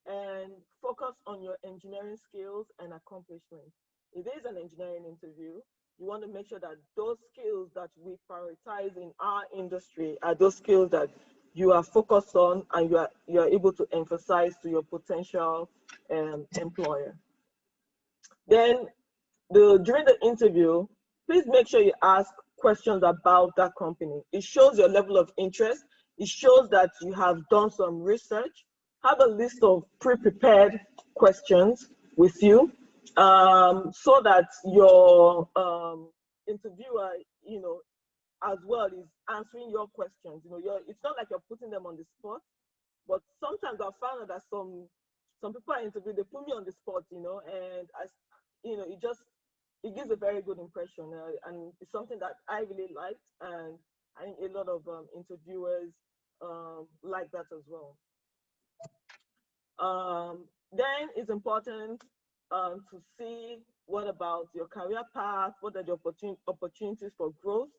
and focus on your engineering skills and accomplishments. It is an engineering interview. You want to make sure that those skills that we prioritize in our industry are those skills that you are focused on and you are able to emphasize to your potential employer. Then during the interview, please make sure you ask questions about that company. It shows your level of interest. It shows that you have done some research. Have a list of pre-prepared questions with you, so that your interviewer, as well, is answering your questions. It's not like you're putting them on the spot, but sometimes I found that some people I interview, they put me on the spot, and it gives a very good impression, and it's something that I really liked, and I think a lot of interviewers like that as well. Then it's important to see what about your career path, what are the opportunities for growth.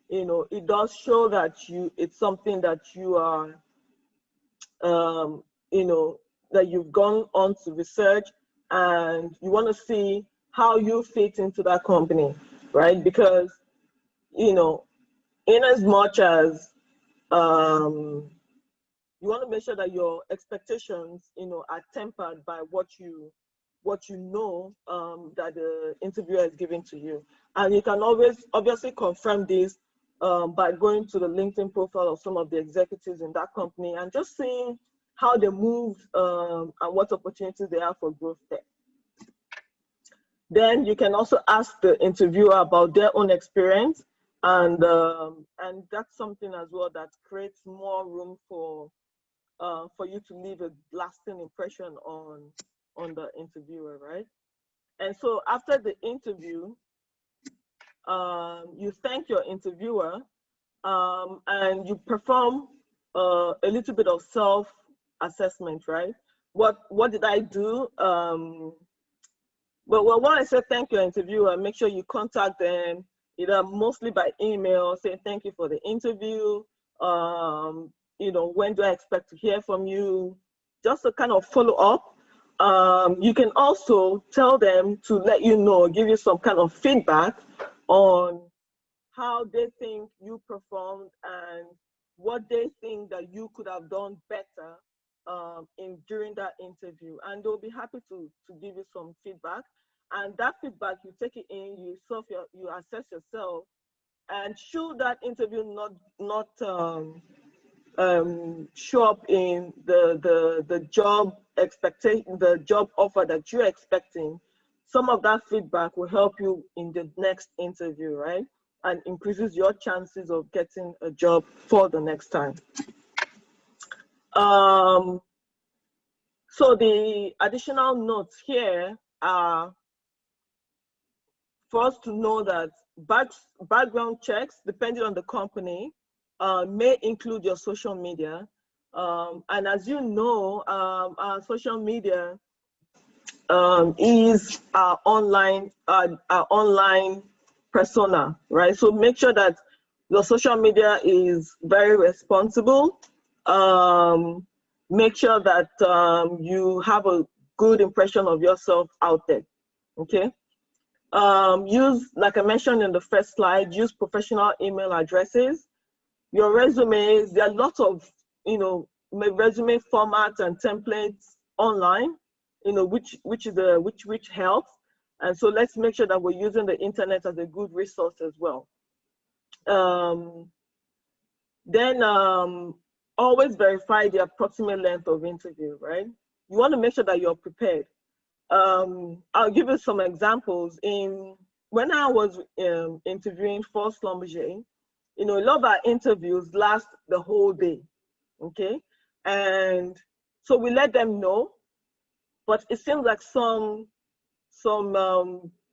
It does show that it's something that you are, that you've gone on to research, and you want to see how you fit into that company, right? Because, in as much as you want to make sure that your expectations, are tempered by what you know that the interviewer is giving to you. And you can always obviously confirm this by going to the LinkedIn profile of some of the executives in that company and just seeing how they moved and what opportunities they have for growth there. Then you can also ask the interviewer about their own experience, and that's something as well that creates more room for you to leave a lasting impression on the interviewer, right? And so after the interview, you thank your interviewer, and you perform a little bit of self-assessment, right? What did I do? But when I say thank your interviewer, make sure you contact them either mostly by email, say thank you for the interview. When do I expect to hear from you? Just to kind of follow up You can also tell them to let you know, give you some kind of feedback on how they think you performed and what they think that you could have done better during that interview. And they'll be happy to give you some feedback. And that feedback, you take it in, you assess yourself, and should that interview not show up in the job expectation, the job offer that you're expecting, some of that feedback will help you in the next interview, right? And increases your chances of getting a job for the next time. So the additional notes here are for us to know that background checks, depending on the company, may include your social media. And as you know, our social media is our online persona, right? So make sure that your social media is very responsible. Make sure that you have a good impression of yourself out there, okay? Use, like I mentioned in the first slide, use professional email addresses. Your resumes, there are lots of, resume formats and templates online, which helps. And so let's make sure that we're using the internet as a good resource as well. Then always verify the approximate length of interview, right? You want to make sure that you're prepared. I'll give you some examples. When I was interviewing for Schlumberger, a lot of our interviews last the whole day, okay? And so we let them know, but it seems like some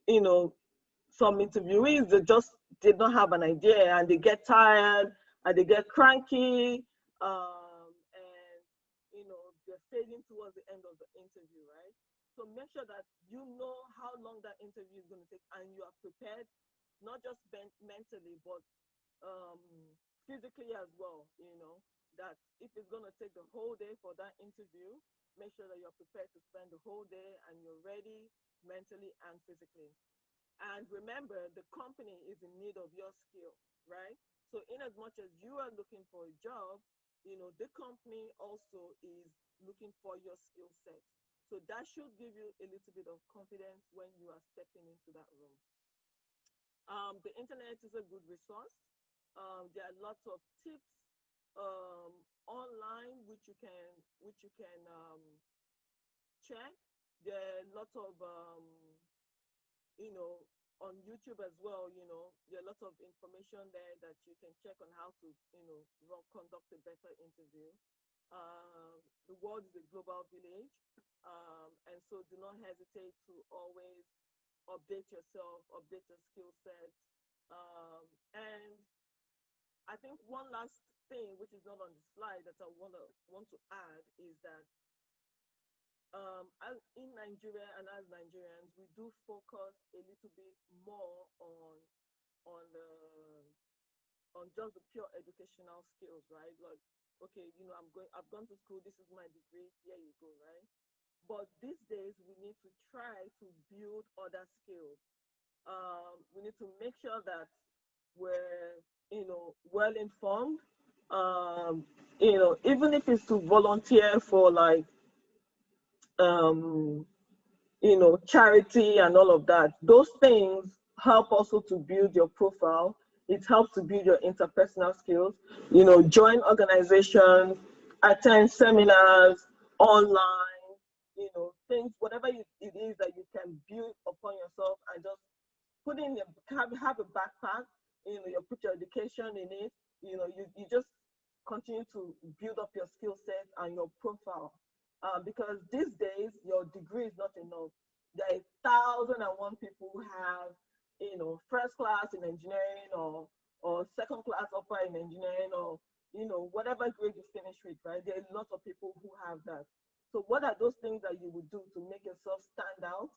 interviewees, they just did not have an idea, and they get tired and they get cranky, and they're fading towards the end of the interview, right? So make sure that you know how long that interview is going to take, and you are prepared, not just mentally, but physically as well. That if it's going to take the whole day for that interview, make sure that you're prepared to spend the whole day and you're ready mentally and physically. And remember, the company is in need of your skill, right? So in as much as you are looking for a job, the company also is looking for your skill set. So that should give you a little bit of confidence when you are stepping into that room. The internet is a good resource. There are lots of tips online which you can check. There are lots of on YouTube as well, there are lots of information there that you can check on how to, conduct a better interview. The world is a global village, and so do not hesitate to always update yourself, update your skill set. And I think one last thing, which is not on the slide, that I want to add is that as in Nigeria and as Nigerians, we do focus a little bit more on just the pure educational skills, right? Like, okay, I've gone to school, this is my degree, here you go, right? But these days we need to try to build other skills. We need to make sure that we're, well informed. Even if it's to volunteer for like charity and all of that, those things help also to build your profile. It helps to build your interpersonal skills. Join organizations, attend seminars online, things, whatever it is that you can build upon yourself, and just put in have a backpack, you put your education in it, you just continue to build up your skill set and your profile. Because these days, your degree is not enough. There are 1,001 people who have, first class in engineering or second class upper in engineering, or, whatever grade you finish with, right? There are lots of people who have that. So what are those things that you would do to make yourself stand out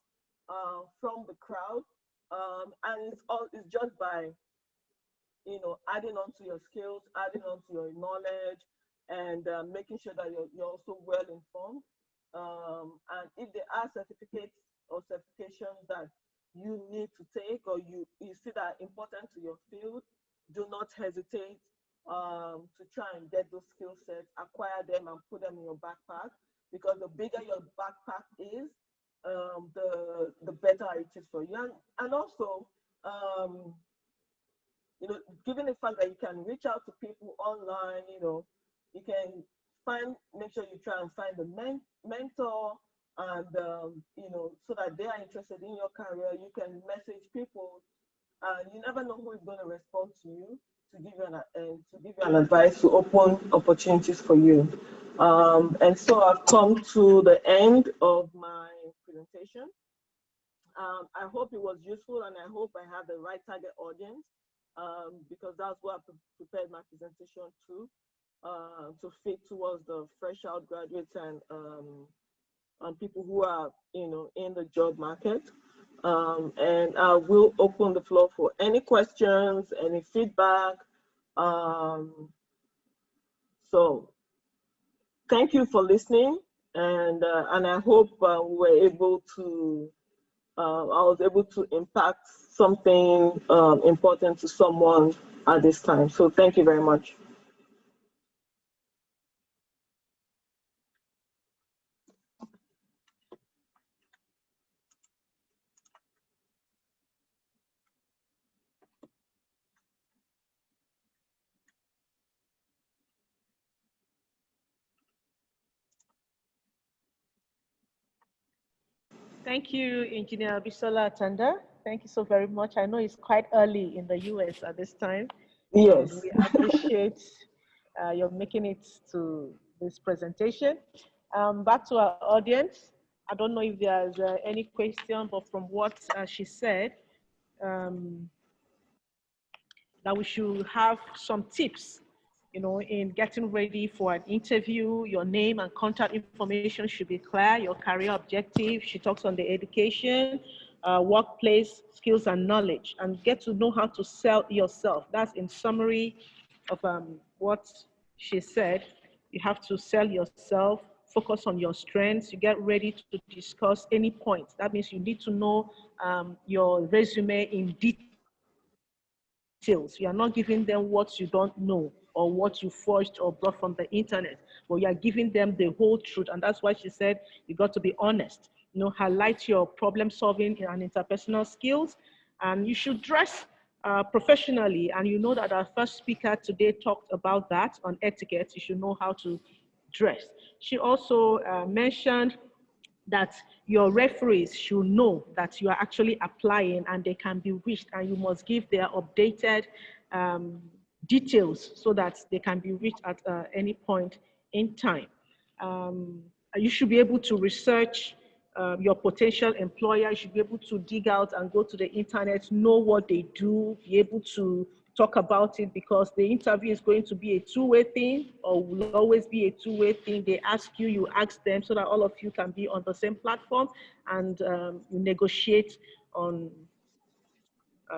from the crowd? And it's just by, adding on to your skills, adding on to your knowledge, and making sure that you're also well informed. And if there are certificates or certifications that you need to take or you see that are important to your field, do not hesitate to try and get those skill sets, acquire them and put them in your backpack, because the bigger your backpack is, the better it is for you. And also, you know, given the fact that you can reach out to people online, you know, you can make sure you try and find a mentor, and you know, so that they are interested in your career. You can message people, and you never know who is going to respond to you to give you an advice, to open opportunities for you. And so I've come to the end of my presentation. I hope it was useful, and I hope I have the right target audience, because that's what I prepared my presentation to fit towards the fresh out graduates and people who are, you know, in the job market. And I will open the floor for any questions, any feedback. So thank you for listening, and I hope I was able to impact something important to someone at this time. So thank you very much. Thank you, Engineer Bisola Atanda. Thank you so very much. I know it's quite early in the US at this time. Yes. We appreciate your making it to this presentation. Back to our audience. I don't know if there's any question, but from what she said, that we should have some tips, you know, in getting ready for an interview. Your name and contact information should be clear, your career objective. She talks on the education, workplace skills and knowledge, and get to know how to sell yourself. That's in summary of what she said. You have to sell yourself, focus on your strengths. You get ready to discuss any point. That means you need to know your resume in detail. You are not giving them what you don't know or what you forged or brought from the internet, but you are giving them the whole truth. And that's why she said you got to be honest. You know, highlight your problem solving and interpersonal skills, and you should dress professionally. And you know that our first speaker today talked about that on etiquette. You should know how to dress. She also mentioned that your referees should know that you are actually applying and they can be reached, and you must give their updated details so that they can be reached at any point in time. You should be able to research your potential employer. You should be able to dig out and go to the internet, know what they do, be able to talk about it, because the interview is going to be a two-way thing, or will always be a two-way thing. They ask you, you ask them, so that all of you can be on the same platform, and you negotiate on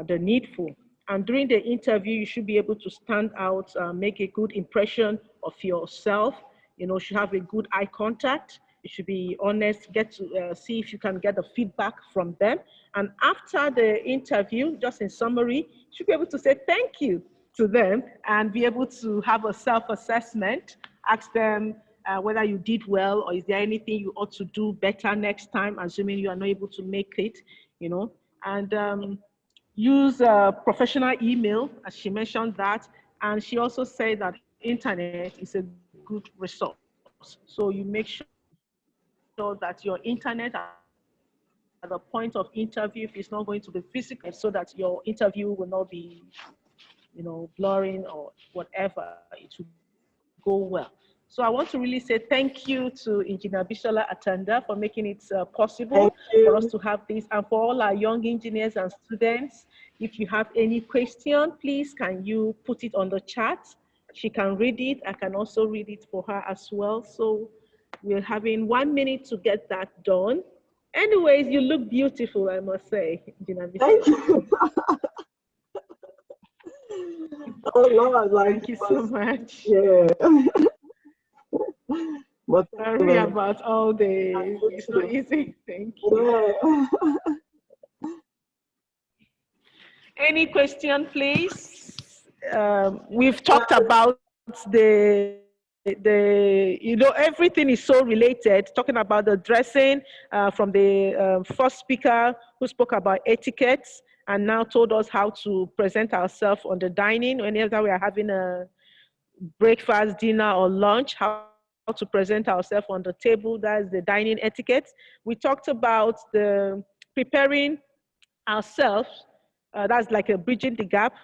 the needful. And during the interview, you should be able to stand out, make a good impression of yourself. You know, you should have a good eye contact. You should be honest, get to see if you can get the feedback from them. And after the interview, just in summary, you should be able to say thank you to them and be able to have a self-assessment, ask them whether you did well, or is there anything you ought to do better next time, assuming you are not able to make it, you know. And use a professional email, as she mentioned that. And she also said that internet is a good resource. So you make sure that your internet at the point of interview, if it's not going to be physical, so that your interview will not be, you know, blurring or whatever. It will go well. So I want to really say thank you to Engineer Bisola Atanda for making it possible for us to have this, and for all our young engineers and students. If you have any question, please can you put it on the chat? She can read it. I can also read it for her as well. So we're having 1 minute to get that done. Anyways, you look beautiful, I must say, Engineer Bisola. Thank you. Oh Lord, like, thank you so much. Yeah. But Sorry about all the, it's not easy. Thank you. Yeah. Any question, please? We've talked about everything is so related, talking about the dressing from the first speaker who spoke about etiquette and now told us how to present ourselves on the dining whenever we are having a breakfast, dinner, or lunch, how to present ourselves on the table. That's the dining etiquette. We talked about the preparing ourselves. That's like a bridging the gap,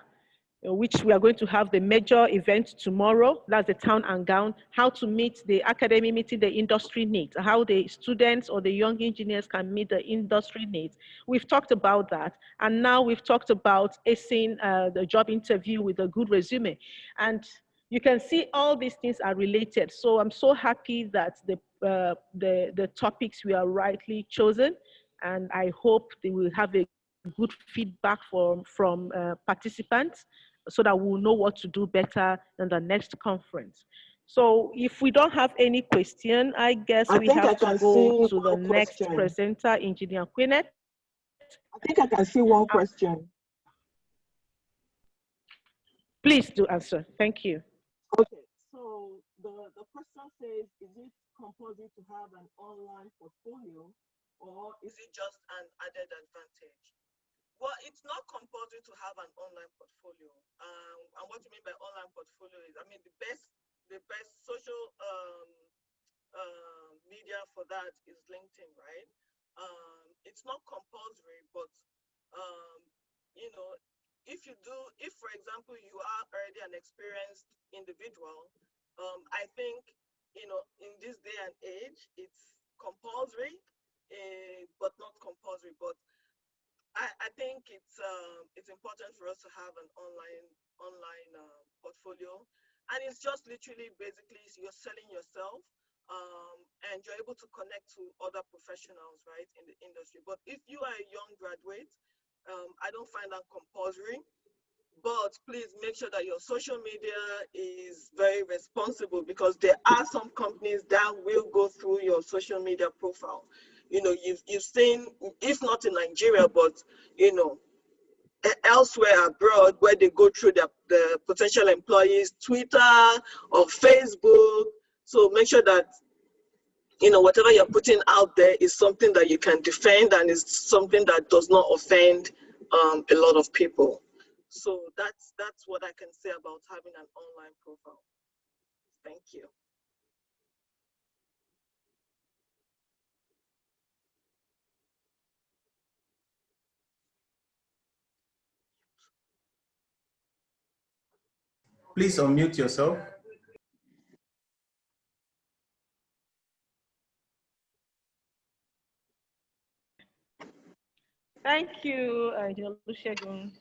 which we are going to have the major event tomorrow. That's the town and gown, how to meet the academy, meeting the industry needs, how the students or the young engineers can meet the industry needs. We've talked about that. And now we've talked about acing the job interview with a good resume. And you can see all these things are related. So I'm so happy that the topics we are rightly chosen. And I hope they will have a good feedback from participants so that we'll know what to do better in the next conference. So if we don't have any question, I guess we have to go to the next presenter, Engineer Quinnet. I think I can see one question. Please do answer. Thank you. Okay, so the question says, is it compulsory to have an online portfolio or is it just an added advantage? Well, it's not compulsory to have an online portfolio. And what you mean by online portfolio is, I mean, the best social media for that is LinkedIn, right? It's not compulsory, but you know, if for example, you are already an experienced individual, I think, you know, in this day and age, it's compulsory, but not compulsory. But I think it's important for us to have an online portfolio, and it's just literally basically you're selling yourself, and you're able to connect to other professionals, right, in the industry. But if you are a young graduate, I don't find that compulsory, but please make sure that your social media is very responsible, because there are some companies that will go through your social media profile. You know, you've seen, if not in Nigeria, but, you know, elsewhere abroad, where they go through the potential employees' Twitter or Facebook. So make sure that, you know, whatever you're putting out there is something that you can defend and is something that does not offend a lot of people. So that's what I can say about having an online profile. Thank you. Please unmute yourself. Thank you, Olusegun.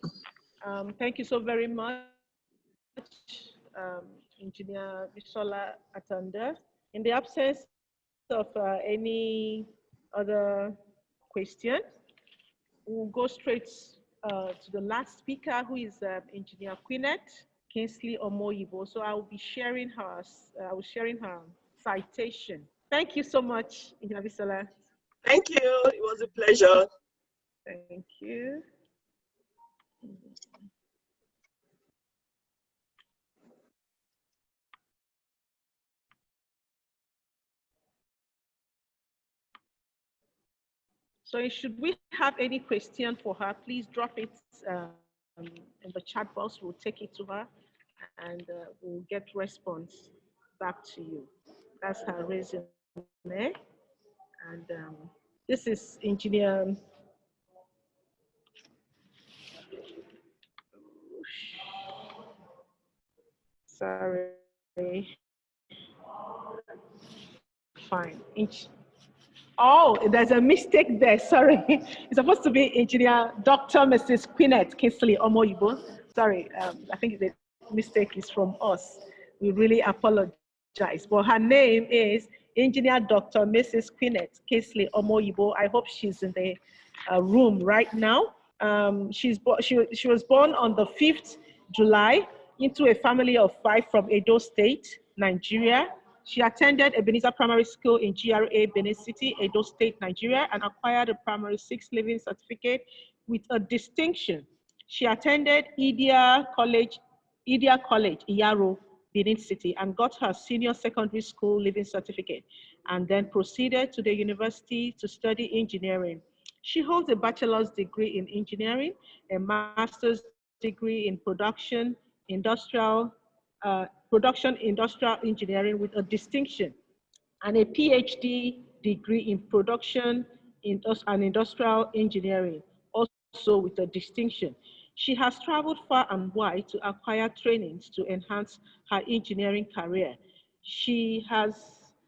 Thank you so very much, Engineer Bisola Atanda. In the absence of any other question, we'll go straight to the last speaker, who is Engineer Quinnet Kingsley Omoyibo. So I will be sharing her, citation. Thank you so much, Engineer Bisola. Thank you. It was a pleasure. Thank you. So should we have any question for her, please drop it in the chat box. We'll take it to her and we'll get response back to you. That's her resume. And this is Engineer sorry. Fine. Oh, there's a mistake there. Sorry. It's supposed to be Engineer Dr. Mrs. Quinnet Kingsley Omoyibo. Sorry. I think the mistake is from us. We really apologize. But her name is Engineer Dr. Mrs. Quinnet Kingsley Omoyibo. I hope she's in the room right now. She was born on the 5th July into a family of 5 from Edo State, Nigeria. She attended Ebenezer Primary School in GRA, Benin City, Edo State, Nigeria, and acquired a Primary 6 Living Certificate with a distinction. She attended Idia College, Iyaro, Benin City, and got her Senior Secondary School Living Certificate, and then proceeded to the university to study engineering. She holds a bachelor's degree in engineering, a master's degree in industrial engineering with a distinction, and a PhD degree in production and industrial engineering, also with a distinction. She has traveled far and wide to acquire trainings to enhance her engineering career. She has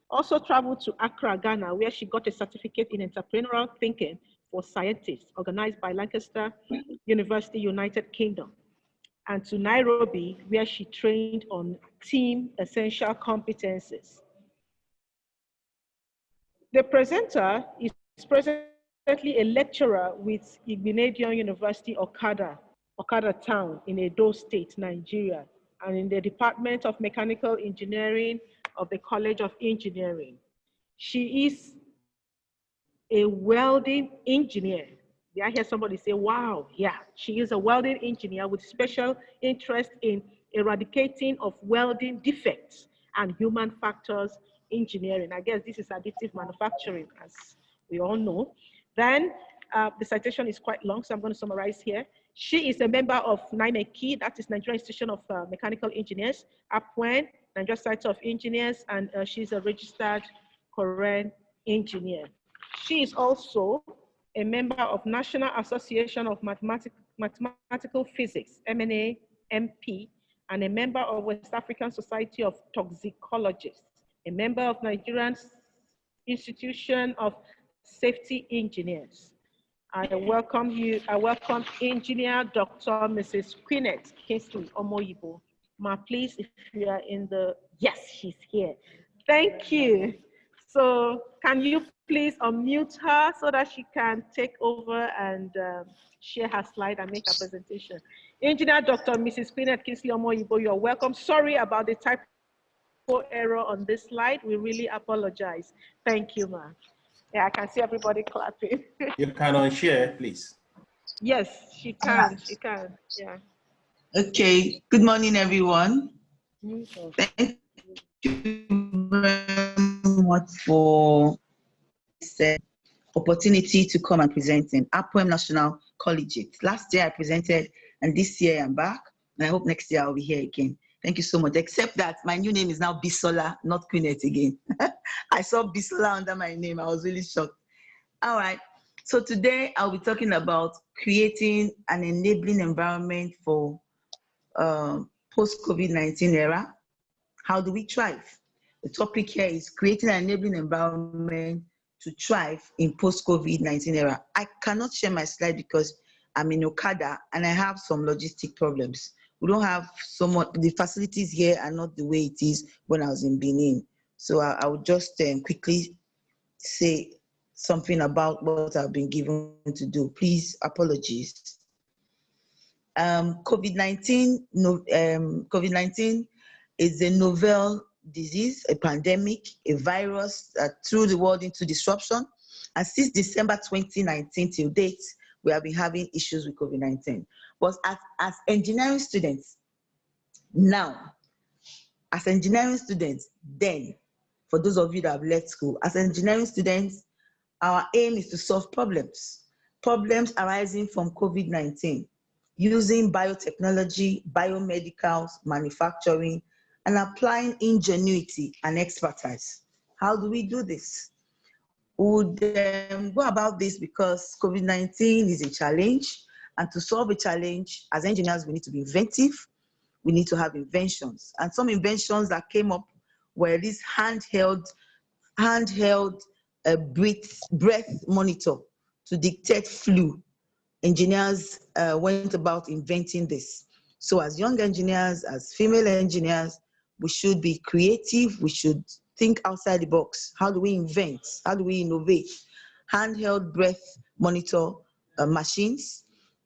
also traveled to Accra, Ghana, where she got a certificate in entrepreneurial thinking for scientists, organized by Lancaster University, United Kingdom, and to Nairobi, where she trained on team essential competencies. The presenter is presently a lecturer with Igbinedion University, Okada Town in Edo State, Nigeria, and in the Department of Mechanical Engineering of the College of Engineering. She is a welding engineer. Did I hear somebody say, wow, yeah, she is a welding engineer with special interest in eradicating of welding defects and human factors engineering. I guess this is additive manufacturing, as we all know. Then the citation is quite long, so I'm going to summarize here. She is a member of NIMEKI, that is Nigerian Institution of Mechanical Engineers, APWEN, Nigeria Society of Engineers, and she's a registered Korean engineer. She is also a member of National Association of Mathematical Physics, MNA, MP, and a member of West African Society of Toxicologists, a member of Nigerian Institution of Safety Engineers. I welcome Engineer Dr. Mrs. Queenette Kingsley Omoyibo. Ma, please, if you are in the, yes, she's here. Thank you. So can you please unmute her so that she can take over and share her slide and make her presentation. Engineer Dr. Mrs. Queenette Kingsley Omoyibo, you're welcome. Sorry about the typo error on this slide. We really apologize. Thank you, ma'am. Yeah, I can see everybody clapping. You can unshare, please. Yes, she can. She can. Yeah. Okay. Good morning, everyone. Thank you very much for this opportunity to come and present in APWEN National Collegiate. Last year I presented, and this year I'm back, and I hope next year I'll be here again. Thank you so much. Except that my new name is now Bisola, not Queenette again. I saw Bisola under my name. I was really shocked. All right. So today I'll be talking about creating an enabling environment for post-COVID-19 era. How do we thrive? The topic here is creating an enabling environment to thrive in post-COVID-19 era. I cannot share my slide because I'm in Okada and I have some logistic problems. We don't have so much, the facilities here are not the way it is when I was in Benin. So I would just quickly say something about what I've been given to do. Please, apologies. COVID-19 is a novel disease, a pandemic, a virus that threw the world into disruption. And since December 2019 till date, we have been having issues with COVID-19. But as engineering students, now, as engineering students, then, for those of you that have left school, as engineering students, our aim is to solve problems arising from COVID-19, using biotechnology, biomedicals, manufacturing, and applying ingenuity and expertise. How do we do this? We would go about this because COVID-19 is a challenge, and to solve a challenge, as engineers, we need to be inventive. We need to have inventions. And some inventions that came up were this handheld breath monitor to detect flu. Engineers went about inventing this. So as young engineers, as female engineers, we should be creative. We should think outside the box. How do we invent? How do we innovate? Handheld breath monitor machines,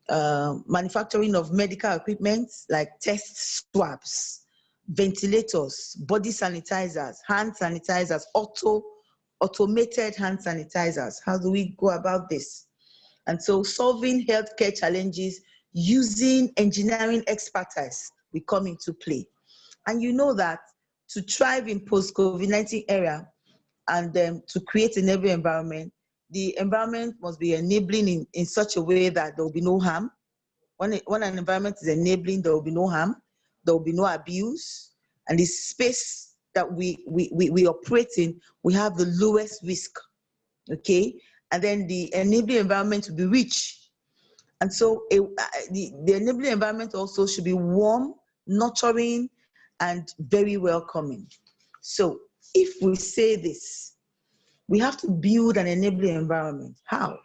manufacturing of medical equipment like test swabs, ventilators, body sanitizers, hand sanitizers, automated hand sanitizers. How do we go about this? And so solving healthcare challenges using engineering expertise will come into play. And you know that to thrive in post-COVID-19 era and to create an enabling environment, the environment must be enabling in such a way that there will be no harm. When an environment is enabling, there will be no harm, there will be no abuse, and the space that we operate in, we have the lowest risk, okay? And then the enabling environment will be rich. And so the enabling environment also should be warm, nurturing, and very welcoming. So if we say this, we have to build an enabling environment. How?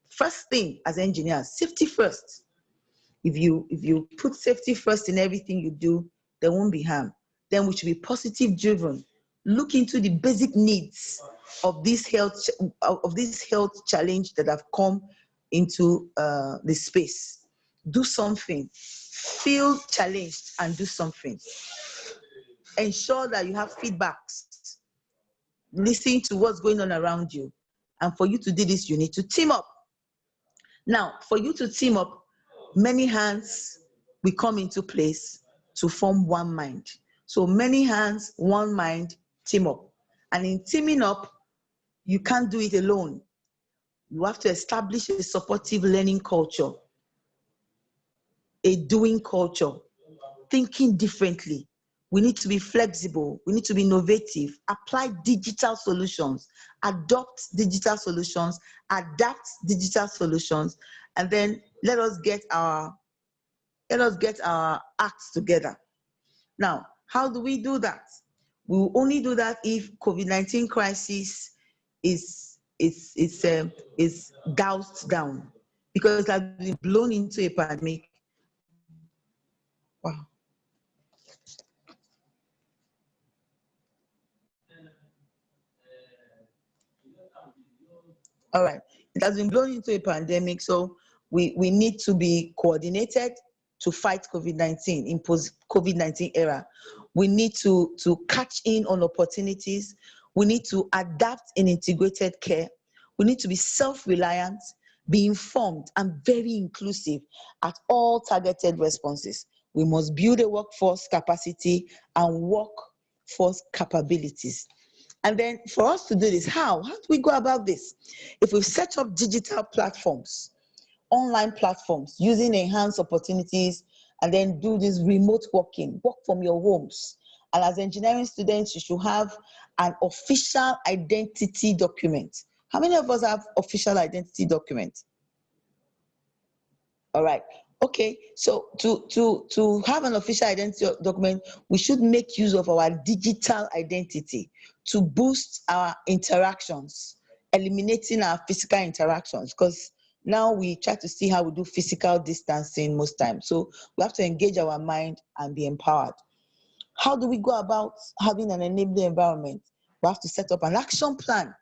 First thing as engineers, safety first. If you put safety first in everything you do, there won't be harm. Then we should be positive driven. Look into the basic needs of this health challenge that have come into the space. Do something. Feel challenged and do something. Ensure that you have feedbacks. Listen to what's going on around you. And for you to do this, you need to team up. Now, for you to team up, many hands will come into place to form one mind. So many hands, one mind, team up. And in teaming up, you can't do it alone. You have to establish a supportive learning culture, a doing culture, thinking differently. We need to be flexible. We need to be innovative, apply digital solutions, adopt digital solutions, adapt digital solutions, and then let us get our acts together. Now, how do we do that? We will only do that if COVID-19 crisis is doused down, because it has been blown into a pandemic. Wow. All right, it has been blown into a pandemic, so we need to be coordinated to fight COVID-19 in post-COVID-19 era. We need to catch in on opportunities. We need to adapt in integrated care. We need to be self-reliant, be informed, and very inclusive at all targeted responses. We must build a workforce capacity and workforce capabilities. And then for us to do this, how do we go about this? If we set up digital platforms, online platforms, using enhanced opportunities, and then do this remote working, work from your homes. And as engineering students, you should have an official identity document. How many of us have official identity document? All right. Okay, so to have an official identity document, we should make use of our digital identity to boost our interactions, eliminating our physical interactions, because now we try to see how we do physical distancing most times. So we have to engage our mind and be empowered. How do we go about having an enabling environment? We have to set up an action plan,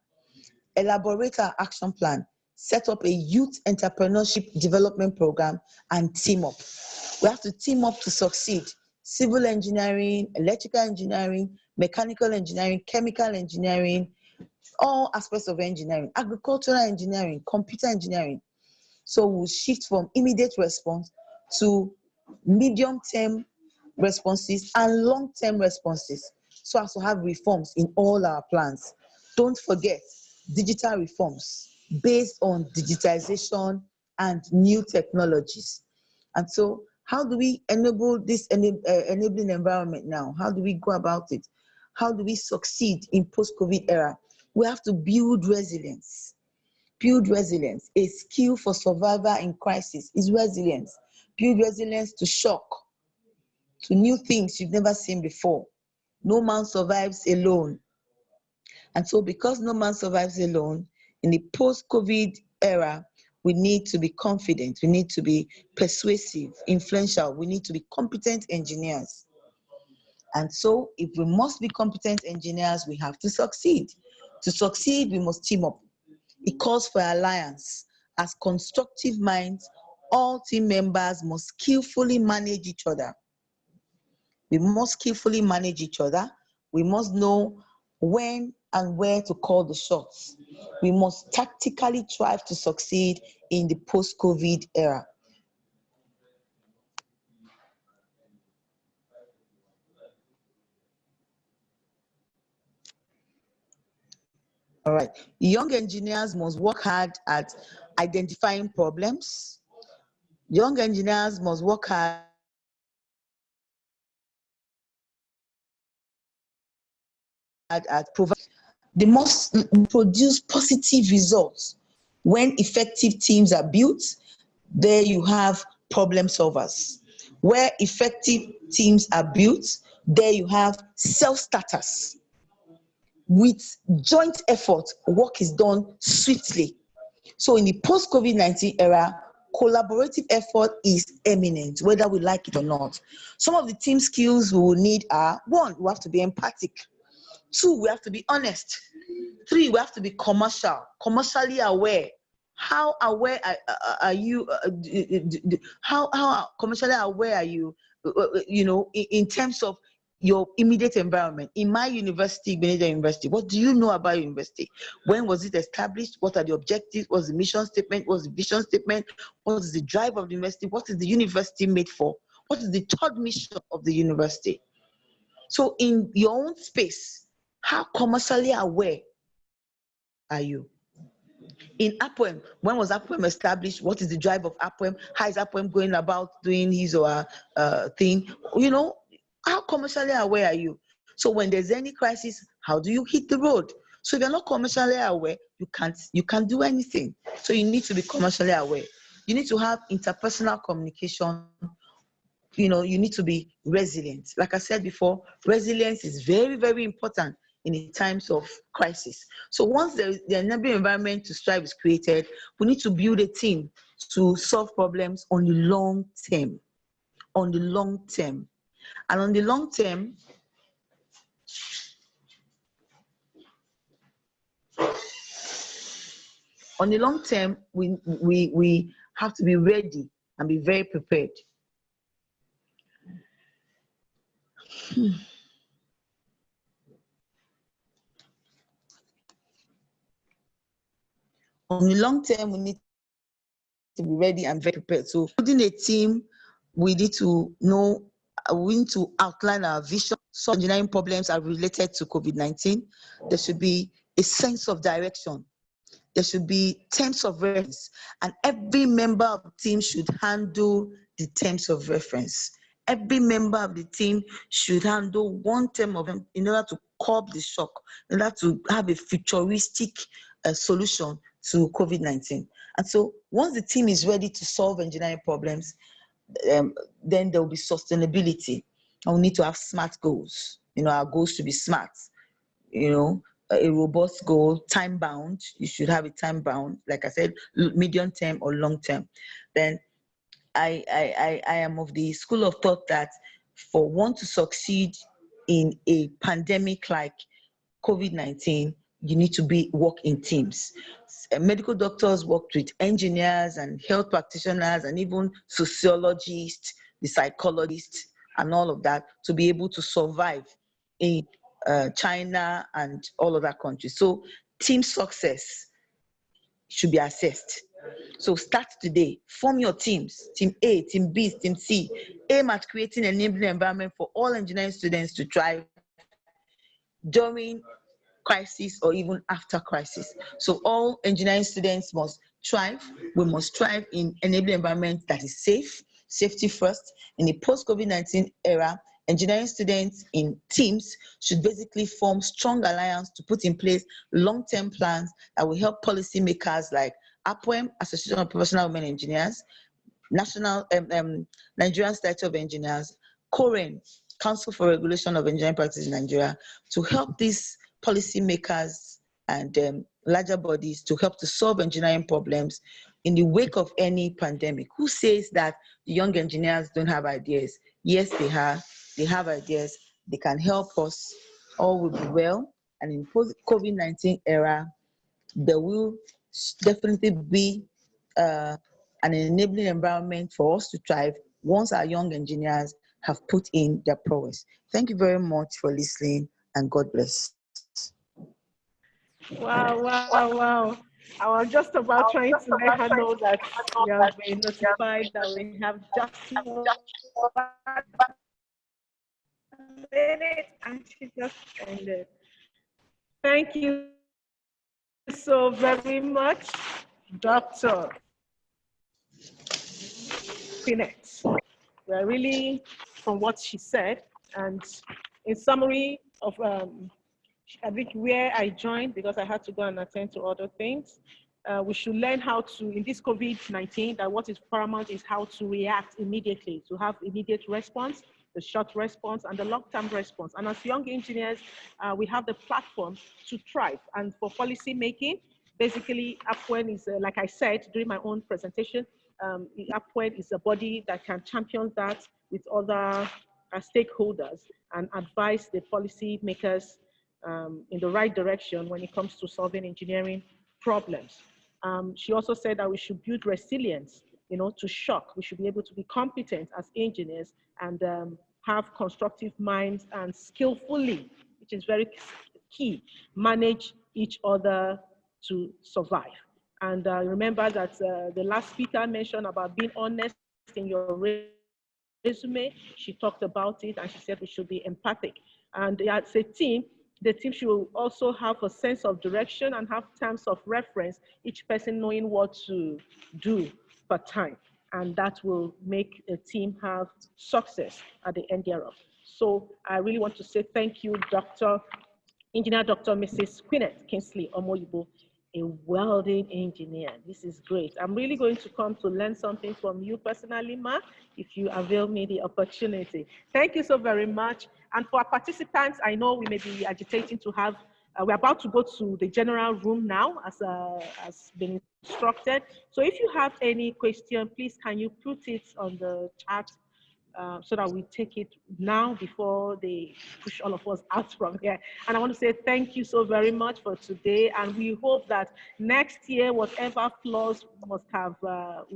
elaborate our action plan, set up a youth entrepreneurship development program, and team up. We have to team up to succeed. Civil engineering, electrical engineering, mechanical engineering, chemical engineering, all aspects of engineering, agricultural engineering, computer engineering. So we'll shift from immediate response to medium-term responses and long-term responses, so as to have reforms in all our plans. Don't forget digital reforms based on digitization and new technologies. And so how do we enable this enabling environment now? How do we go about it? How do we succeed in post-COVID era? We have to build resilience. Build resilience. A skill for survivor in crisis is resilience. Build resilience to shock, to new things you've never seen before. No man survives alone. And so because no man survives alone, in the post-COVID era, we need to be confident, we need to be persuasive, influential, we need to be competent engineers. And so if we must be competent engineers, we have to succeed. To succeed, we must team up. It calls for alliance. As constructive minds, all team members must skillfully manage each other. We must skillfully manage each other. We must know when and where to call the shots. We must tactically strive to succeed in the post-COVID era. All right. Young engineers must work hard at identifying problems. Young engineers must work hard at providing. They must produce positive results. When effective teams are built, there you have problem solvers. Where effective teams are built, there you have self-starters. With joint effort, work is done swiftly. So in the post-COVID-19 era, collaborative effort is eminent, whether we like it or not. Some of the team skills we will need are: 1, we have to be empathic. 2, we have to be honest. 3, we have to be commercially aware. How aware are you? How commercially aware are you? In terms of your immediate environment. In my university, Benedict University, what do you know about your university? When was it established? What are the objectives? What's the mission statement? What's the vision statement? What is the drive of the university? What is the university made for? What is the third mission of the university? So in your own space, how commercially aware are you? In APWEN, when was APWEN established? What is the drive of APWEN? How is APWEN going about doing his or her thing? How commercially aware are you? So when there's any crisis, how do you hit the road? So if you're not commercially aware, you can't do anything. So you need to be commercially aware. You need to have interpersonal communication. You need to be resilient. Like I said before, resilience is very, very important in times of crisis. So once the enabling environment to strive is created, we need to build a team to solve problems on the long term. On the long term. And on the long term, we have to be ready and be very prepared. On the long term, we need to be ready and very prepared. So building a team, we need to outline our vision. Some engineering problems are related to COVID-19. There should be a sense of direction. There should be terms of reference, and every member of the team should handle the terms of reference. Every member of the team should handle one term of them in order to curb the shock, in order to have a futuristic solution to COVID-19. And so once the team is ready to solve engineering problems, then there will be sustainability. And we need to have SMART goals. Our goals should be SMART. A robust goal, time bound. You should have it time bound, like I said, medium term or long term. Then I am of the school of thought that for one to succeed in a pandemic like COVID-19, you need to work in teams. Medical doctors worked with engineers and health practitioners and even sociologists, the psychologists, and all of that to be able to survive in China and all other countries. So team success should be assessed. So start today, form your teams, team A, team B, team C. Aim at creating an enabling environment for all engineering students to thrive during crisis or even after crisis. So all engineering students must thrive. We must thrive in enabling environment that is safe, safety first. In the post-COVID-19 era, engineering students in teams should basically form strong alliance to put in place long-term plans that will help policymakers like APWEN, Association of Professional Women Engineers, National Nigerian Society of Engineers, COREN, Council for Regulation of Engineering Practices in Nigeria, to help these policymakers and larger bodies to help to solve engineering problems in the wake of any pandemic. Who says that the young engineers don't have ideas? Yes, they have. They have ideas. They can help us. All will be well. And in post-COVID-19 era, there will definitely be an enabling environment for us to thrive once our young engineers have put in their prowess. Thank you very much for listening, and God bless. Wow, wow, wow. I was just about trying to let her know that we have been notified that we have just 1 minute, and she just ended. Thank you so very much, Dr. Pinette. We're really, from what she said, and in summary of I think where I joined, because I had to go and attend to other things, we should learn how to, in this COVID-19, that what is paramount is how to react immediately, to have immediate response, the short response and the long-term response. And as young engineers, we have the platform to thrive. And for policy making, basically APWEN is, like I said during my own presentation, APWEN is a body that can champion that with other stakeholders and advise the policy makers in the right direction when it comes to solving engineering problems. She also said that we should build resilience, to shock. We should be able to be competent as engineers and have constructive minds and skillfully, which is very key, manage each other to survive. And remember that the last speaker mentioned about being honest in your resume. She talked about it and she said we should be empathic. And as a team, the team should also have a sense of direction and have terms of reference, each person knowing what to do per time. And that will make a team have success at the end thereof. So I really want to say thank you, Engineer Dr. Mrs. Quinette Kingsley Omoyibo, a welding engineer. This is great. I'm really going to come to learn something from you personally, Ma, if you avail me the opportunity. Thank you so very much. And for our participants, I know we may be agitating to have, we're about to go to the general room now as been instructed. So if you have any question, please can you put it on the chat so that we take it now before they push all of us out from here. And I want to say thank you so very much for today. And we hope that next year, whatever flaws we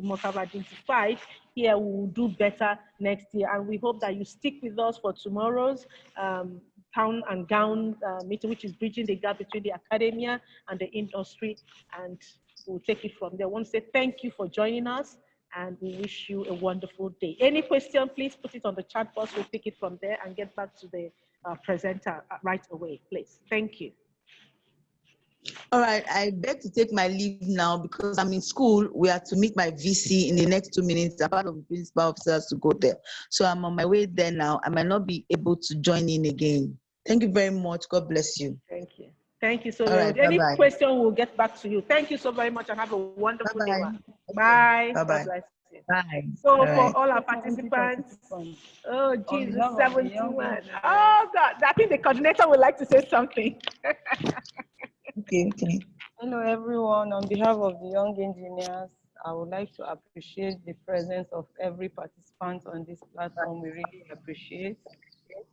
must have identified here, we will do better next year. And we hope that you stick with us for tomorrow's town and gown meeting, which is bridging the gap between the academia and the industry. And we'll take it from there. I want to say thank you for joining us, and we wish you a wonderful day. Any question, please put it on the chat box. We'll pick it from there and get back to the presenter right away, please. Thank you. All right, I beg to take my leave now because I'm in school. We are to meet my VC in the next 2 minutes. I'm part of the principal officers to go there. So I'm on my way there now. I might not be able to join in again. Thank you very much. God bless you. Thank you. Thank you so All much. right, Any bye-bye. question, we'll get back to you. Thank you so very much and have a wonderful day. Bye. Bye-bye. God bless you. Bye. So All for right. all our participants, oh Jesus, 71. Oh God, I think the coordinator would like to say something. Okay. Hello, everyone. On behalf of the young engineers, I would like to appreciate the presence of every participant on this platform. We really appreciate.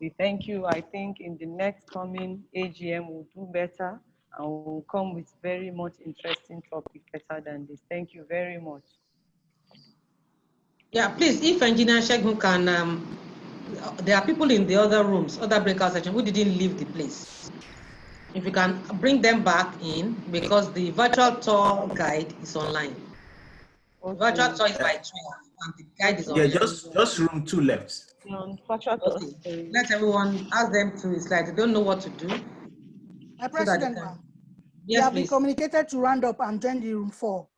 We thank you. I think in the next coming AGM, we'll do better and we'll come with very much interesting topic better than this. Thank you very much. Yeah, please, if Engineer Shegun can, there are people in the other rooms, other breakout sections who didn't leave the place. If you can bring them back in, because the virtual tour guide is online. Okay. Virtual tour is by 12, and the guide is online. Yeah, just room 2 left. Okay. Let everyone ask them to, it's like they don't know what to do. My President, so we yes, have been please. communicated to round up and join the room 4.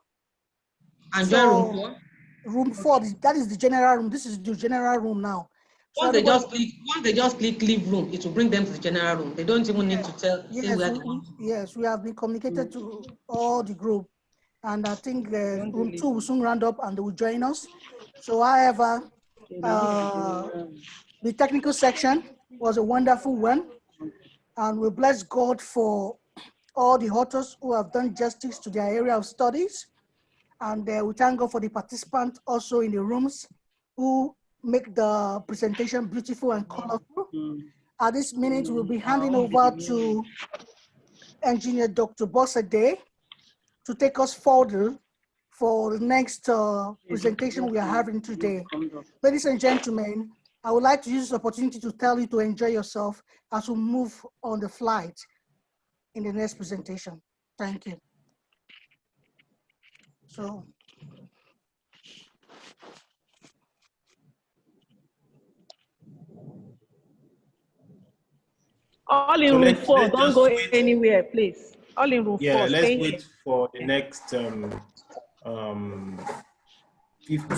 And join room 4? Room 4, that is the general room. This is the general room now. So once they just click leave room, it will bring them to the general room. They don't even need to say where they want to go. Yes, we have been communicated to all the group. And I think room 2 will soon round up and they will join us. So however, the technical section was a wonderful one. And we bless God for all the authors who have done justice to their area of studies. And we thank God for the participants also in the rooms who make the presentation beautiful and colorful. At this minute, we'll be handing over to Engineer Dr. Bossade to take us further for the next presentation we are having today. Ladies and gentlemen, I would like to use this opportunity to tell you to enjoy yourself as we move on the flight in the next presentation. Thank you. So, all in So room 4, let's don't just go wait. anywhere, please. All in room 4, Yeah, let's stay wait here. for the next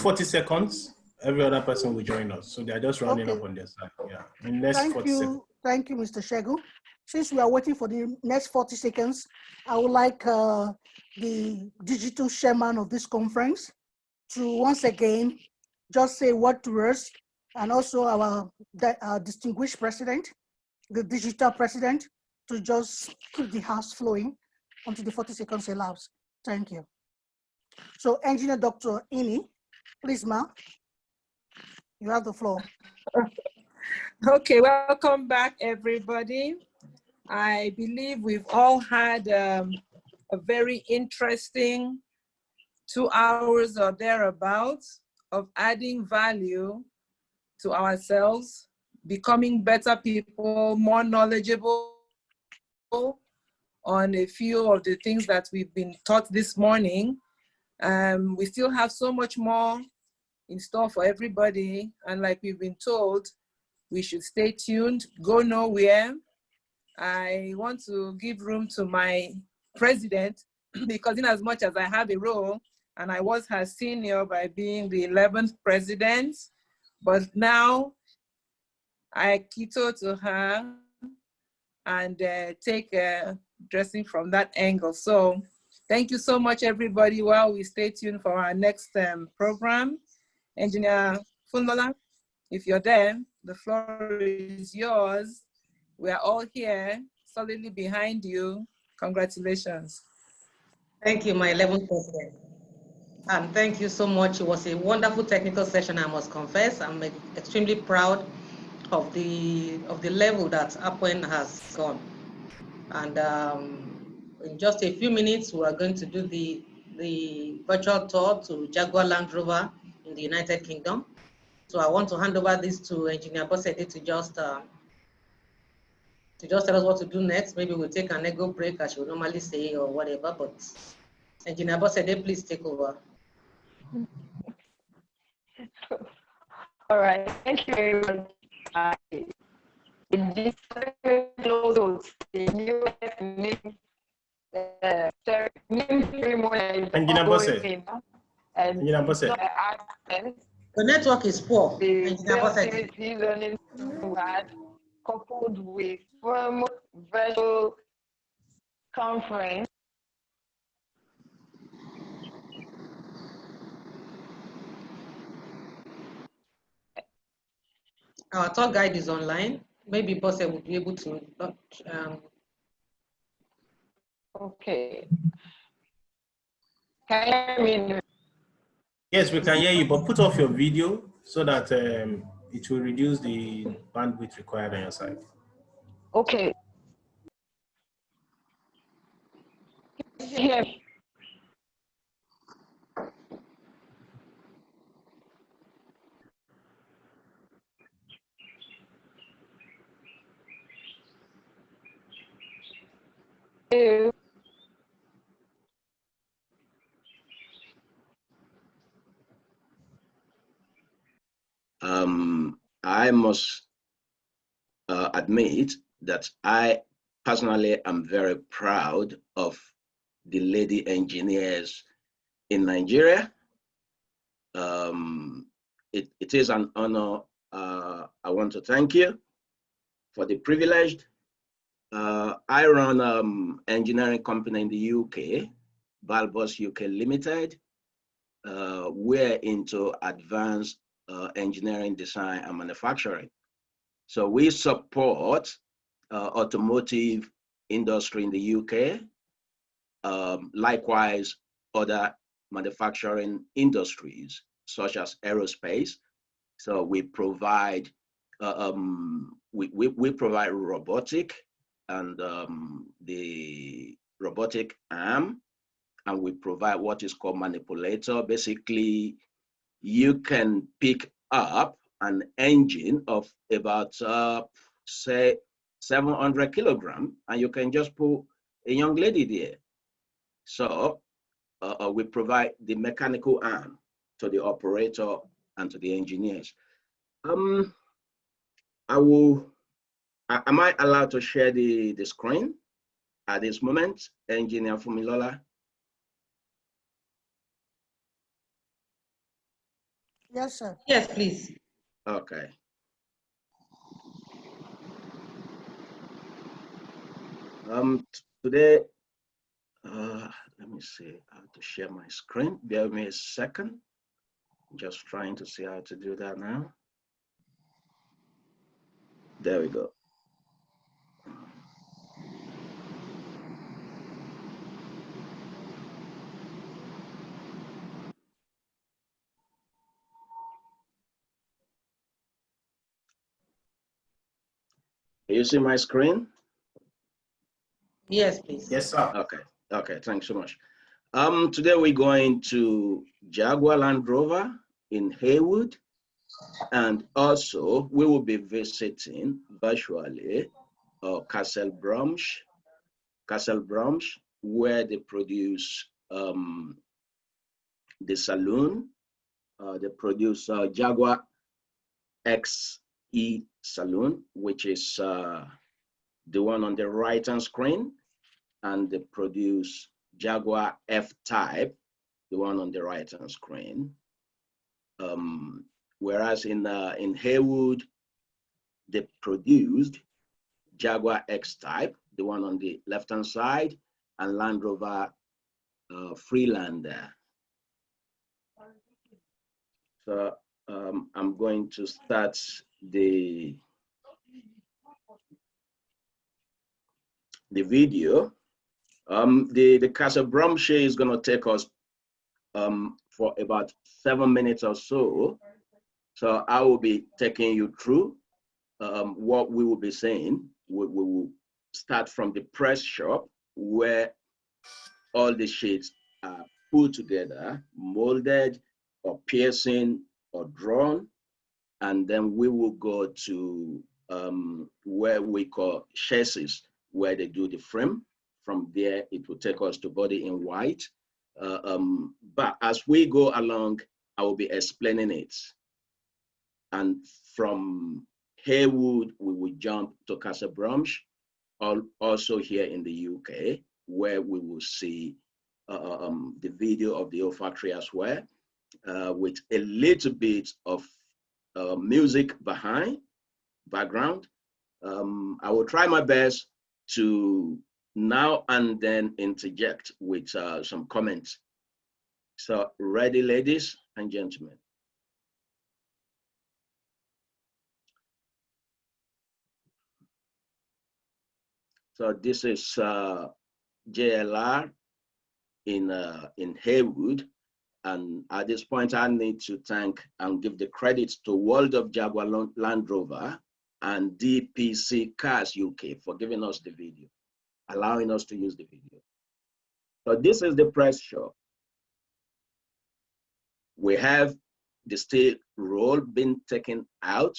40 seconds. Every other person will join us. So they're just rounding okay. up on their side. Yeah, in less 40 seconds. Thank you, Mr. Shegu. Since we are waiting for the next 40 seconds, I would like the digital chairman of this conference to once again just say what to us, and also our distinguished president, the digital president, to just keep the house flowing until the 40 seconds elapse. Thank you. So, Engineer Dr. Ini, please, ma'am, you have the floor. Okay, welcome back, everybody. I believe we've all had a very interesting 2 hours or thereabouts of adding value to ourselves, becoming better people, more knowledgeable on a few of the things that we've been taught this morning. We still have so much more in store for everybody. And like we've been told, we should stay tuned, go nowhere. I want to give room to my president because in as much as I have a role, and I was her senior by being the 11th president, but now I kito to her and take dressing from that angle. So thank you so much, everybody, while we stay tuned for our next program. Engineer Fundola, if you're there, the floor is yours. We are all here, solidly behind you. Congratulations. Thank you, my 11th president. And thank you so much. It was a wonderful technical session, I must confess. I'm extremely proud of the level that APWEN has gone. And in just a few minutes, we are going to do the virtual tour to Jaguar Land Rover in the United Kingdom. So I want to hand over this to Engineer Bosede to just tell us what to do next. Maybe we'll take an ego break, as we normally say, or whatever. But Engineer Bosede, please take over. All right, thank you very much. In this close, the US name ceremony. Engineer Bosede. Engineer Bosede. The network is poor. The learning had coupled with formal virtual conference. Our tour guide is online. Maybe Bosse will be able to. Okay. Can you hear me? Yes, we can hear you, but put off your video so that it will reduce the bandwidth required on your side. Okay. Can you hear me? I must admit that I personally am very proud of the lady engineers in Nigeria. It is an honor. I want to thank you for the privilege. I run engineering company in the UK, Balbus UK Limited. We're into advanced engineering, design, and manufacturing. So we support automotive industry in the UK, likewise other manufacturing industries such as aerospace. So we provide we provide robotic and the robotic arm, and we provide what is called manipulator. Basically, you can pick up an engine of about, say, 700 kilogram, and you can just put a young lady there. So we provide the mechanical arm to the operator and to the engineers. Am I allowed to share the screen at this moment, Engineer Fumilola? Yes, sir. Yes, please. Okay. Today, let me see how to share my screen. Bear with me a second. Just trying to see how to do that now. There we go. Can you see my screen? Yes, please. Yes, sir. Okay, thanks so much. Today we're going to Jaguar Land Rover in Haywood, and also we will be visiting virtually Castle Bromwich, where they produce the saloon. They produce Jaguar XE saloon, which is the one on the right hand screen, and they produce Jaguar F-Type, the one on the right hand screen. Whereas in Haywood, they produced Jaguar X-Type, the one on the left hand side, and Land Rover Freelander. So I'm going to start the video. The Castle Bromwich is going to take us for about 7 minutes or so. So I will be taking you through what we will be saying. We will start from the press shop where all the sheets are put together, molded or piercing or drawn. And then we will go to where we call chassis, where they do the frame. From there, it will take us to body in white. But as we go along, I will be explaining it. And from Haywood, we will jump to Castle Bromwich, also here in the UK, where we will see the video of the old factory as well, with a little bit of music background. I will try my best to now and then interject with some comments. So ready, ladies and gentlemen? So this is JLR in Haywood. And at this point, I need to thank and give the credit to World of Jaguar Land Rover and DPC Cars UK for giving us the video, allowing us to use the video. So this is the press shop. We have the steel roll being taken out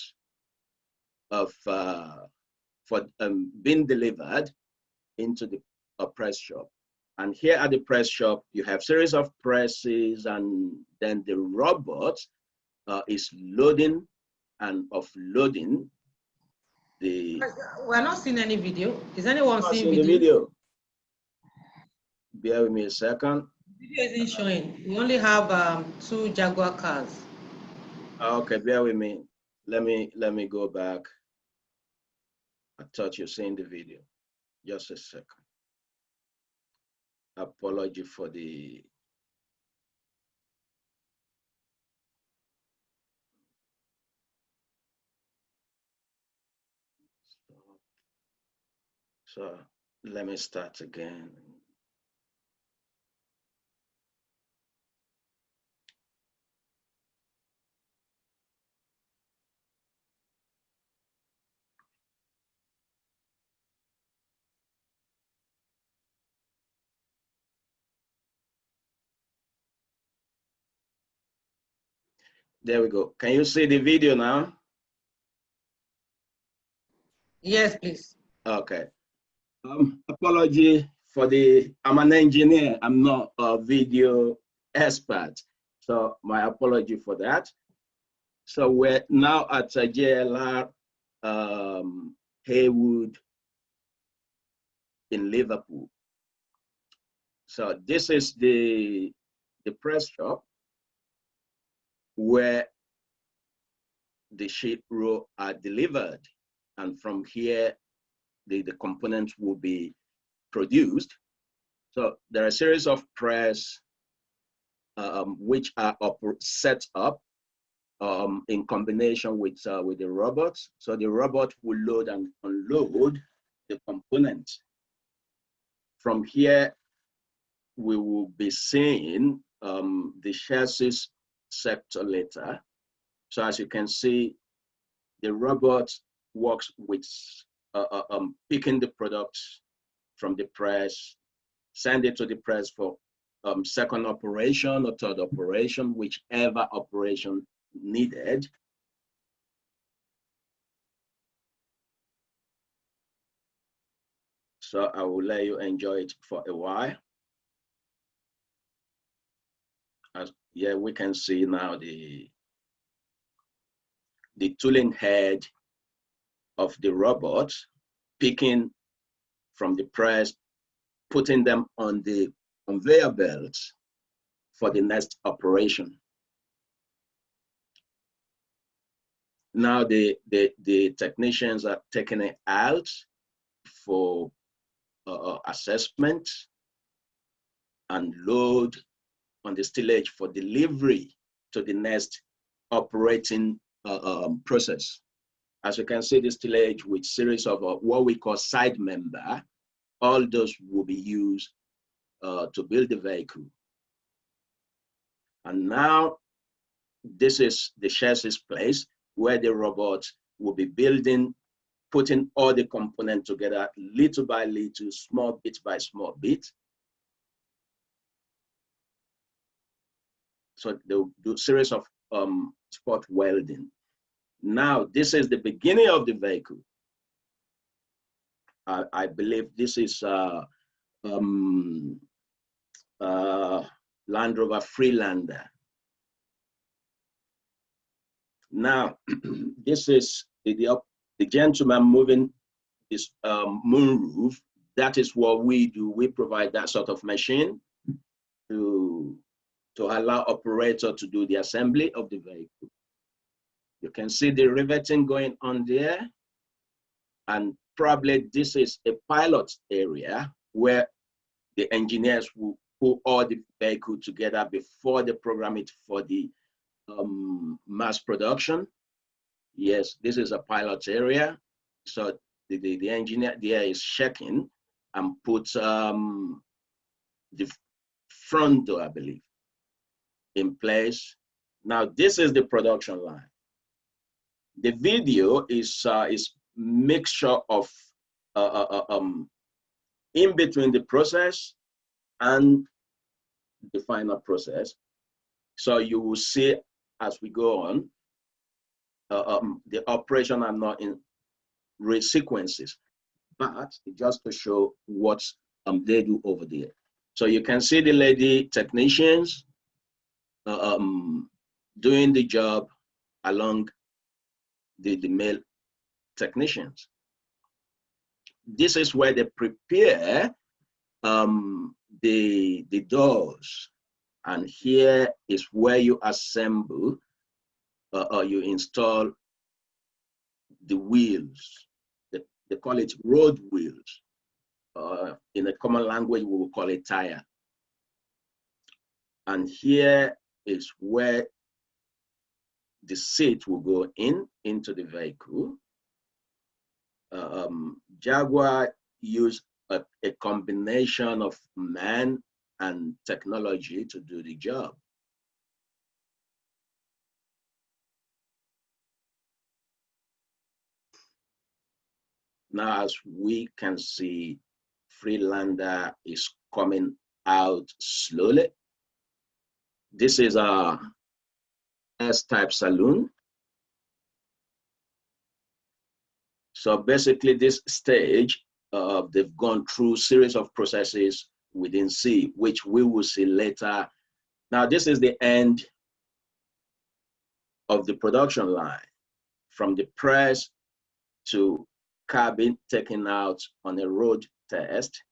of for being delivered into the press shop. And here at the press shop, you have series of presses, and then the robot is loading and offloading the. We're not seeing any video. Is anyone seeing the video? video? Bear with me a second. Video isn't showing. We only have 2 Jaguar cars. Okay, bear with me. Let me go back. I thought you're seeing the video. Just a second. Apology for the. So let me start again. There we go. Can you see the video now? Yes, please. Okay. Apology for I'm an engineer. I'm not a video expert. So my apology for that. So we're now at JLR Haywood in Liverpool. So this is the press shop where the sheet row are delivered. And from here, the components will be produced. So there are a series of press which are set up in combination with the robots. So the robot will load and unload the components. From here, we will be seeing the chassis sector later. So as you can see, the robot works with picking the products from the press, send it to the press for second operation or third operation, whichever operation needed. So I will let you enjoy it for a while. Yeah, we can see now the tooling head of the robot picking from the press, putting them on the conveyor belts for the next operation. Now the technicians are taking it out for assessment and load on the stillage for delivery to the next operating process. As you can see, the stillage with series of what we call side member, all those will be used to build the vehicle. And now this is the chassis place where the robot will be building, putting all the components together little by little, small bit by small bit. So they'll do a series of spot welding. Now, this is the beginning of the vehicle. I believe this is Land Rover Freelander. Now, this is the gentleman moving this moonroof. That is what we do. We provide that sort of machine to allow operator to do the assembly of the vehicle. You can see the riveting going on there. And probably this is a pilot area where the engineers will put all the vehicle together before they program it for the mass production. Yes, this is a pilot area. So the engineer there is checking and puts the front door, I believe, in place. Now this is the production line. The video is mixture of in between the process and the final process. So you will see as we go on, the operation are not in sequences, but just to show what they do over there. So you can see the lady technicians doing the job along the male technicians. This is where they prepare the doors, and here is where you assemble or you install the wheels. They call it road wheels. In a common language, we will call it tire. And here is where the seat will go into the vehicle. Jaguar used a combination of man and technology to do the job. Now, as we can see, Freelander is coming out slowly. This is a S-type saloon. So basically this stage, they've gone through series of processes within C, which we will see later. Now this is the end of the production line, from the press to cabin taken out on a road test.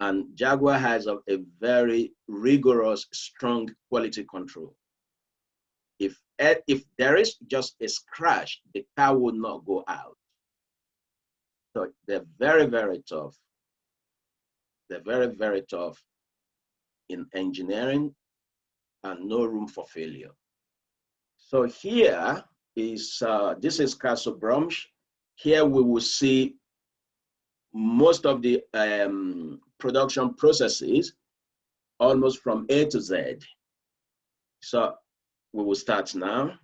And Jaguar has a very rigorous, strong quality control. If there is just a scratch, the car will not go out. So they're very, very tough. They're very, very tough in engineering and no room for failure. So here is, this is Castle Bromwich. Here we will see most of the production processes, almost from A to Z. So we will start now.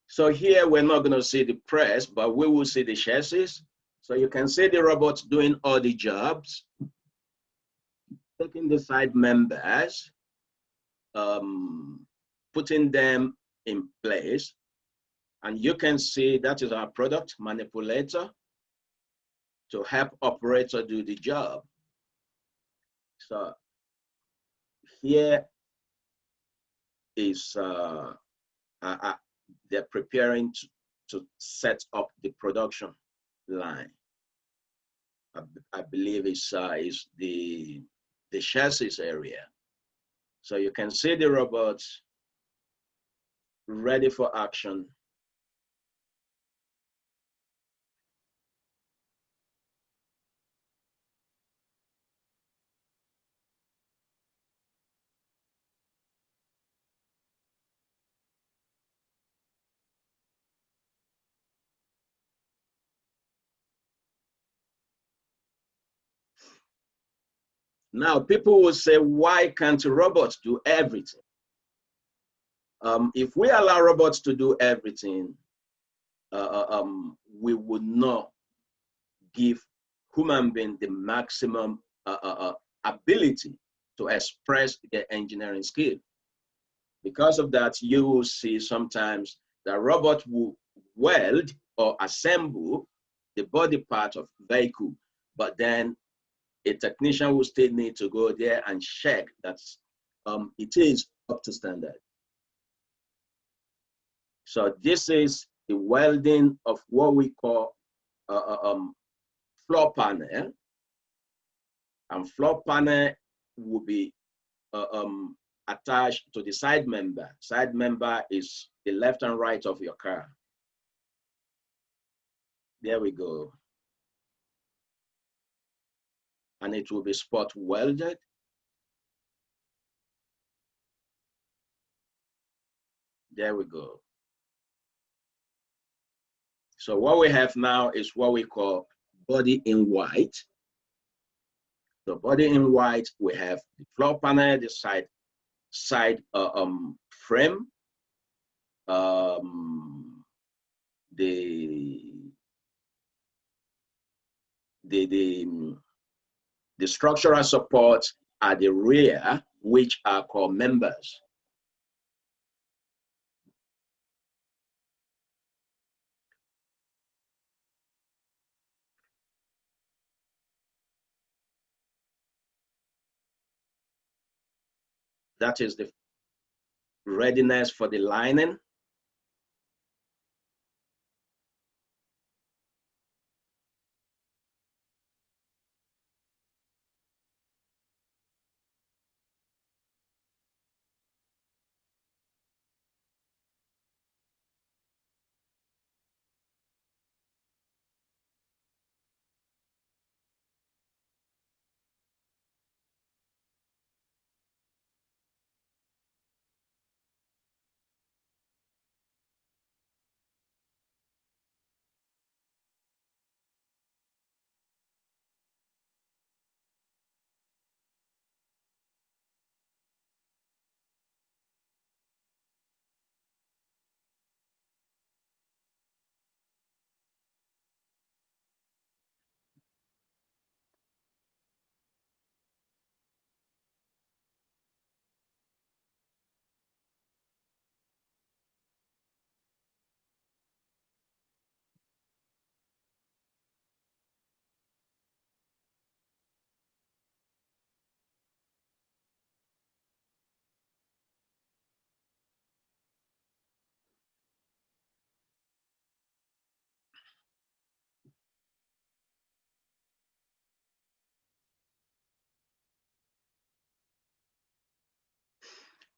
So here we're not going to see the press, but we will see the chassis. So you can see the robots doing all the jobs, taking the side members, putting them in place. And you can see that is our product manipulator to help operator do the job. So here is, they're preparing to set up the production line. I believe is the chassis area. So you can see the robots ready for action. Now, people will say, why can't robots do everything? If we allow robots to do everything, we would not give human beings the maximum ability to express their engineering skill. Because of that, you will see sometimes the robot will weld or assemble the body part of vehicle, but then a technician will still need to go there and check that it is up to standard. So this is the welding of what we call floor panel. And floor panel will be attached to the side member. Side member is the left and right of your car. There we go. And it will be spot welded. There we go. So what we have now is what we call body in white. The body in white, we have the floor panel, the side frame, the structural support at the rear, which are called members. That is the readiness for the lining.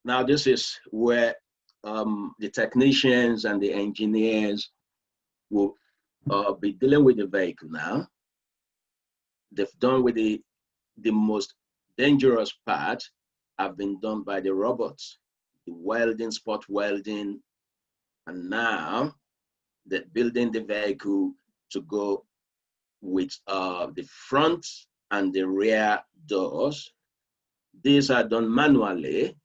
Now this is where the technicians and the engineers will be dealing with the vehicle now. They've done with the most dangerous part have been done by the robots, the welding, spot welding, and now they're building the vehicle to go with the front and the rear doors. These are done manually.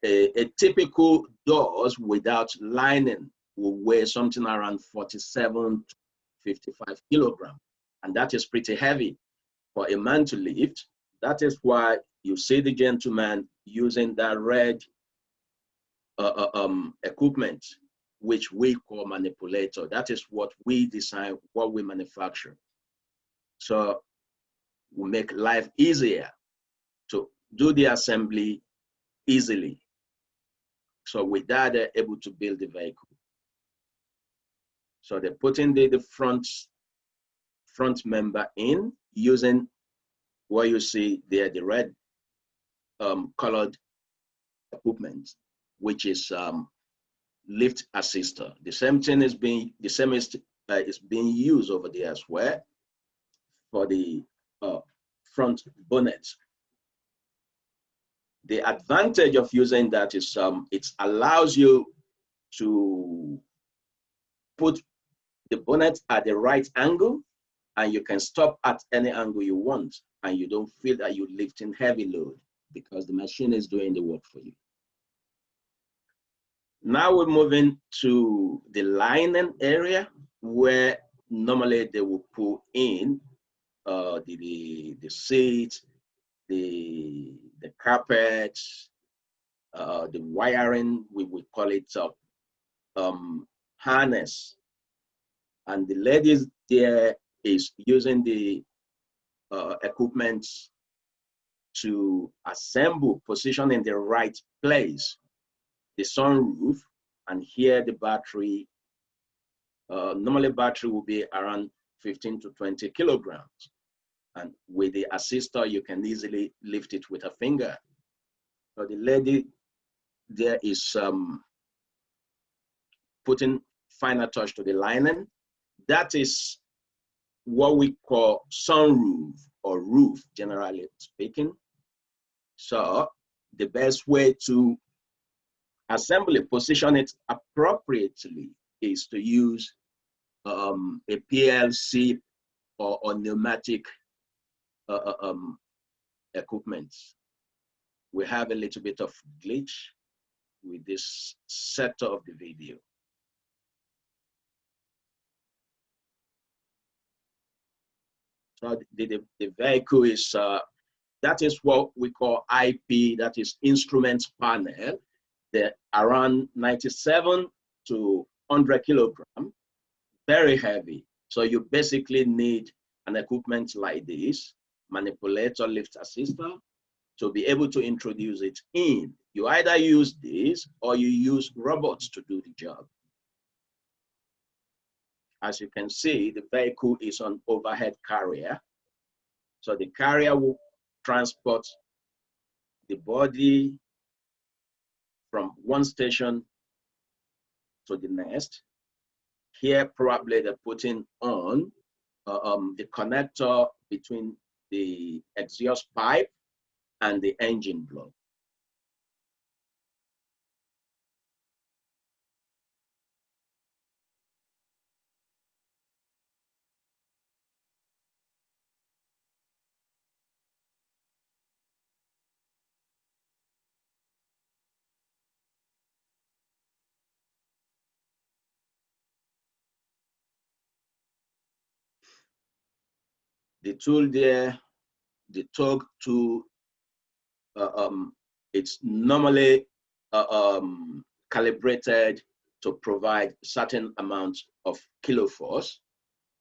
A typical doors without lining will weigh something around 47 to 55 kilograms, and that is pretty heavy for a man to lift. That is why you see the gentleman using that red equipment, which we call manipulator. That is what we design, what we manufacture. So we make life easier to do the assembly easily. So with that, they're able to build the vehicle. So they're putting the front member in using what you see there, the red colored equipment, which is lift assister. The same thing is being used over there as well for the front bonnet. The advantage of using that is it allows you to put the bonnet at the right angle, and you can stop at any angle you want, and you don't feel that you're lifting heavy load because the machine is doing the work for you. Now we're moving to the lining area where normally they will pull in the seat, the carpet, the wiring, we would call it harness. And the ladies there is using the equipment to assemble, position in the right place, the sunroof, and here the battery. Normally battery will be around 15 to 20 kilograms. And with the assister, you can easily lift it with a finger. So the lady there is putting final touch to the lining. That is what we call sunroof or roof, generally speaking. So the best way to assemble it, position it appropriately is to use a PLC or pneumatic equipment. We have a little bit of glitch with this sector of the video. So the vehicle is, that is what we call IP, that is instrument panel. They're around 97 to 100 kilograms, very heavy. So you basically need an equipment like this, manipulator, lift assister, to be able to introduce it in. You either use this or you use robots to do the job. As you can see, the vehicle is on overhead carrier. So the carrier will transport the body from one station to the next. Here, probably they're putting on the connector between the exhaust pipe and the engine block. The tool there, the torque tool, it's normally calibrated to provide certain amounts of kiloforce.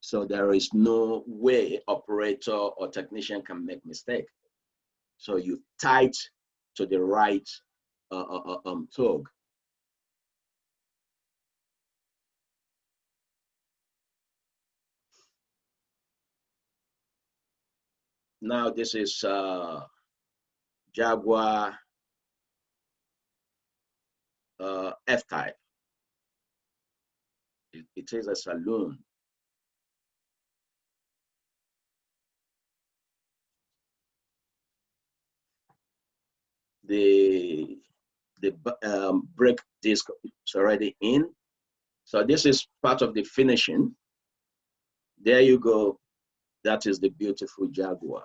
So there is no way operator or technician can make mistake. So you tight to the right torque. Now this is Jaguar F-type. It is a saloon. The brake disc is already in. So this is part of the finishing. There you go. That is the beautiful Jaguar.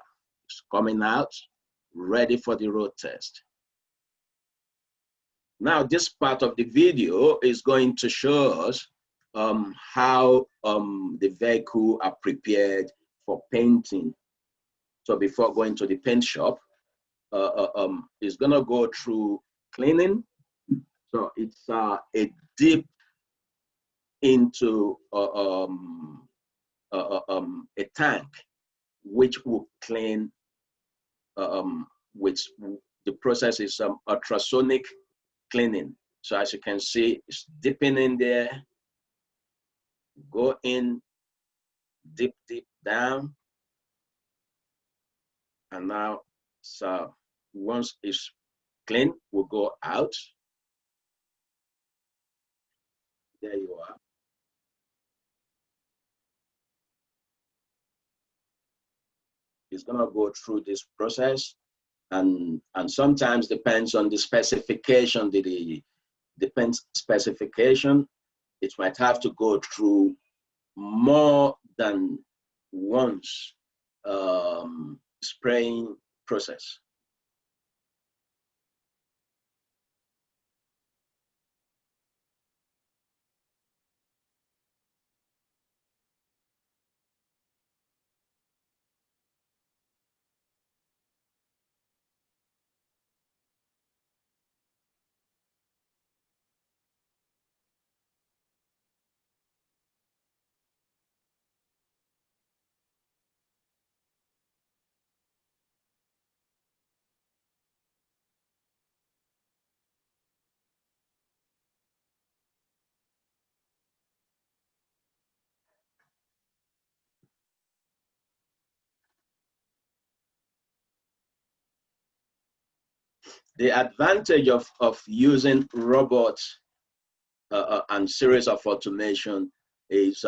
It's coming out, ready for the road test. Now, this part of the video is going to show us how the vehicle are prepared for painting. So before going to the paint shop, it's gonna go through cleaning. So it's a deep into a tank, which will clean, which the process is ultrasonic cleaning. So as you can see, it's dipping in there, go in, dip down, and now, so once it's clean, we'll go out. There you are. It's gonna go through this process, and sometimes depends on the specification, the specification, it might have to go through more than once spraying process. The advantage of using robots and series of automation is,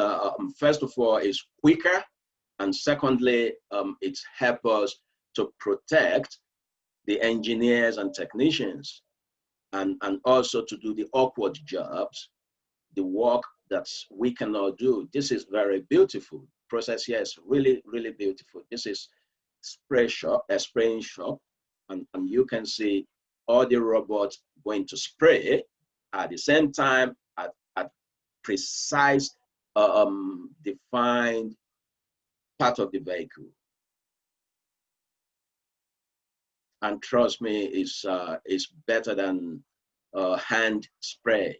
first of all, is quicker, and secondly, it's help us to protect the engineers and technicians, and also to do the awkward jobs, the work that we cannot do. This is very beautiful process. Yes, really, really beautiful. This is spraying shop, and you can see all the robots going to spray at the same time at precise defined part of the vehicle. And trust me, it's better than hand spray.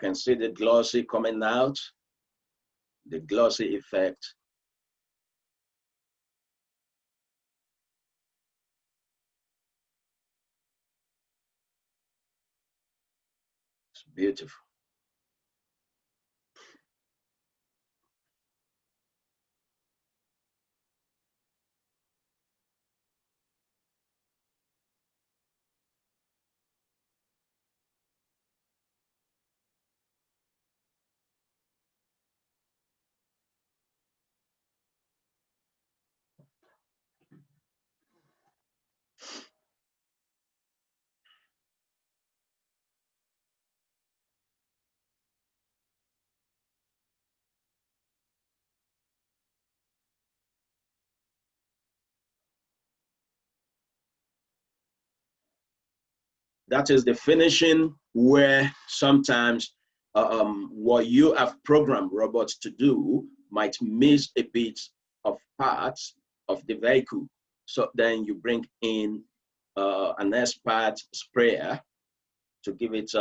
You can see the glossy coming out, the glossy effect. It's beautiful. That is the finishing, where sometimes what you have programmed robots to do might miss a bit of parts of the vehicle. So then you bring in an expert sprayer to give it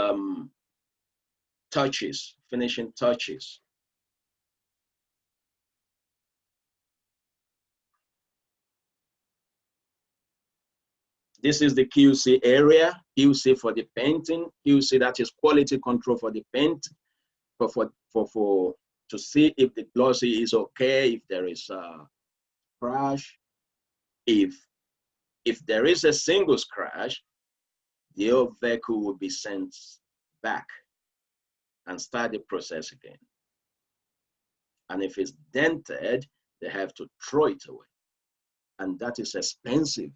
touches, finishing touches. This is the QC area, QC for the painting, QC, that is quality control for the paint, to see if the glossy is okay, if there is a crash. If there is a single scratch, the whole vehicle will be sent back and start the process again. And if it's dented, they have to throw it away. And that is expensive.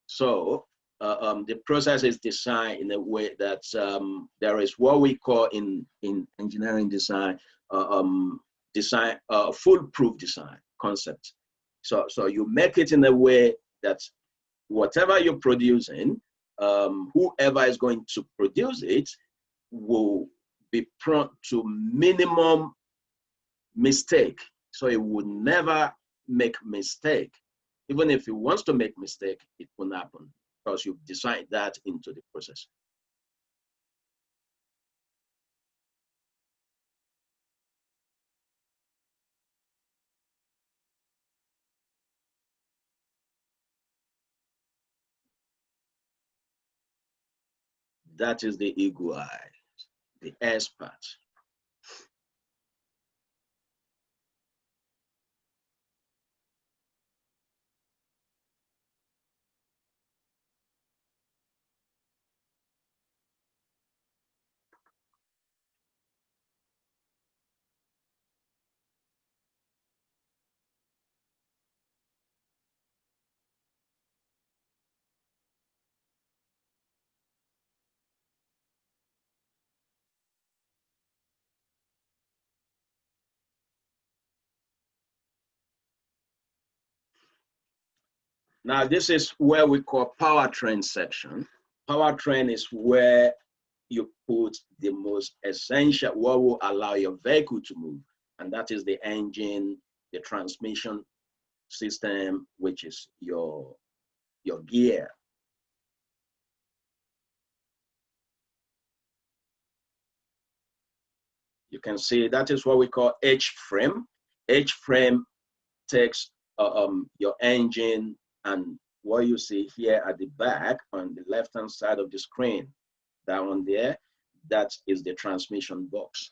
So the process is designed in a way that there is what we call in engineering design, foolproof design concept. So you make it in a way that whatever you're producing, whoever is going to produce it will be prone to minimum mistake. So it would never make mistake. Even if it wants to make mistake, it won't happen because you've designed that into the process. That is the eagle eye, the S part. Now, this is where we call powertrain section. Powertrain is where you put the most essential, what will allow your vehicle to move. And that is the engine, the transmission system, which is your gear. You can see that is what we call H-frame. H-frame takes your engine, and what you see here at the back on the left-hand side of the screen, that one there, that is the transmission box.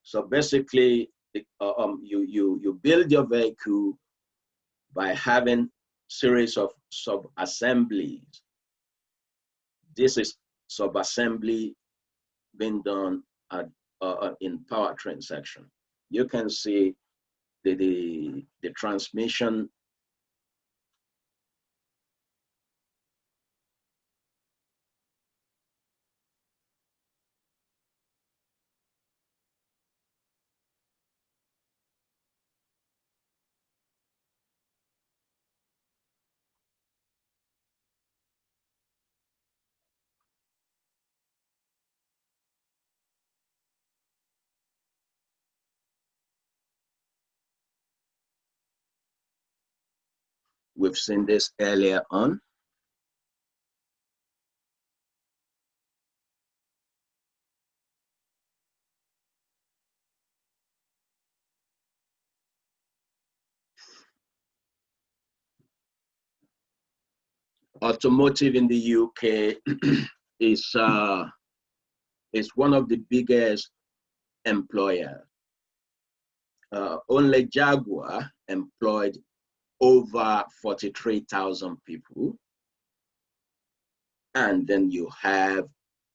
So basically, you build your vehicle by having series of sub-assemblies. This is sub-assembly being done at, in powertrain section. You can see the transmission. We've seen this earlier on. Automotive in the UK is one of the biggest employers. Only Jaguar employed over 43,000 people. And then you have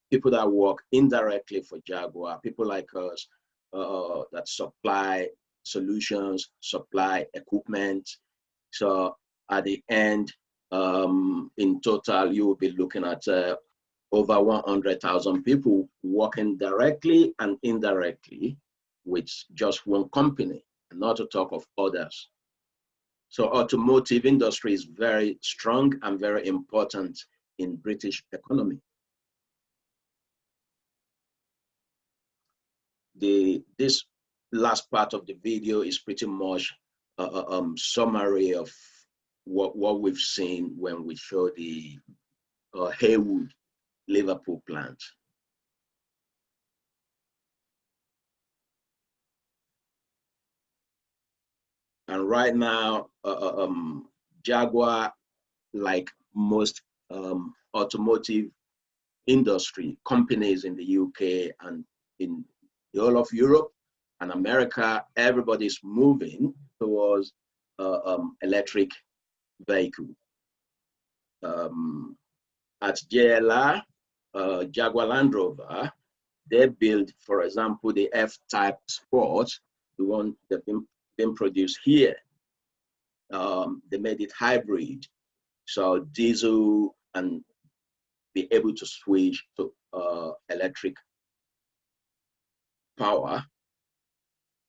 people that work indirectly for Jaguar, people like us that supply solutions, supply equipment. So at the end, in total, you will be looking at over 100,000 people working directly and indirectly with just one company, not to talk of others. So automotive industry is very strong and very important in British economy. This last part of the video is pretty much a summary of what we've seen when we show the Haywood, Liverpool plant. And right now, Jaguar, like most automotive industry companies in the UK and in the whole of Europe and America, everybody's moving towards electric vehicle. At JLR, Jaguar Land Rover, they build, for example, the F-Type Sport, the one that's been produced here. They made it hybrid, so diesel and be able to switch to electric power.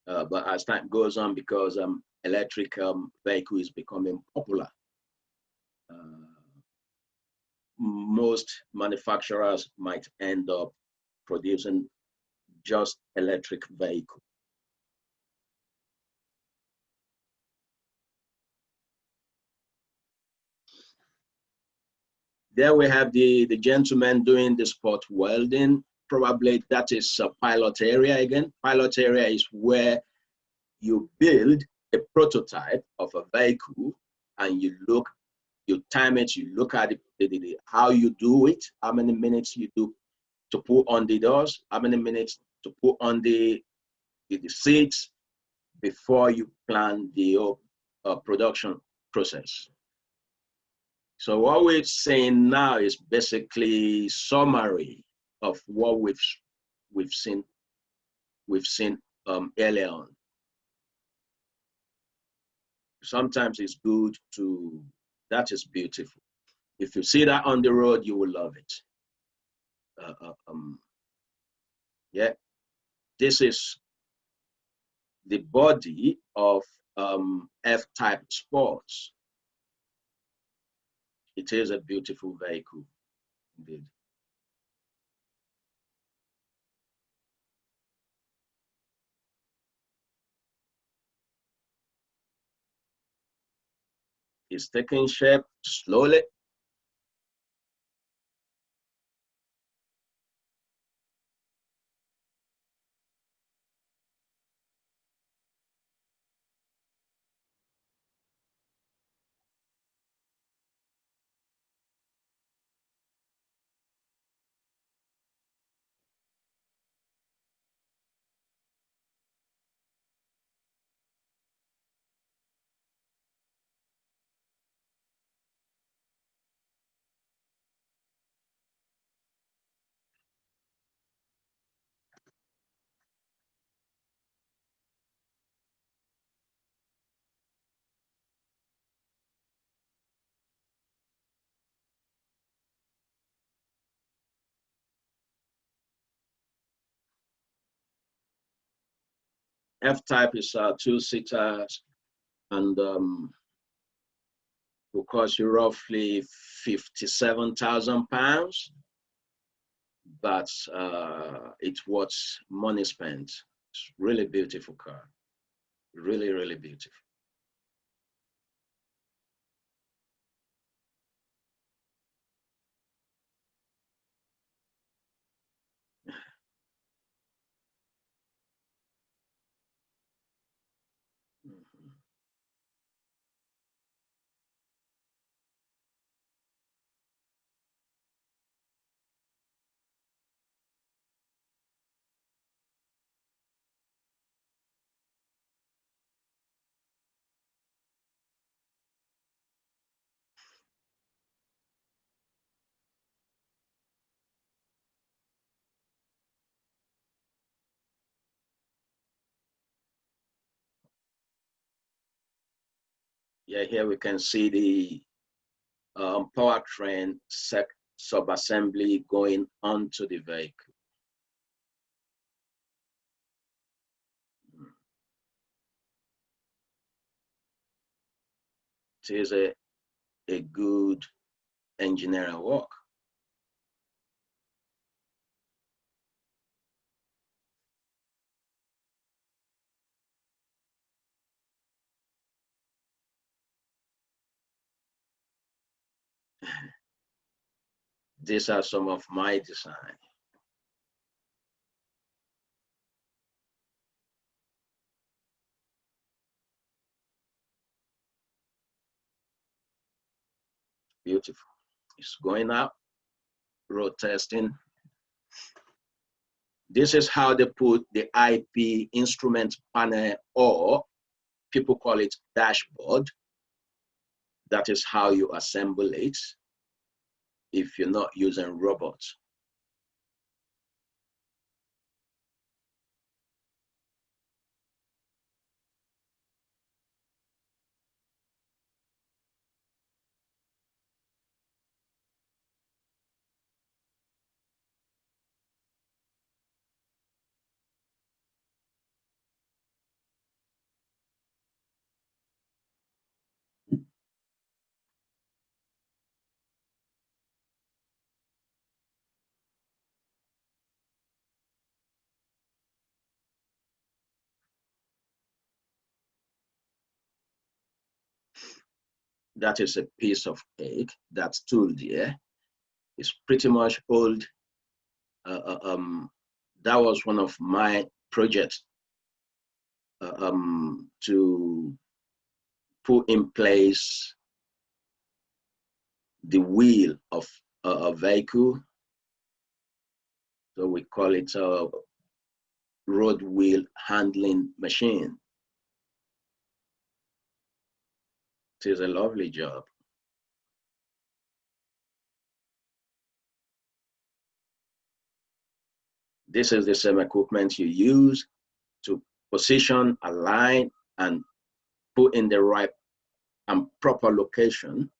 But as time goes on, because electric vehicle is becoming popular, most manufacturers might end up producing just electric vehicle. There we have the gentleman doing the spot welding. Probably that is a pilot area again. Pilot area is where you build a prototype of a vehicle and you look, you time it, you look at how you do it, how many minutes you do to put on the doors, how many minutes to put on the seats before you plan the production process. So what we're saying now is basically summary of what we've seen earlier on. Sometimes it's good to, that is beautiful. If you see that on the road, you will love it. Yeah, this is the body of F-Type Sports. It is a beautiful vehicle, indeed. It's taking shape slowly. F-Type is 2-seater and will cost you roughly £57,000. But it's worth money spent. It's really beautiful car. Really, really beautiful. Yeah, here we can see the powertrain sub-assembly going onto the vehicle. It is a good engineering work. These are some of my design. Beautiful. It's going up, road testing. This is how they put the IP instrument panel, or people call it dashboard. That is how you assemble it if you're not using robots. That is a piece of cake. That tool there is pretty much old. That was one of my projects to put in place the wheel of a vehicle. So we call it a road wheel handling machine. It is a lovely job. This is the same equipment you use to position, align, and put in the right and proper location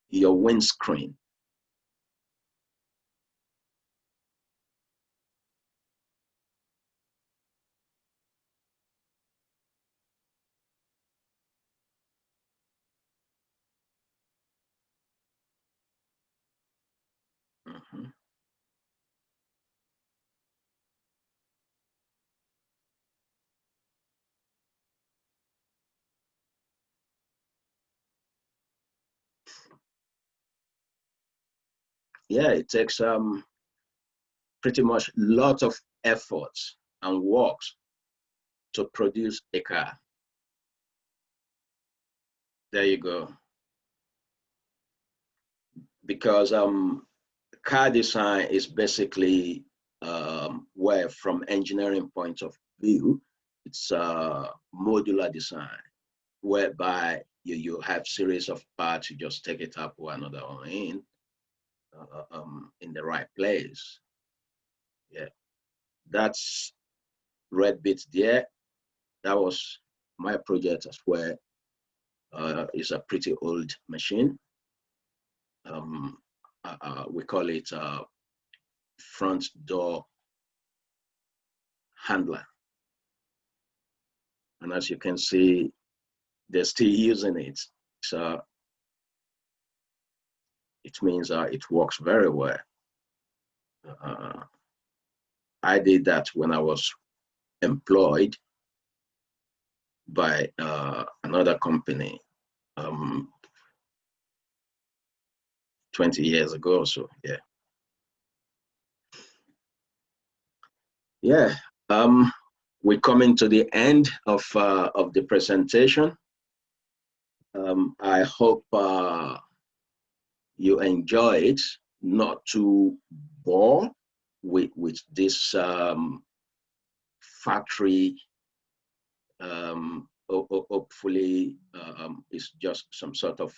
your windscreen. Mhm. Yeah, it takes pretty much lot of efforts and works to produce a car. There you go. Because car design is basically where, from engineering point of view, it's modular design, whereby you have series of parts, you just take it up one another one in the right place. Yeah, that's red bit there. That was my project as well. It's a pretty old machine. We call it front door handler. And as you can see, they're still using it. So it means it works very well. I did that when I was employed by another company 20 years ago or so, yeah. Yeah, we're coming to the end of the presentation. I hope you enjoy it, not too bore with this factory. Hopefully, it's just some sort of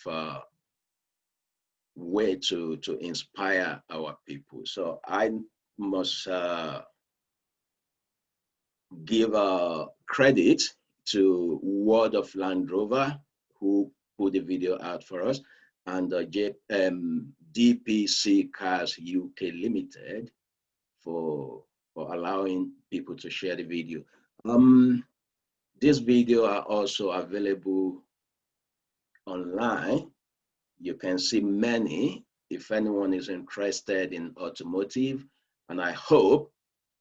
way to inspire our people. So I must give credit to Word of Land Rover, who put the video out for us, and DPC Cars UK Limited for allowing people to share the video. This video are also available online. You can see many if anyone is interested in automotive, and I hope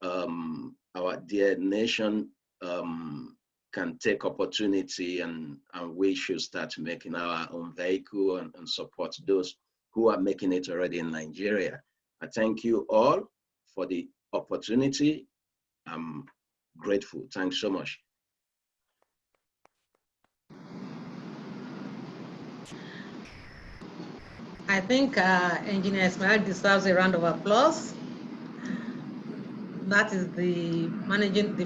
our dear nation can take opportunity and we should start making our own vehicle and support those who are making it already in Nigeria. I thank you all for the opportunity. I'm grateful. Thanks so much. I think Engineer Ismail deserves a round of applause. That is the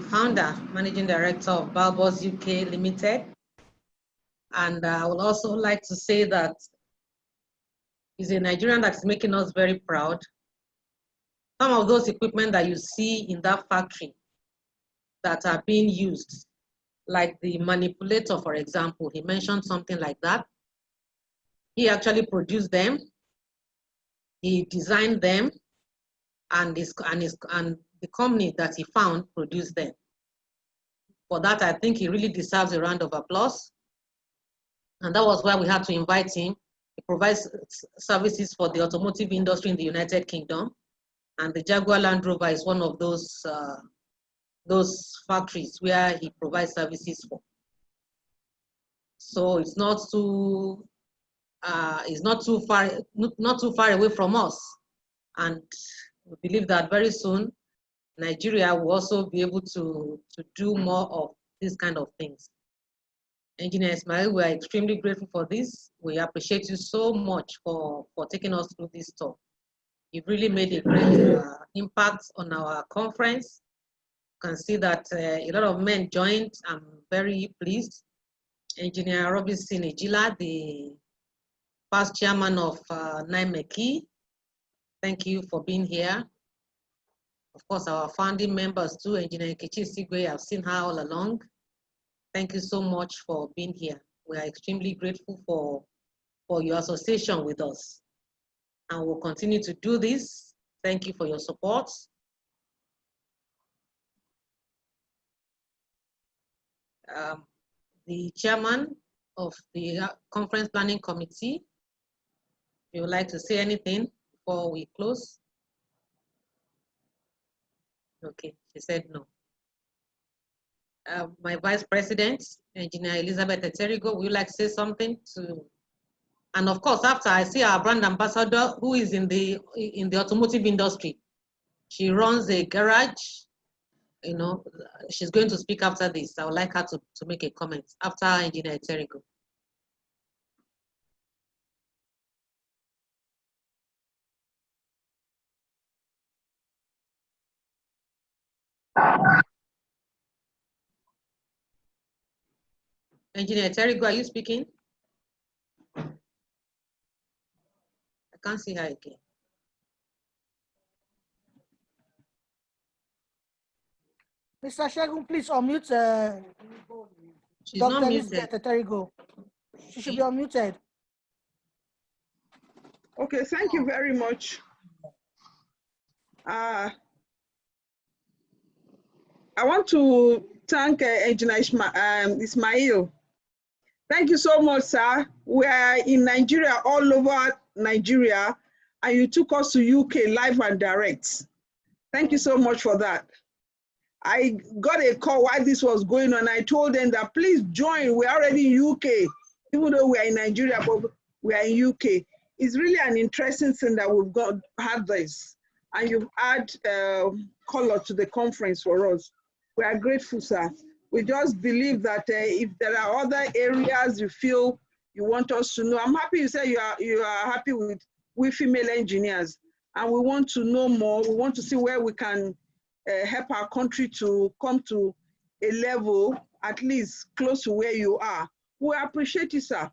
founder, managing director of Balbos UK Limited. And I would also like to say that he's a Nigerian that's making us very proud. Some of those equipment that you see in that factory that are being used, like the manipulator, for example, he mentioned something like that. He actually produced them, he designed them, and the company that he found produced them. For that, I think he really deserves a round of applause. And that was why we had to invite him. He provides services for the automotive industry in the United Kingdom. And the Jaguar Land Rover is one of those factories where he provides services for. So it's not too far away from us. And we believe that very soon, Nigeria will also be able to do more of these kind of things. Engineer Ismail, we are extremely grateful for this. We appreciate you so much for taking us through this talk. You've really made a great impact on our conference. You can see that a lot of men joined. I'm very pleased. Engineer Robinson Ejila, the past chairman of NIMEKI, thank you for being here. Of course, our founding members too, Engineer Nkechi Sigwe, I've seen her all along. Thank you so much for being here. We are extremely grateful for your association with us. And we'll continue to do this. Thank you for your support. The chairman of the conference planning committee, you would like to say anything before we close? Okay, she said no. My vice president, Engineer Elizabeth Eterigo, would you like to say something to? And of course, after I see our brand ambassador who is in the automotive industry. She runs a garage. You know, she's going to speak after this. I would like her to make a comment after Engineer Eterigo. Engineer Eterigo, are you speaking? I can't see her again. Mr. Shagun, please unmute She's not Dr. muted. Elizabeth Eterigo. She should be unmuted. Okay, thank you very much. I want to thank Engineer Ismail. Thank you so much, sir. We are in Nigeria, all over Nigeria, and you took us to UK live and direct. Thank you so much for that. I got a call while this was going on. I told them that please join. We're already in UK, even though we are in Nigeria, but we are in UK. It's really an interesting thing that we've had this, and you've added color to the conference for us. We are grateful, sir. We just believe that if there are other areas you feel you want us to know, I'm happy you say you are happy with female engineers, and we want to know more. We want to see where we can help our country to come to a level at least close to where you are. We appreciate you, sir.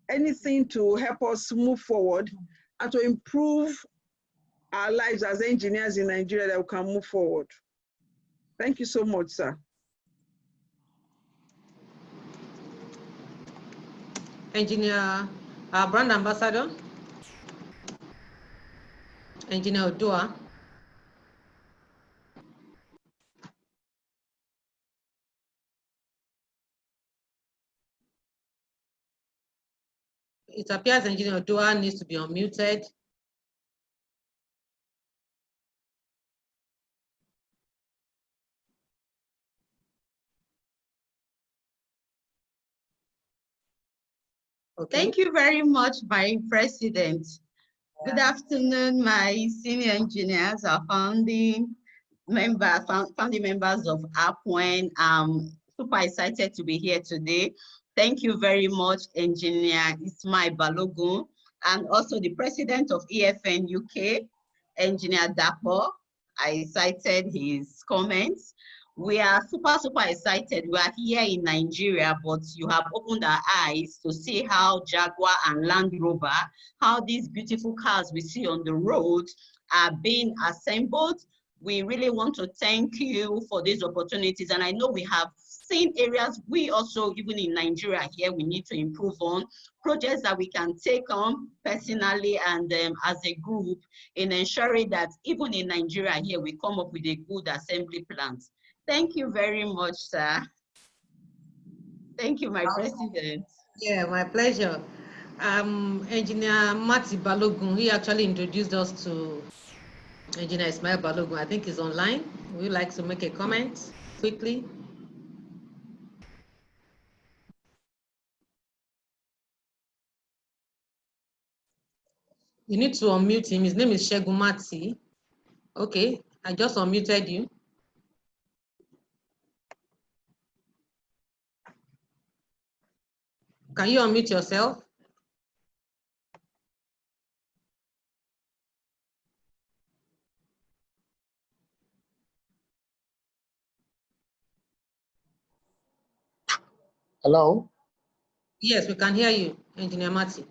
Anything to help us move forward and to improve our lives as engineers in Nigeria that we can move forward. Thank you so much, sir. Engineer, our brand ambassador, Engineer Odua. It appears Engineer Odua needs to be unmuted. Okay. Thank you very much, my president. Good afternoon, my senior engineers, our founding members of APWEN. I'm super excited to be here today. Thank you very much, Engineer Ismail Balogun, and also the president of EFN UK, Engineer Dapo. I cited his comments. We are super excited. We are here in Nigeria, but you have opened our eyes to see how Jaguar and Land Rover, how these beautiful cars we see on the road are being assembled. We really want to thank you for these opportunities. And I know we have seen areas we also, even in Nigeria here, we need to improve on, projects that we can take on personally and as a group in ensuring that even in Nigeria here, we come up with a good assembly plant. Thank you very much, sir. Thank you, my president. Yeah, my pleasure. Engineer Mati Balogun, he actually introduced us to Engineer Ismail Balogun. I think he's online. Would you like to make a comment quickly? You need to unmute him. His name is Shegun Mati. Okay, I just unmuted you. Can you unmute yourself? Hello? Yes, we can hear you, Engineer Mati.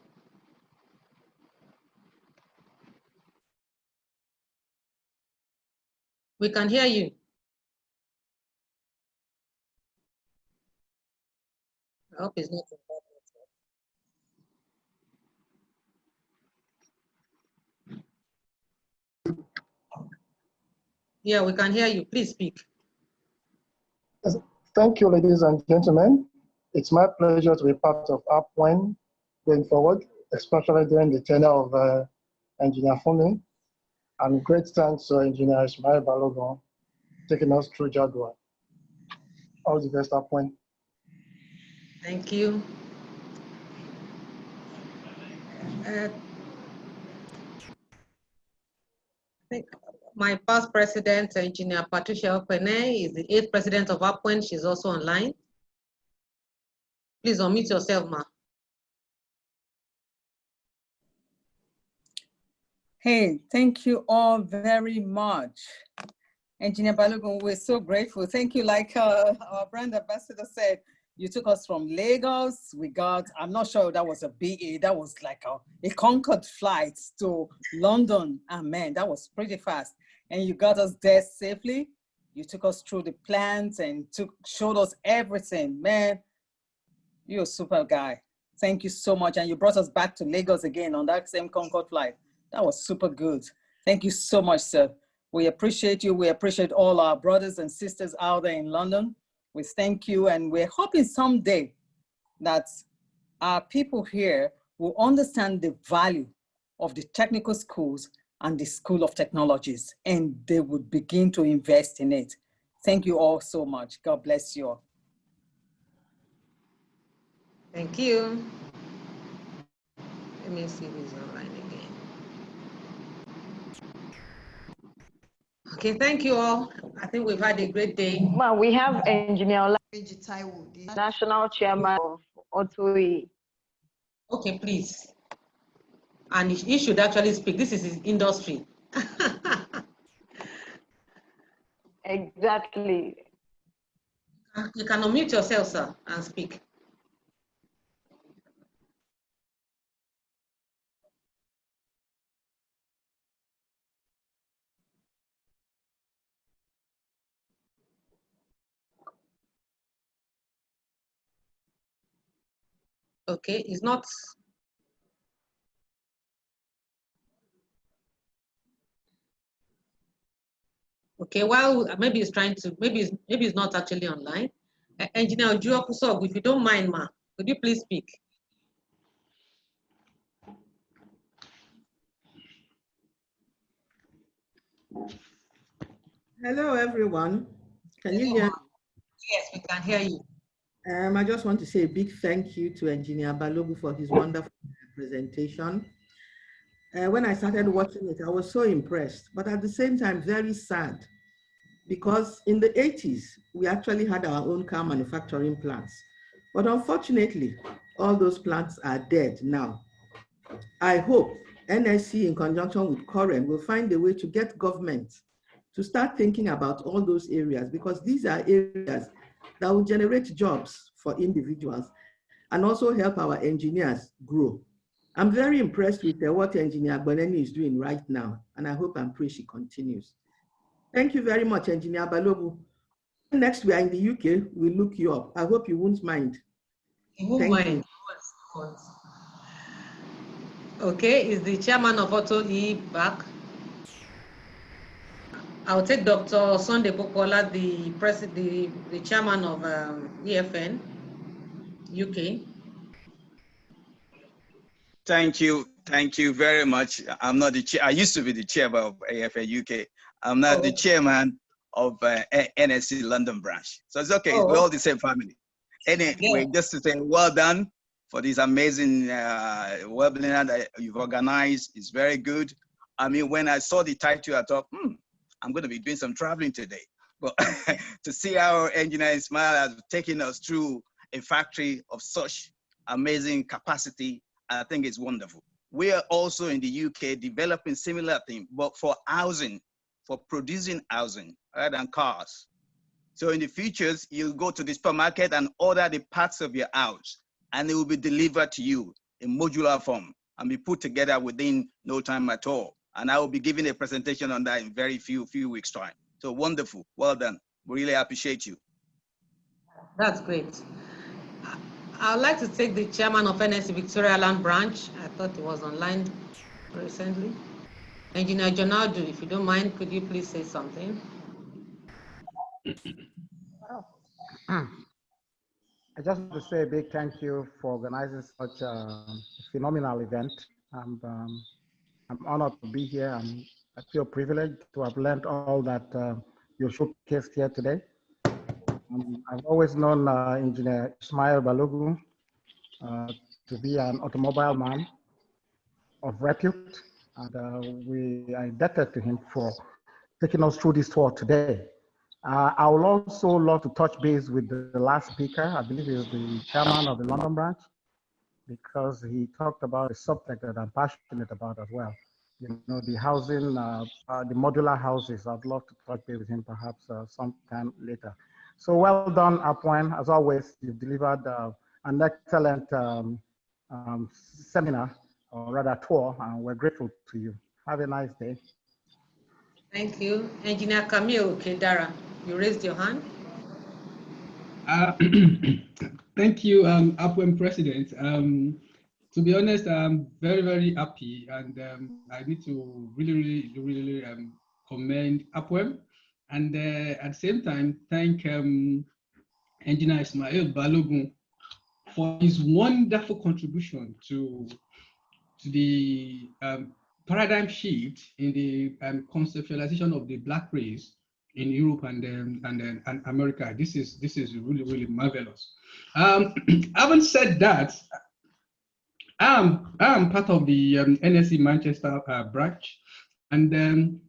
We can hear you. I hope it's not. Yeah, we can hear you. Please speak. Thank you, ladies and gentlemen. It's my pleasure to be part of APWEN going forward, especially during the tenure of Engineer Fumi. And great thanks to Engineer Ismail Balogun taking us through Jaguar. All the best, APWEN. Thank you. I think my past president, Engineer Patricia Opene, is the 8th president of APWEN. She's also online. Please unmute yourself, ma. Hey, thank you all very much. Engineer Balogun, we're so grateful. Thank you. Like our brand ambassador said, you took us from Lagos. We got, I'm not sure that was a BA, that was like a Concorde flight to London. And man, that was pretty fast. And you got us there safely. You took us through the plans and showed us everything. Man, you're a super guy. Thank you so much. And you brought us back to Lagos again on that same Concorde flight. That was super good. Thank you so much, sir. We appreciate you. We appreciate all our brothers and sisters out there in London. We thank you, and we're hoping someday that our people here will understand the value of the technical schools and the School of Technologies, and they would begin to invest in it. Thank you all so much. God bless you all. Thank you. Let me see who's online again. Okay, thank you all. I think we've had a great day. Ma, we have Engineer National Chairman of Otoi. Okay, please. And he should actually speak. This is his industry. Exactly. You can unmute yourself, sir, and speak. Okay, it's not. Okay, well, maybe he's trying to, maybe he's not actually online. Engineer Ojuo Kusog, if you don't mind, ma, could you please speak? Hello, everyone. Can you hear me? Yes, we can hear you. I just want to say a big thank you to Engineer Balogun for his wonderful presentation. when I started watching it, I was so impressed, but at the same time, very sad, because in the 80s, we actually had our own car manufacturing plants. But unfortunately, all those plants are dead now. I hope NSC in conjunction with COREN will find a way to get government to start thinking about all those areas, because these are areas that will generate jobs for individuals and also help our engineers grow. I'm very impressed with what Engineer Boneni is doing right now, and I hope and pray she continues. Thank you very much, Engineer Balogu. Next, we are in the UK, we'll look you up. I hope you won't mind. You won't Thank mind. you. Okay, is the chairman of Auto E back? I'll take Dr. Sunday Pokola, the chairman of EFN UK. Thank you very much. I'm not the chair. I used to be the chairman of AFN UK. I'm not the chairman of NSC London branch. So it's okay. We're all the same family. Anyway, just to say, well done for this amazing webinar that you've organized. It's very good. I mean, when I saw the title, I thought, I'm going to be doing some traveling today. But to see how Engineer Ismail has taken us through a factory of such amazing capacity, I think it's wonderful. We are also in the UK developing similar thing, but for housing, for producing housing rather than cars. So in the futures, you'll go to the supermarket and order the parts of your house, and it will be delivered to you in modular form and be put together within no time at all. And I will be giving a presentation on that in very few weeks' time. So wonderful, well done. We really appreciate you. That's great. I'd like to take the chairman of NSC Victoria Land branch. I thought he was online recently. Engineer Jonaldo, if you don't mind, could you please say something? I just want to say a big thank you for organizing such a phenomenal event. I'm honored to be here. I feel privileged to have learned all that you showcased here today. I've always known Engineer Ismail Balogun to be an automobile man of repute, and we are indebted to him for taking us through this tour today. I would also love to touch base with the last speaker. I believe he is the chairman of the London branch, because he talked about a subject that I'm passionate about as well. You know, the housing, the modular houses. I'd love to touch base with him perhaps sometime later. So well done, APWEN. As always, you've delivered an excellent seminar, or rather tour, and we're grateful to you. Have a nice day. Thank you. Engineer Camille Kedara, you raised your hand. Thank you, APWEN President. To be honest, I'm very, very happy, and I need to really commend APWEN, and at the same time, thank Engineer Ismail Balogun for his wonderful contribution to the paradigm shift in the conceptualization of the Black race in Europe and America. This is really marvelous. Having said that, I'm part of the NSC Manchester branch, and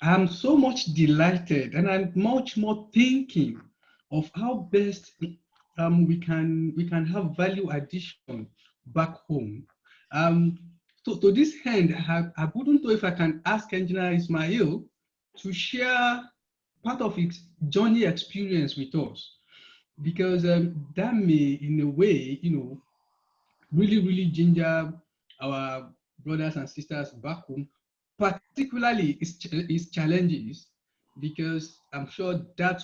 I'm so much delighted, and I'm much more thinking of how best we can have value addition back home. To this end, I wouldn't know if I can ask Engineer Ismail to share part of his journey experience with us, because that may, in a way, really ginger our brothers and sisters back home, particularly its challenges, because I'm sure that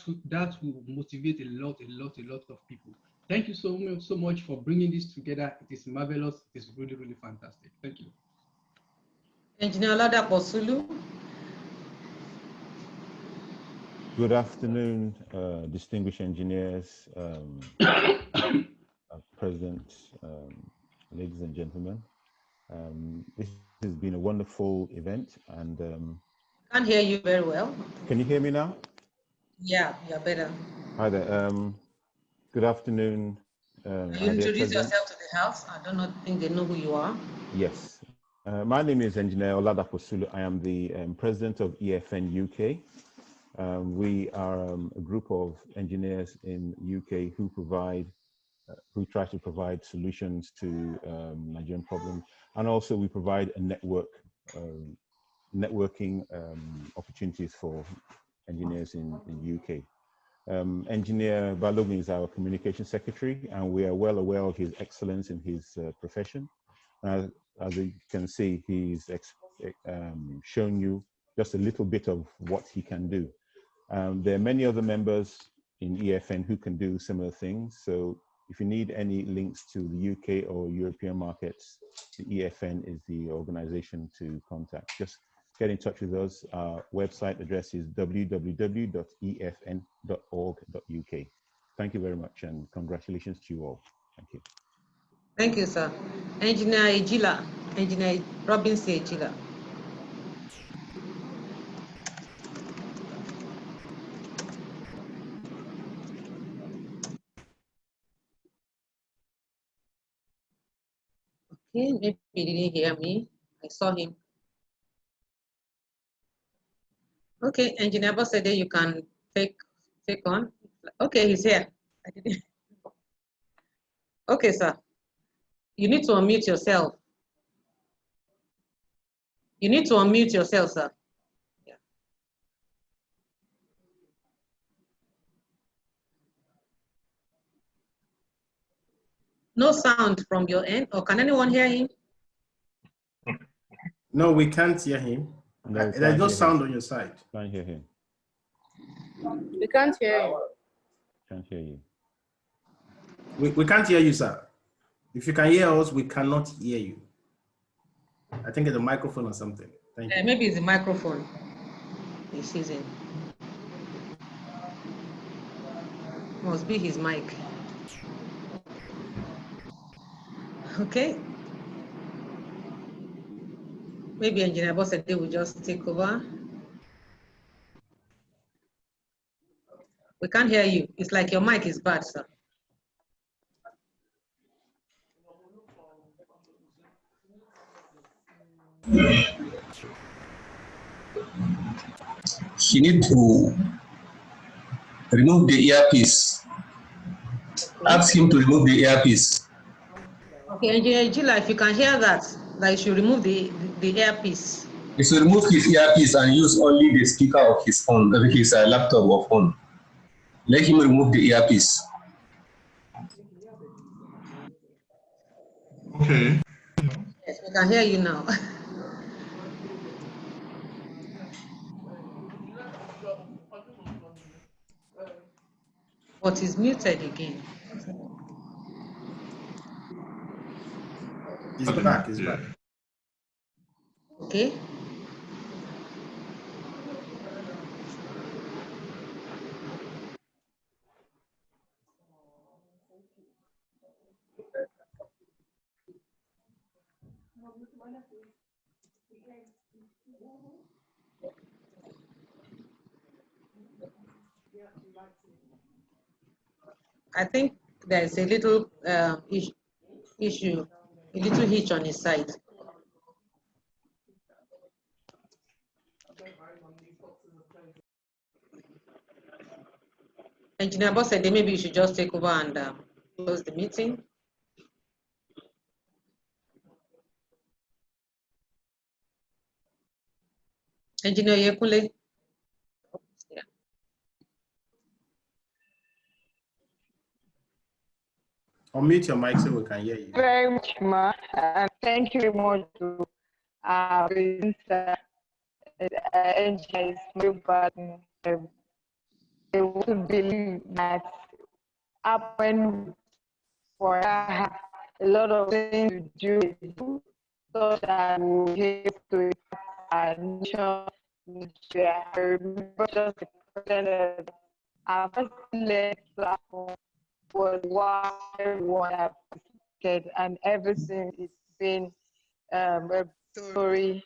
will motivate a lot of people. Thank you so much for bringing this together. It is marvelous. It is really fantastic. Thank you. Engineer Ladapo Sulu. Good afternoon, distinguished engineers, President, ladies and gentlemen. This has been a wonderful event, and Can't hear you very well. Can you hear me now? Yeah, you're better. Hi there. Good afternoon. You introduce yourself to the house. I don't think they know who you are. Yes. My name is Engineer Oladapo Sulu. I am the president of EFN UK. We are a group of engineers in UK who try to provide solutions to Nigerian problems, and also we provide a networking opportunities for engineers in UK. Engineer Balogun is our communication secretary, and we are well aware of his excellence in his profession. As you can see, he's shown you just a little bit of what he can do. There are many other members in EFN who can do similar things. So if you need any links to the UK or European markets, the EFN is the organization to contact. Just get in touch with us. Our website address is www.efn.org.uk. Thank you very much, and congratulations to you all. Thank you. Thank you, sir. Engineer Ejila, Engineer Robinson Ejila. Okay, maybe he didn't hear me. I saw him. Okay, Engineer Bosede, you can take on. Okay, he's here. Okay, sir. You need to unmute yourself. You need to unmute yourself, sir. Yeah. No sound from your end, or can anyone hear him? No, we can't hear him. No, there's no sound on your side. Can't hear him. We can't hear you. Can't hear you. We can't hear you, sir. If you can hear us, we cannot hear you. I think it's a microphone or something. Thank you. Maybe it's the microphone he's using. Must be his mic. Okay. Maybe Engineer Bosede will just take over. We can't hear you. It's like your mic is bad, sir. She need to remove the earpiece. Ask him to remove the earpiece. Okay, Engineer Ejila, if you can hear that, you should remove the earpiece. He should remove his earpiece and use only the speaker of his phone, his laptop or phone. Let him remove the earpiece. Okay. Yes, we can hear you now. But he's muted again. He's back, he's back. Okay. I think there's a little issue, a little hitch on his side. Engineer Boss said maybe you should just take over and close the meeting. Engineer Yekunle. Yeah. Unmute your mic so we can hear you. Very much, Ma, and thank you very much to our presenter, Engineer Ismail. I want to believe that APWEN for a lot of things to do so that we will be able to impact our nation. I remember just the president, our first led platform was why everyone has participated, and everything it's been a story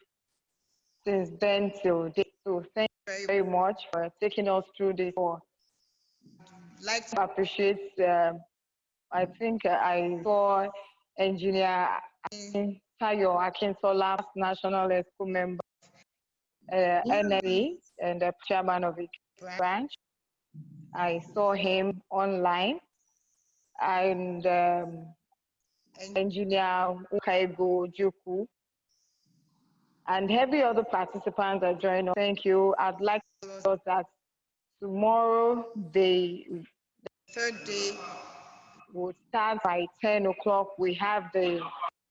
since then till date. So thank you very much for taking us through this. Like to appreciate. I think I saw Engineer Tayo Akintola, National School Member, NSA, and the chairman of the branch. I saw him online, and Engineer Ukaigo Juku, and every other participants that joined us. Thank you. I'd like to tell us that tomorrow, the third day will start by 10 o'clock. We have the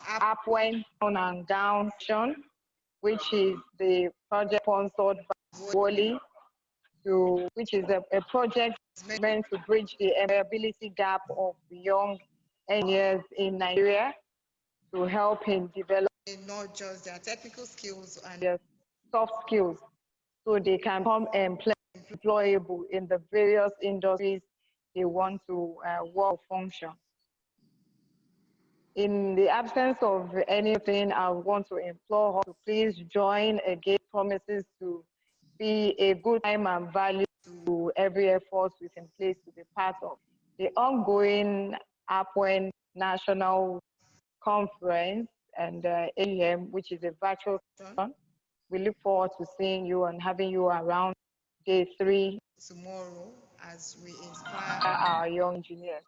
APWEN Down and Gown session, which is the project sponsored by Woli, which is a project meant to bridge the employability gap of young engineers in Nigeria to help in developing not just their technical skills and their soft skills, so they can become employable in the various industries they want to work function. In the absence of anything, I want to implore her to please join again. Promises to be a good time and value to every effort we can place to be part of the ongoing APWEN National Conference and AEM, which is a virtual session. We look forward to seeing you and having you around day 3 tomorrow as we inspire our young engineers.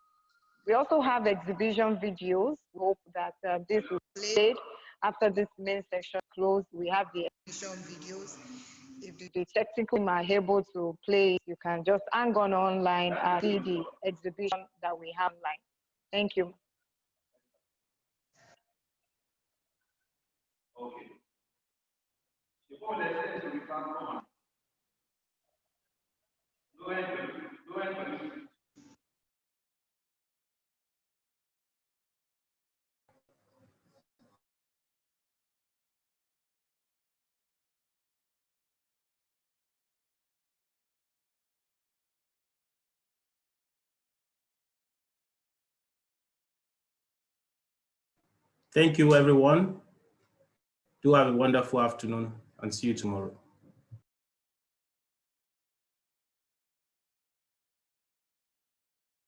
We also have exhibition videos. We hope that this will be played after this main section closed. We have the exhibition videos. If the technical team are able to play, you can just hang on online and see the exhibition that we have online. Thank you. Okay. Thank you, everyone. Do have a wonderful afternoon and see you tomorrow.